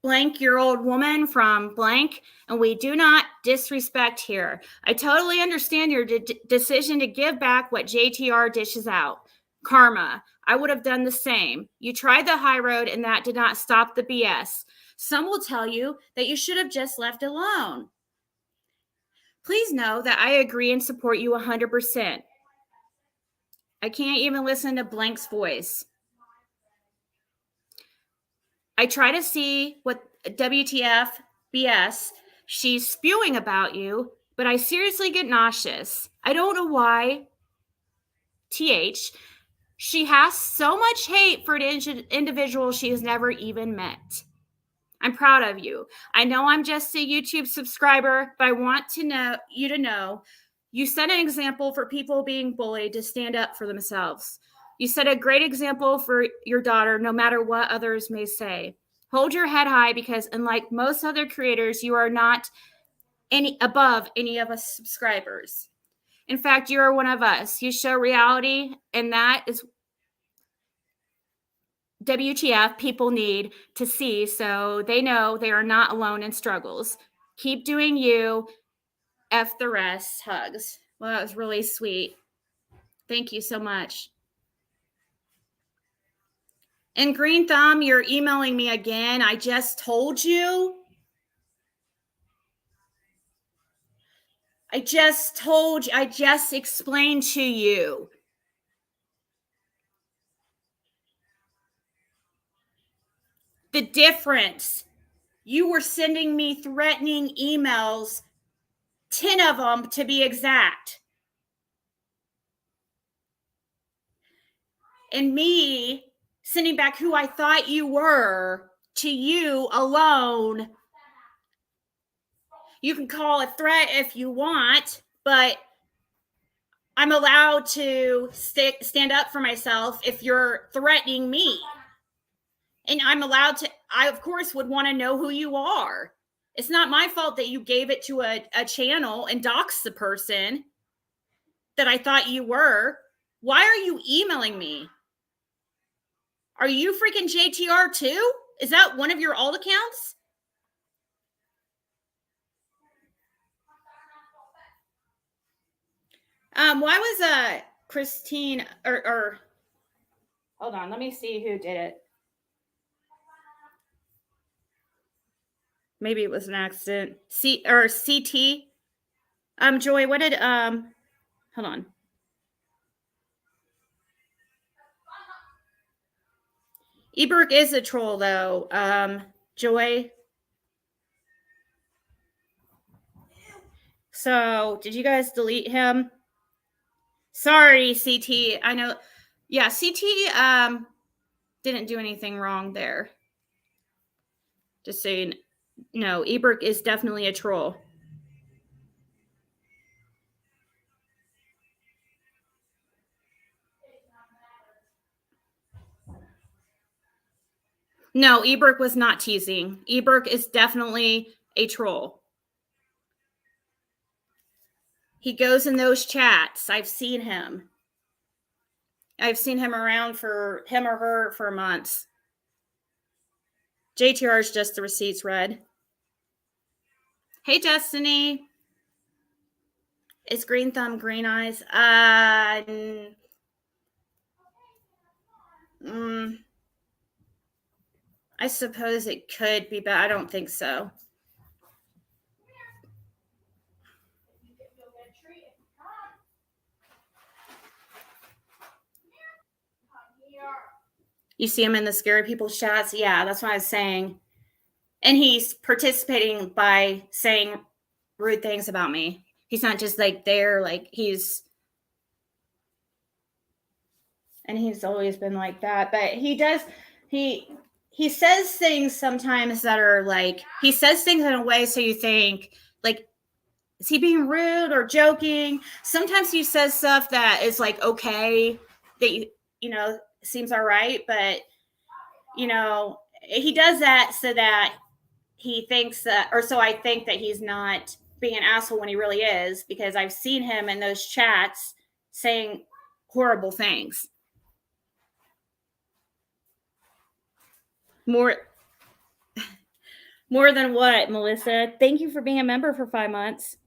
blank-year-old woman from blank, and we do not disrespect here. I totally understand your decision to give back what JTR dishes out. Karma. I would have done the same. You tried the high road, and that did not stop the BS. Some will tell you that you should have just left alone. Please know that I agree and support you 100%. I can't even listen to Blank's voice. I try to see what WTF BS she's spewing about you, but I seriously get nauseous. I don't know why. TH, she has so much hate for an individual she has never even met. I'm proud of you. I know I'm just a YouTube subscriber, but I want you to know you set an example for people being bullied to stand up for themselves. You set a great example for your daughter, no matter what others may say. Hold your head high, because unlike most other creators, you are not above any of us subscribers. In fact, you are one of us. You show reality, and that is WTF people need to see, so they know they are not alone in struggles. Keep doing you. F the rest. Hugs. Well, that was really sweet. Thank you so much. And Green Thumb, you're emailing me again. I just told you. I just explained to you. The difference. You were sending me threatening emails, 10 of them to be exact. And me sending back who I thought you were to you alone. You can call it threat if you want, but I'm allowed to stand up for myself if you're threatening me. And I'm allowed to, I of course would want to know who you are. It's not my fault that you gave it to a channel and doxed the person that I thought you were. Why are you emailing me? Are you freaking JTR too? Is that one of your alt accounts? Why was Christine or hold on, let me see who did it. Maybe it was an accident. CT. Joy, what did hold on. Eberg is a troll though. Joy. So did you guys delete him? Sorry, CT. I know. Yeah, CT didn't do anything wrong there. Just saying, no, Eberg is definitely a troll. No, Eberg was not teasing. Eberg is definitely a troll. He goes in those chats. I've seen him. I've seen him around for him or her for months. JTR is just the receipts read. Hey, Destiny. Is green thumb, green eyes? I suppose it could be, but I don't think so. You see him in the scary people chats? Yeah, that's what I was saying. And he's participating by saying rude things about me. He's not just like there, like he's always been like that. But he says things sometimes that are like, he says things in a way so you think, like, is he being rude or joking? Sometimes he says stuff that is like, okay, that, seems all right. But, he does that so that he thinks that, or so I think that he's not being an asshole when he really is, because I've seen him in those chats saying horrible things. More than what, Melissa? Thank you for being a member for 5 months.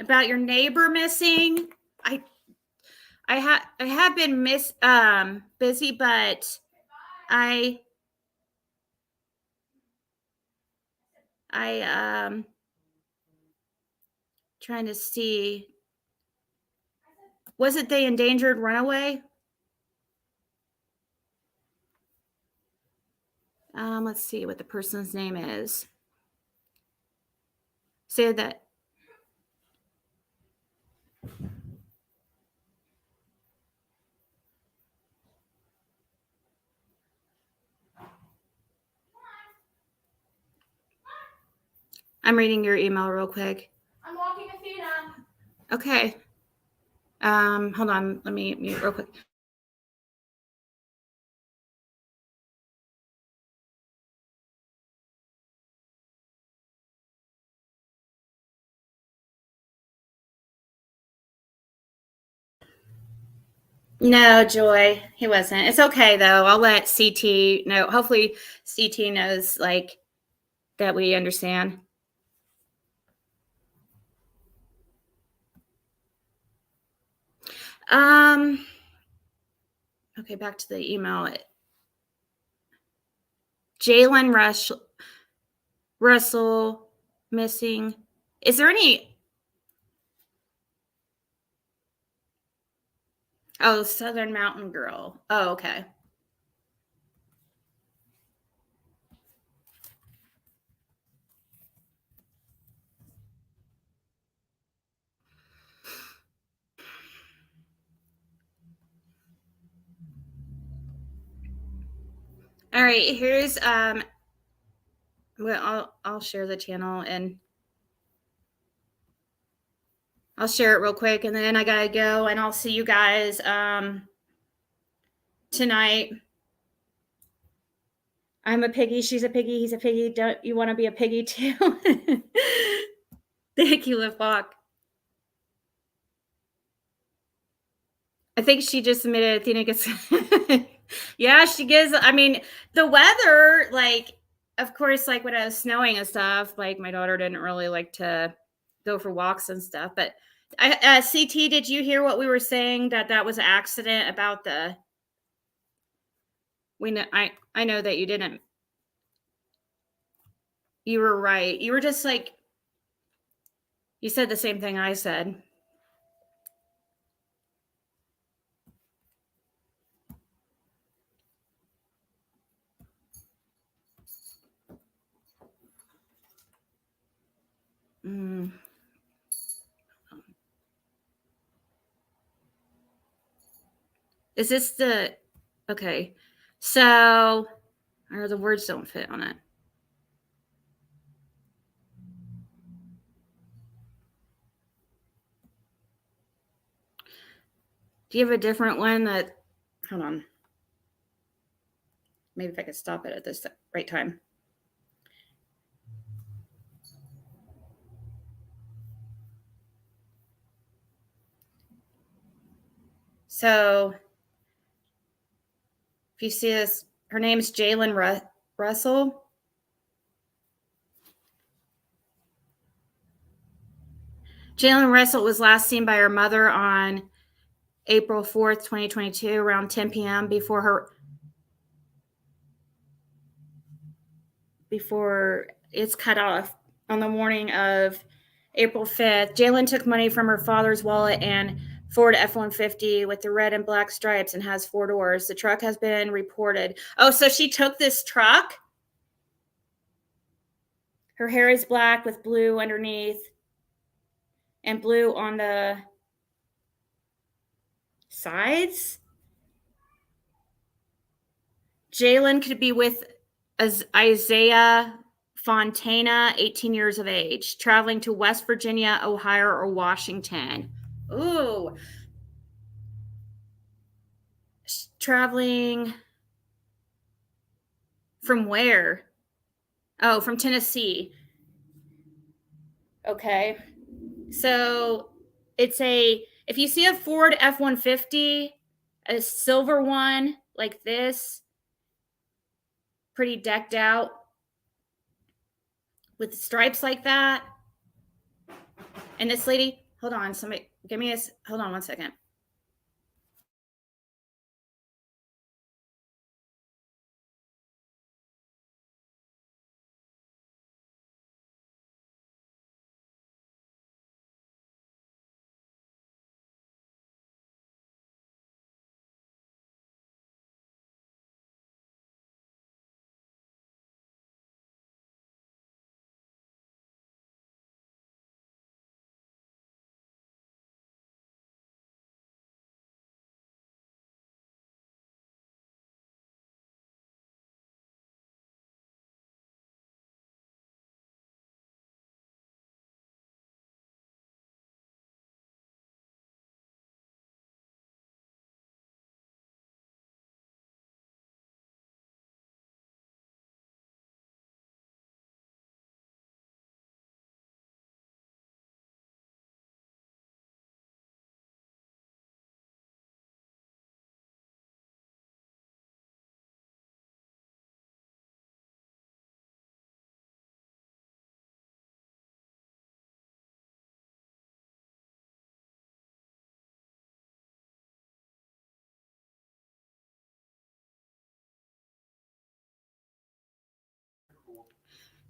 About your neighbor missing, I have been busy, but I trying to see. Was it the endangered runaway? Let's see what the person's name is. Say that. I'm reading your email real quick. I'm walking Athena. Okay. Hold on. Let me mute real quick. No, Joy, he wasn't. It's okay though. I'll let CT know. Hopefully CT knows like that we understand. Okay, back to the email. Jalen Russell missing. Is there any? Oh, Southern Mountain Girl. Oh, okay. All right, here's well, I'll share the channel and I'll share it real quick, and then I gotta go, and I'll see you guys tonight. I'm a piggy. She's a piggy. He's a piggy. Don't you want to be a piggy too? Thank you, LiftWalk. I think she just submitted. Athena gets. Yeah, she gives. I mean, the weather, like of course, like when it was snowing and stuff, like my daughter didn't really like to go for walks and stuff. But CT, did you hear what we were saying, that was an accident about the? We know, I know that you didn't. You were right. You were just like, you said the same thing I said. Is this the, okay, so, or the words don't fit on it. Do you have a different one that, hold on. Maybe if I could stop it at this right time. So, if you see this, her name's Jalen Russell. Jalen Russell was last seen by her mother on April 4th, 2022, around 10 p.m. before it's cut off on the morning of April 5th. Jalen took money from her father's wallet and Ford F-150 with the red and black stripes and has 4 doors. The truck has been reported. Oh, so she took this truck? Her hair is black with blue underneath and blue on the sides. Jalen could be with Isaiah Fontana, 18 years of age, traveling to West Virginia, Ohio, or Washington. Ooh. Traveling from where? Oh, from Tennessee. Okay. So it's if you see a Ford F-150, a silver one like this, pretty decked out with stripes like that. And this lady, hold on, somebody give me hold on one second.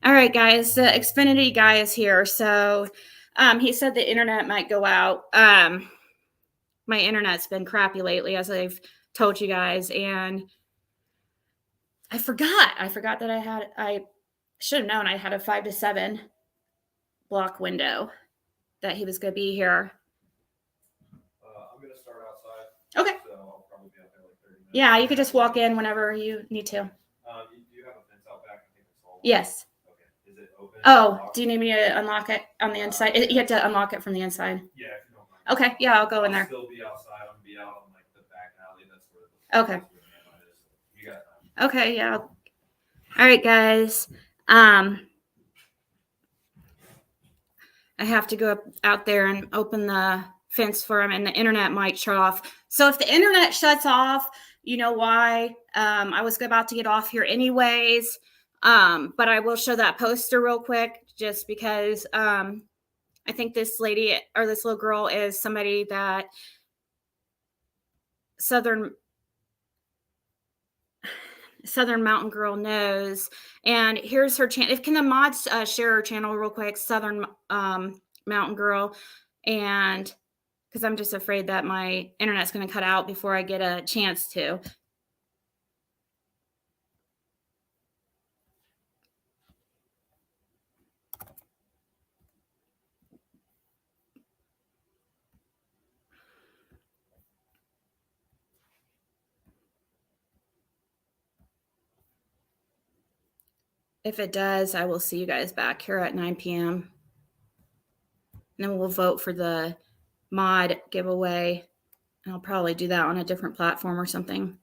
All right, guys, the Xfinity guy is here. So he said the internet might go out. My internet's been crappy lately, as I've told you guys. And I forgot that I should have known I had a 5 to 7 block window that he was going to be here. I'm going to start outside. Okay. So I'll probably be out there like 30 minutes. Yeah, you could just walk in whenever you need to. Do you have a fence out back? I think it's all. Yes. Okay. Is it open? Oh, do you need me to unlock it on the inside? You have to unlock it from the inside. Yeah, if you don't mind. Okay. Yeah, I'll go in there. I'll still be outside. I'm going to be out on like the back alley. That's where the Okay. is. You got time. Okay, yeah. All right, guys. I have to go out there and open the fence for him, and the internet might shut off. So if the internet shuts off, you know why. I was about to get off here anyways. But I will show that poster real quick just because I think this lady or this little girl is somebody that Southern Mountain Girl knows. And here's her channel. Can the mods share her channel real quick, Southern Mountain Girl? And because I'm just afraid that my internet's going to cut out before I get a chance to. If it does, I will see you guys back here at 9 p.m. And then we'll vote for the mod giveaway. And I'll probably do that on a different platform or something.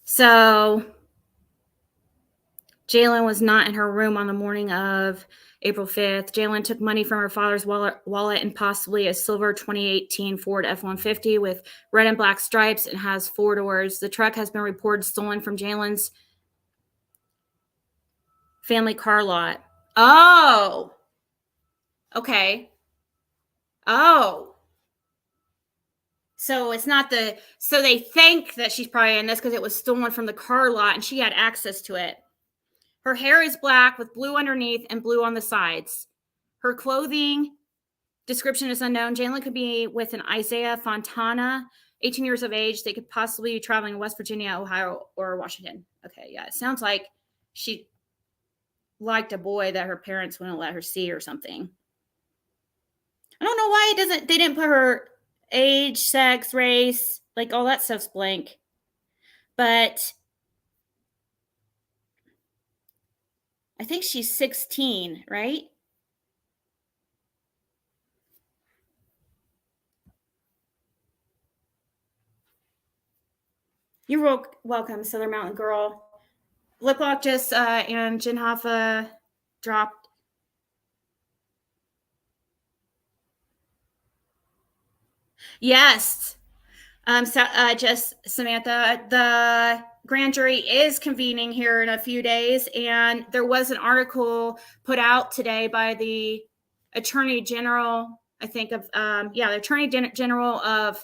So Jalen was not in her room on the morning of April 5th. Jalen took money from her father's wallet and possibly a silver 2018 Ford F-150 with red and black stripes and has 4 doors. The truck has been reported stolen from Jalen's family car lot. Oh, okay. Oh. So it's not so they think that she's probably in this because it was stolen from the car lot and she had access to it. Her hair is black with blue underneath and blue on the sides. Her clothing description is unknown. Jalen could be with an Isaiah Fontana, 18 years of age. They could possibly be traveling to West Virginia, Ohio, or Washington. Okay, yeah, it sounds like she liked a boy that her parents wouldn't let her see or something. I don't know why they didn't put her age, sex, race, like all that stuff's blank. But I think she's 16, right? You're welcome, Southern Mountain Girl. Liplock just and Jen Hoffa dropped. Yes. Just Samantha, the grand jury is convening here in a few days, and there was an article put out today by the Attorney General, I think of the Attorney General of.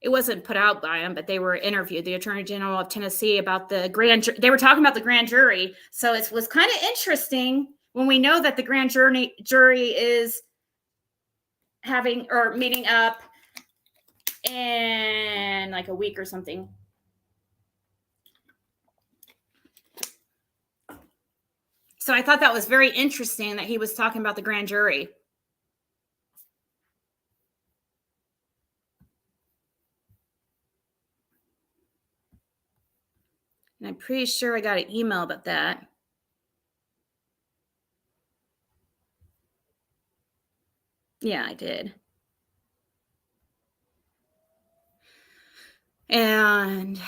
It wasn't put out by him, but they were interviewed, the Attorney General of Tennessee, about the grand jury. They were talking about the grand jury. So it was kind of interesting when we know that the grand jury is having or meeting up in like a week or something. So I thought that was very interesting that he was talking about the grand jury. And I'm pretty sure I got an email about that. Yeah, I did. And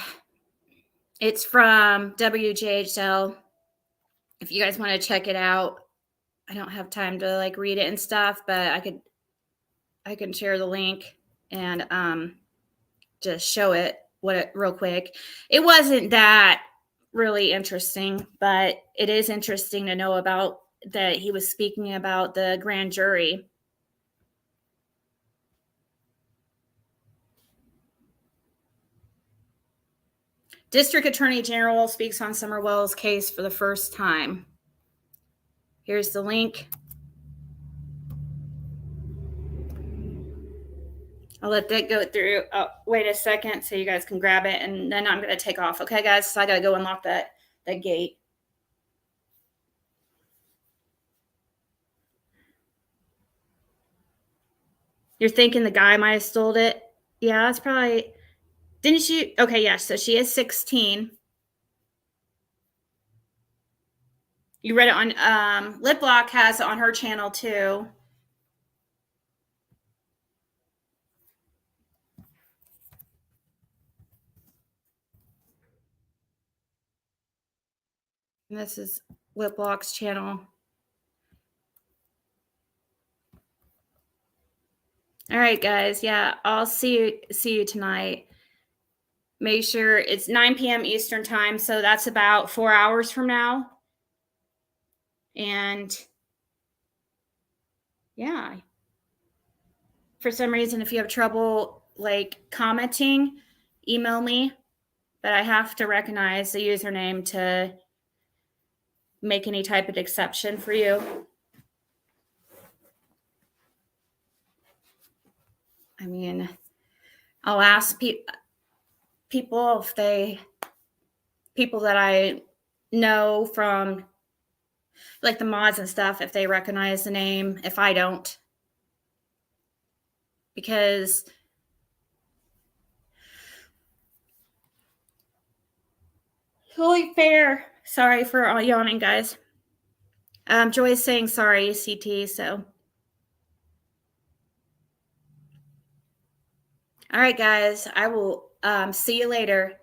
it's from WJHL. If you guys want to check it out, I don't have time to like read it and stuff, but I can share the link and just show it real quick. It wasn't that really interesting, but it is interesting to know about that he was speaking about the grand jury. District Attorney General speaks on Summerwell's case for the first time. Here's the link. I'll let that go through. Oh, wait a second so you guys can grab it, and then I'm going to take off. Okay, guys? So I got to go unlock that gate. You're thinking the guy might have stole it? Yeah, that's probably... Didn't she? Okay, yeah, so she is 16. You read it on... Liplock has it on her channel, too. And this is Liplock's channel. All right, guys. Yeah, I'll see you tonight. Make sure it's 9 p.m. Eastern time, so that's about 4 hours from now. And yeah, for some reason, if you have trouble like commenting, email me. But I have to recognize the username to make any type of exception for you. I mean, I'll ask people if people that I know from like the mods and stuff, if they recognize the name, if I don't. Because totally fair. Sorry for all yawning, guys. Joy's saying sorry, CT, so. All right, guys, I will see you later.